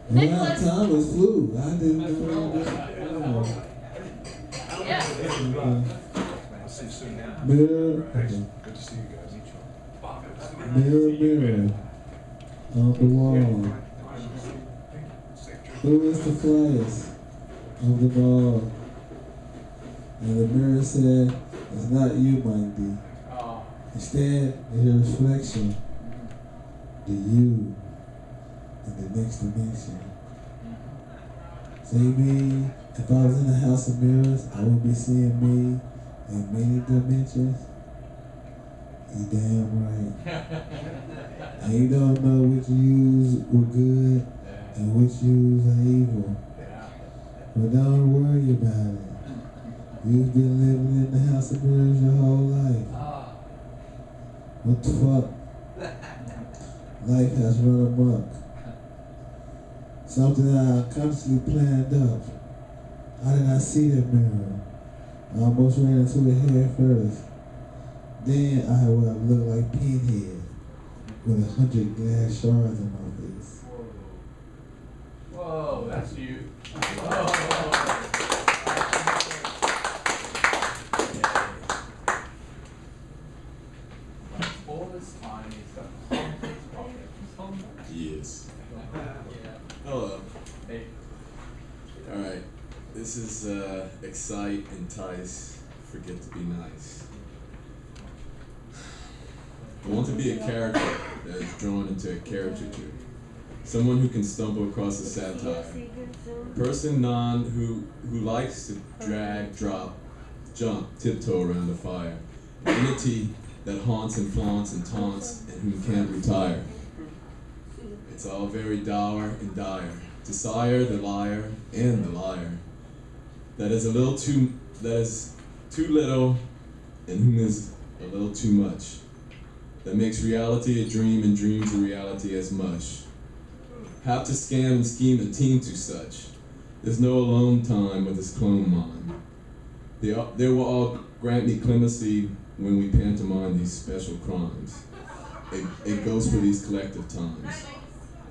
Nicholas. Time was flew. I didn't know. Yeah. I'll see you soon now. Mirror. Good to see you guys. Mirror, mirror on the wall. Who is the flyest of the ball? And the mirror said, it's not you, Mike D. Instead, it's your reflection, the you in the next dimension. So you mean, if I was in a house of mirrors, I would be seeing me in many dimensions? You damn right. And you don't know which yous were good and which yous are evil. But don't worry about it. You've been living in the house of mirrors your whole life. What the fuck? Life has run amok. Something that I consciously planned up. I did not see that mirror. I almost ran into it head first. Then I would have looked like Pinhead with 100 glass shards on my face. Whoa, that's you. All this time he's got his pocket. Yes. Hello. Hey. Alright. This is excite, entice, forget to be nice. I want to be a character that is drawn into a caricature. Someone who can stumble across a satire. A person who likes to drag, drop, jump, tiptoe around the fire. An entity that haunts and flaunts and taunts and who can't retire. It's all very dour and dire. To sire the liar and the liar. That is too little and whom is a little too much. That makes reality a dream and dreams a reality as much. Have to scam and scheme a team to such. There's no alone time with this clone mind. They will all grant me clemency when we pantomime these special crimes. A ghost for these collective times.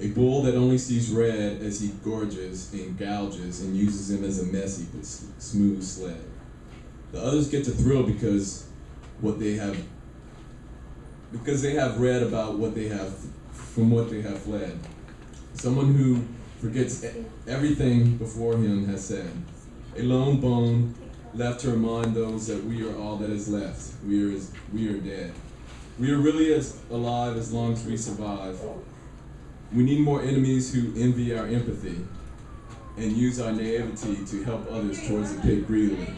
A bull that only sees red as he gorges and gouges and uses him as a messy but smooth sled. The others get to thrill because they have read about what they have from what they have fled. Someone who forgets everything before him has said. A lone bone left to remind those that we are all that is left. We are dead. We are really as alive as long as we survive. We need more enemies who envy our empathy and use our naivety to help others towards the pit greedily.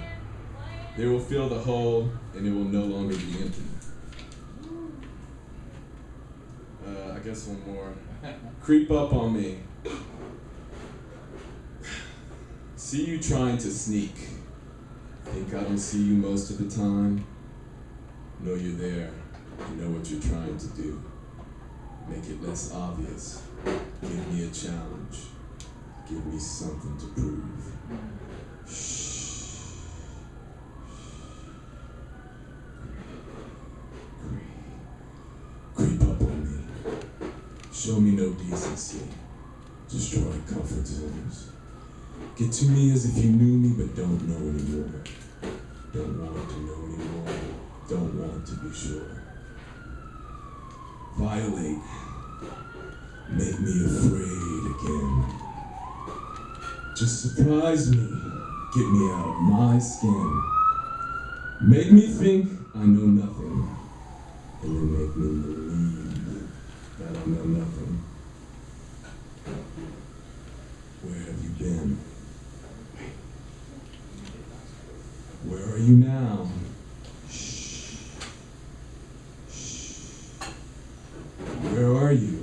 They will fill the hole and it will no longer be empty. I guess one more. Creep up on me. See you trying to sneak. Think I don't see you most of the time? Know you're there. You know what you're trying to do. Make it less obvious. Give me a challenge. Give me something to prove. Shh. Creep up on me. Show me no decency. Destroy comfort zones. Get to me as if you knew me but don't know anymore. Don't want to know anymore. Don't want to be sure. Violate. Make me afraid again. Just surprise me. Get me out of my skin. Make me think I know nothing. And then make me believe that I know nothing. Where have you been? Where are you now? Shh. Shh. Where are you?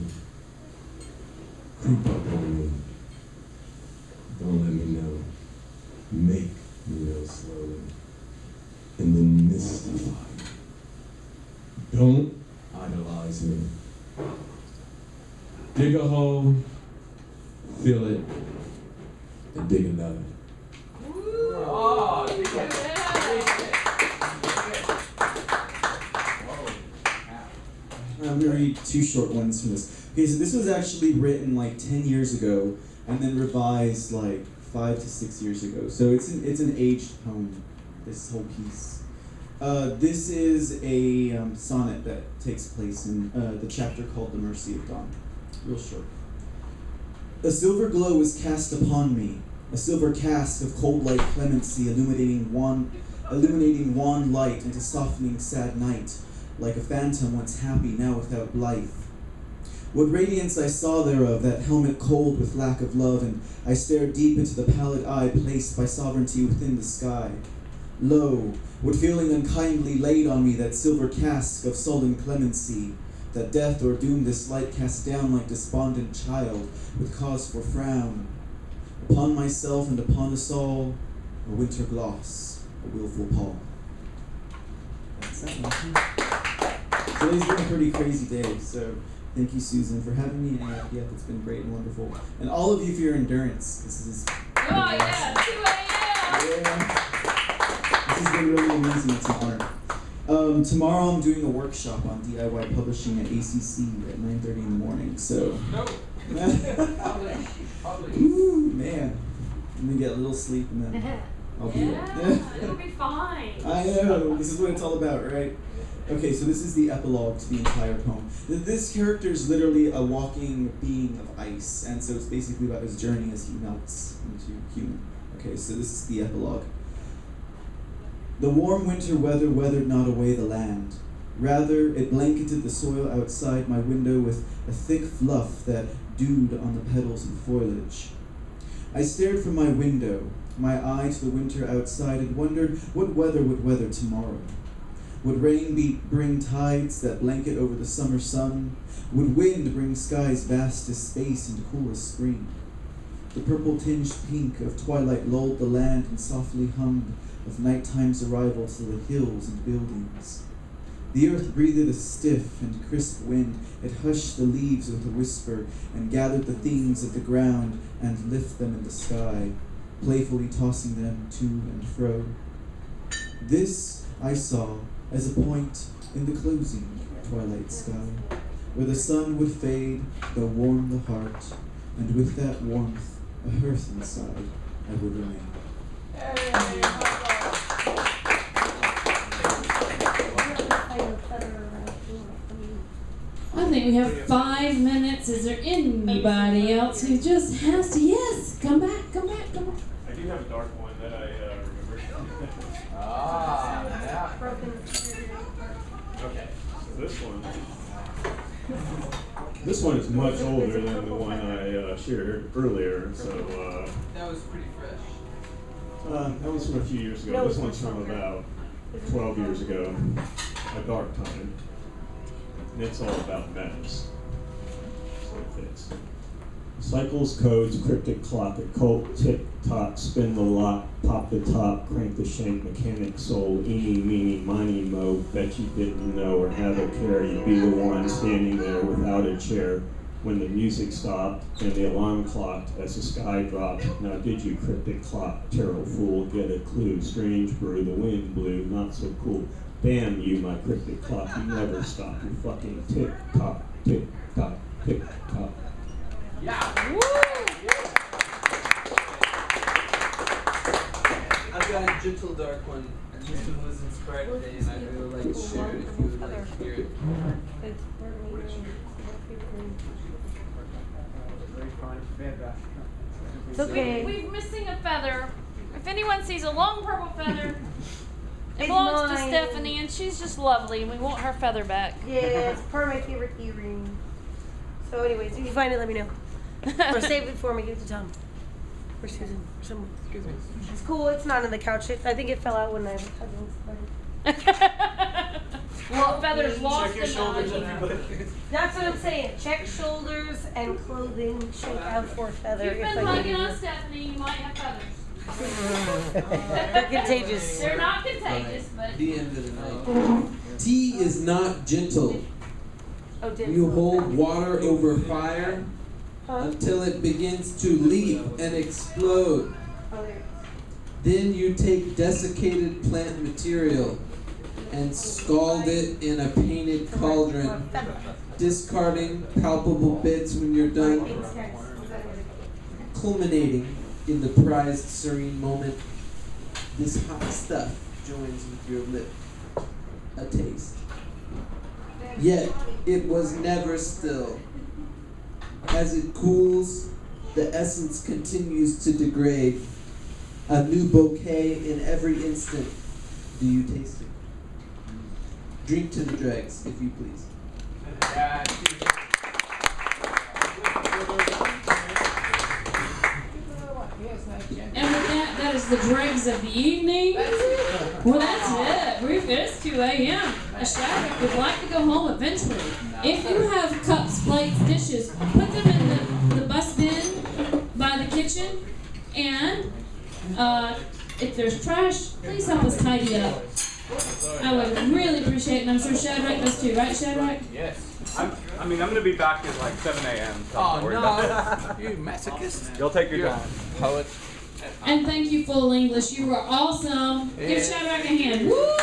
Creep up on me. Don't let me know. Make me know slowly. And then mystify me. Don't idolize me. Dig a hole, fill it, and dig another. Oh, I'm going to read two short ones from this. Okay, so this was actually written like 10 years ago and then revised like 5 to 6 years ago. So it's an aged poem, this whole piece. This is a sonnet that takes place in the chapter called The Mercy of Dawn. Real short. A silver glow was cast upon me, a silver cask of cold light clemency illuminating wan light into softening sad night, like a phantom once happy, now without life. What radiance I saw thereof, that helmet cold with lack of love, and I stared deep into the pallid eye placed by sovereignty within the sky. Lo, what feeling unkindly laid on me that silver cask of sullen clemency, that death or doom this light cast down like despondent child, with cause for frown. Upon myself and upon us all, a winter gloss, a willful pall. That's that one. Today's been a pretty crazy day, so thank you, Susan, for having me, and yeah, it's been great and wonderful. And all of you for your endurance. This is Oh yeah, 2 a.m. Yeah. This has been really amazing. It's an honor. Tomorrow I'm doing a workshop on DIY publishing at ACC at 9:30 in the morning. So, ooh, man, I'm gonna get a little sleep and then I'll be It'll be fine. I know. This is what it's all about, right? Okay, so this is the epilogue to the entire poem. This character is literally a walking being of ice, and so it's basically about his journey as he melts into human. Okay, so this is the epilogue. The warm winter weather weathered not away the land. Rather, it blanketed the soil outside my window with a thick fluff that dewed on the petals and foliage. I stared from my window, my eye to the winter outside, and wondered what weather would weather tomorrow. Would rain bring tides that blanket over the summer sun? Would wind bring skies vast as space and cool as spring? The purple-tinged pink of twilight lulled the land and softly hummed of nighttime's arrival to the hills and buildings. The earth breathed a stiff and crisp wind. It hushed the leaves with a whisper and gathered the things of the ground and lifted them in the sky, playfully tossing them to and fro. This I saw as a point in the closing twilight sky, where the sun would fade, though warm the heart, and with that warmth, a hearth inside, I would remain. I think we have 5 minutes. Is there anybody else who just has to? Yes, come back. I do have a dark one that I remember. Yeah. Okay, so this one is much older than the one I shared earlier. So that was pretty fresh. that was from a few years ago. This one's from about 12 years ago, a dark time. And it's all about meds. So it fits. Cycles, codes, cryptic clock, occult, tick-tock, spin the lock, pop the top, crank the shank, mechanic soul, eeny, meeny, miny, mo, bet you didn't know or have a care, you'd be the one standing there without a chair when the music stopped and the alarm clocked as the sky dropped. Now did you, cryptic clock, tarot fool, get a clue, strange brew, the wind blew, not so cool. Damn you, my cryptic clock, you never stop, you fucking tick-tock, tick-tock, tick-tock. Yeah. Woo! I've got a gentle dark one. And this one was inspired today, and I really like to share it if you would like to hear it. It's okay. We're missing a feather. If anyone sees a long purple feather, it It's belongs to mine. Stephanie, and she's just lovely, and we want her feather back. Yeah, it's part of my favorite earring. So anyways, if you find it, let me know. Or save it for me, give it to Tom. Or Susan, or someone. Excuse me. It's cool, it's not on the couch. I think it fell out when I was hugging. Well, feathers lost Check your in shoulders, the- everybody. That's what I'm saying. Check shoulders and clothing. Check out for feather. You've if been I hugging give on you. Stephanie, you might have feathers. They're contagious. They're not contagious, but The end of the night. Tea is not gentle. Oh, Dim. You hold water over fire Huh? until it begins to leap and explode. Oh, there. Then you take desiccated plant material and scald it in a painted cauldron, discarding palpable bits when you're done, culminating in the prized serene moment. This hot stuff joins with your lip, a taste. Yet it was never still. As it cools, the essence continues to degrade. A new bouquet in every instant. Do you taste it? Drink to the dregs, if you please. And with that, that is the dregs of the evening. Well, that's it. It's 2 a.m. A Shadrach would like to go home eventually. If you have cups, plates, dishes, put them in the bus bin by the kitchen. And if there's trash, please help us tidy it up. I would really appreciate it, and I'm sure Shadrach does too, right, Shadrach? Yes. I'm going to be back at like 7 a.m. So Oh, worry no. about it. You masochist. You'll take your time. Poet. And thank you, Full English. You were awesome. Give Shadrach a hand. Woo!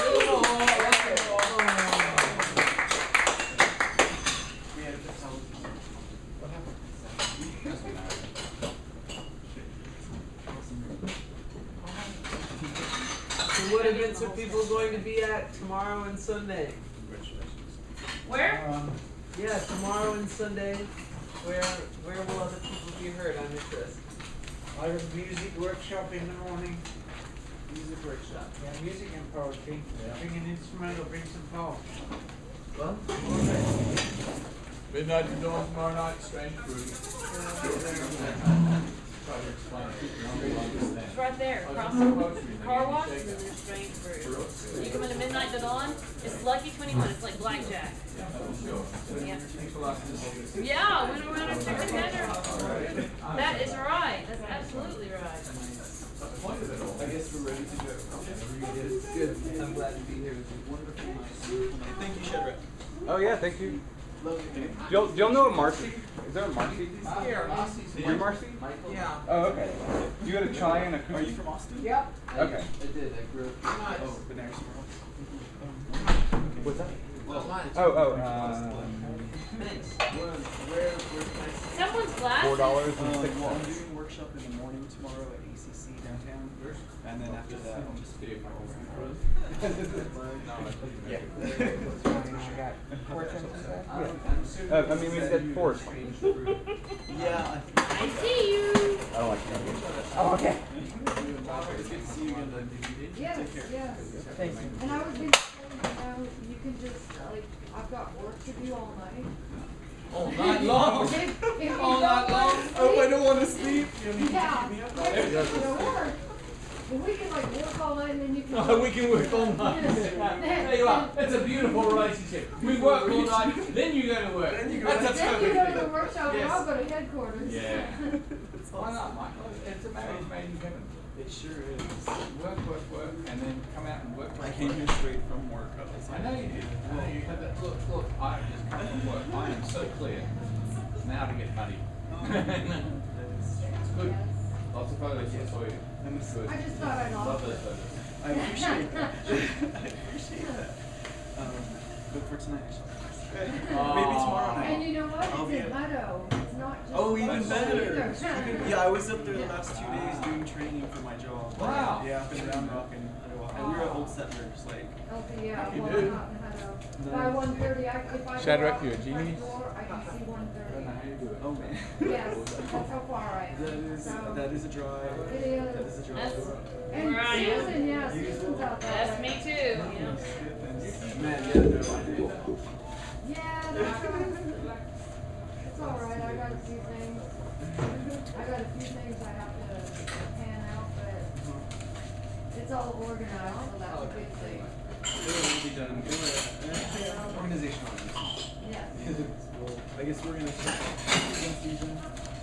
So what events are people going to be at tomorrow and Sunday? Where? Yeah, tomorrow and Sunday. Where will other people be heard? I'm interested. I have a music workshop in the morning. Music workshop. Yeah, music and poetry. Bring an instrument or bring some poems. Well, Midnight to dawn tomorrow night, strange brew. It's right there, across the car wash, and then there's Strange Brew. You come into midnight to dawn, it's Lucky 21, it's like blackjack. Yeah. Yeah, went around and took together. That is right, that's absolutely right. I guess we're ready to go. Good. I'm glad to be here with you. Wonderful. Thank you, Shadrach. Oh yeah, thank you. Lovely day. Do y'all know a Marcy? Is there a Marcy? Here, Marcy's here. You're Marcy? Yeah. Oh, okay. You got a chai and a cookie? Are you from Austin? Yep. Okay. I did. I grew up. Nice. Oh, Bananas World. What's that? Well, mine. thanks. Someone's glasses. $4.06. Well, I'm doing a workshop in the morning tomorrow at ACC downtown. And then after that, I'll just be my own road. Yeah. I mean, we said four. Yeah. I see you. I don't like that. Oh, okay. It's good to see you again, Lindy. Yes, Take care. yes. Thank you. And I was going to say, you can just, like, I've got work to do all night. All night long? If you All don't night long? wanna Oh, I sleep- don't want to sleep. Yeah. Me up? Work. If we can, like, work all night and then you can. Oh, we can work all night. There you are. It's a beautiful relationship. We work all night, then you go to work. Then you go. That's a Then you perfect go to thing. the workshop and Yes. I'll go to headquarters. Yeah. Why not, Michael? It's a marriage made in heaven. It sure is. Work, work, work, and then come out and work. I came here straight from work. I know you did. I know you had that. Look, I have just come from work. I am so clear. Now to get muddy. It's good. Lots of photos. I saw you. Good. I just thought I'd Love offer. those photos. I appreciate that. I appreciate that. But for tonight, actually. Maybe tomorrow night. And you know what? I'll It's be in Meadow. It's not just. Oh, even better. either. Yeah, I was up there the last 2 days doing training for my job. Wow. Yeah, up in Round Rock and we were Old Settlers, like. Okay, yeah, You well, do. not in Meadow. By 1:30, if I go Shadrach, out you a the front genius? door, I can see 1:30. Oh man. Yes, that's how far I am. That is a drive. It is. That is a drive. That's And where I am. Susan, yeah, Susan's out there. That's me too. Yeah. Man, yeah, no, I did. Yeah, that's it's all right. I got a few things. I got a few things I have to pan out, but it's all organized, so that's a big thing. It'll be done. Organizational. Yes. Well, I guess we're gonna start season.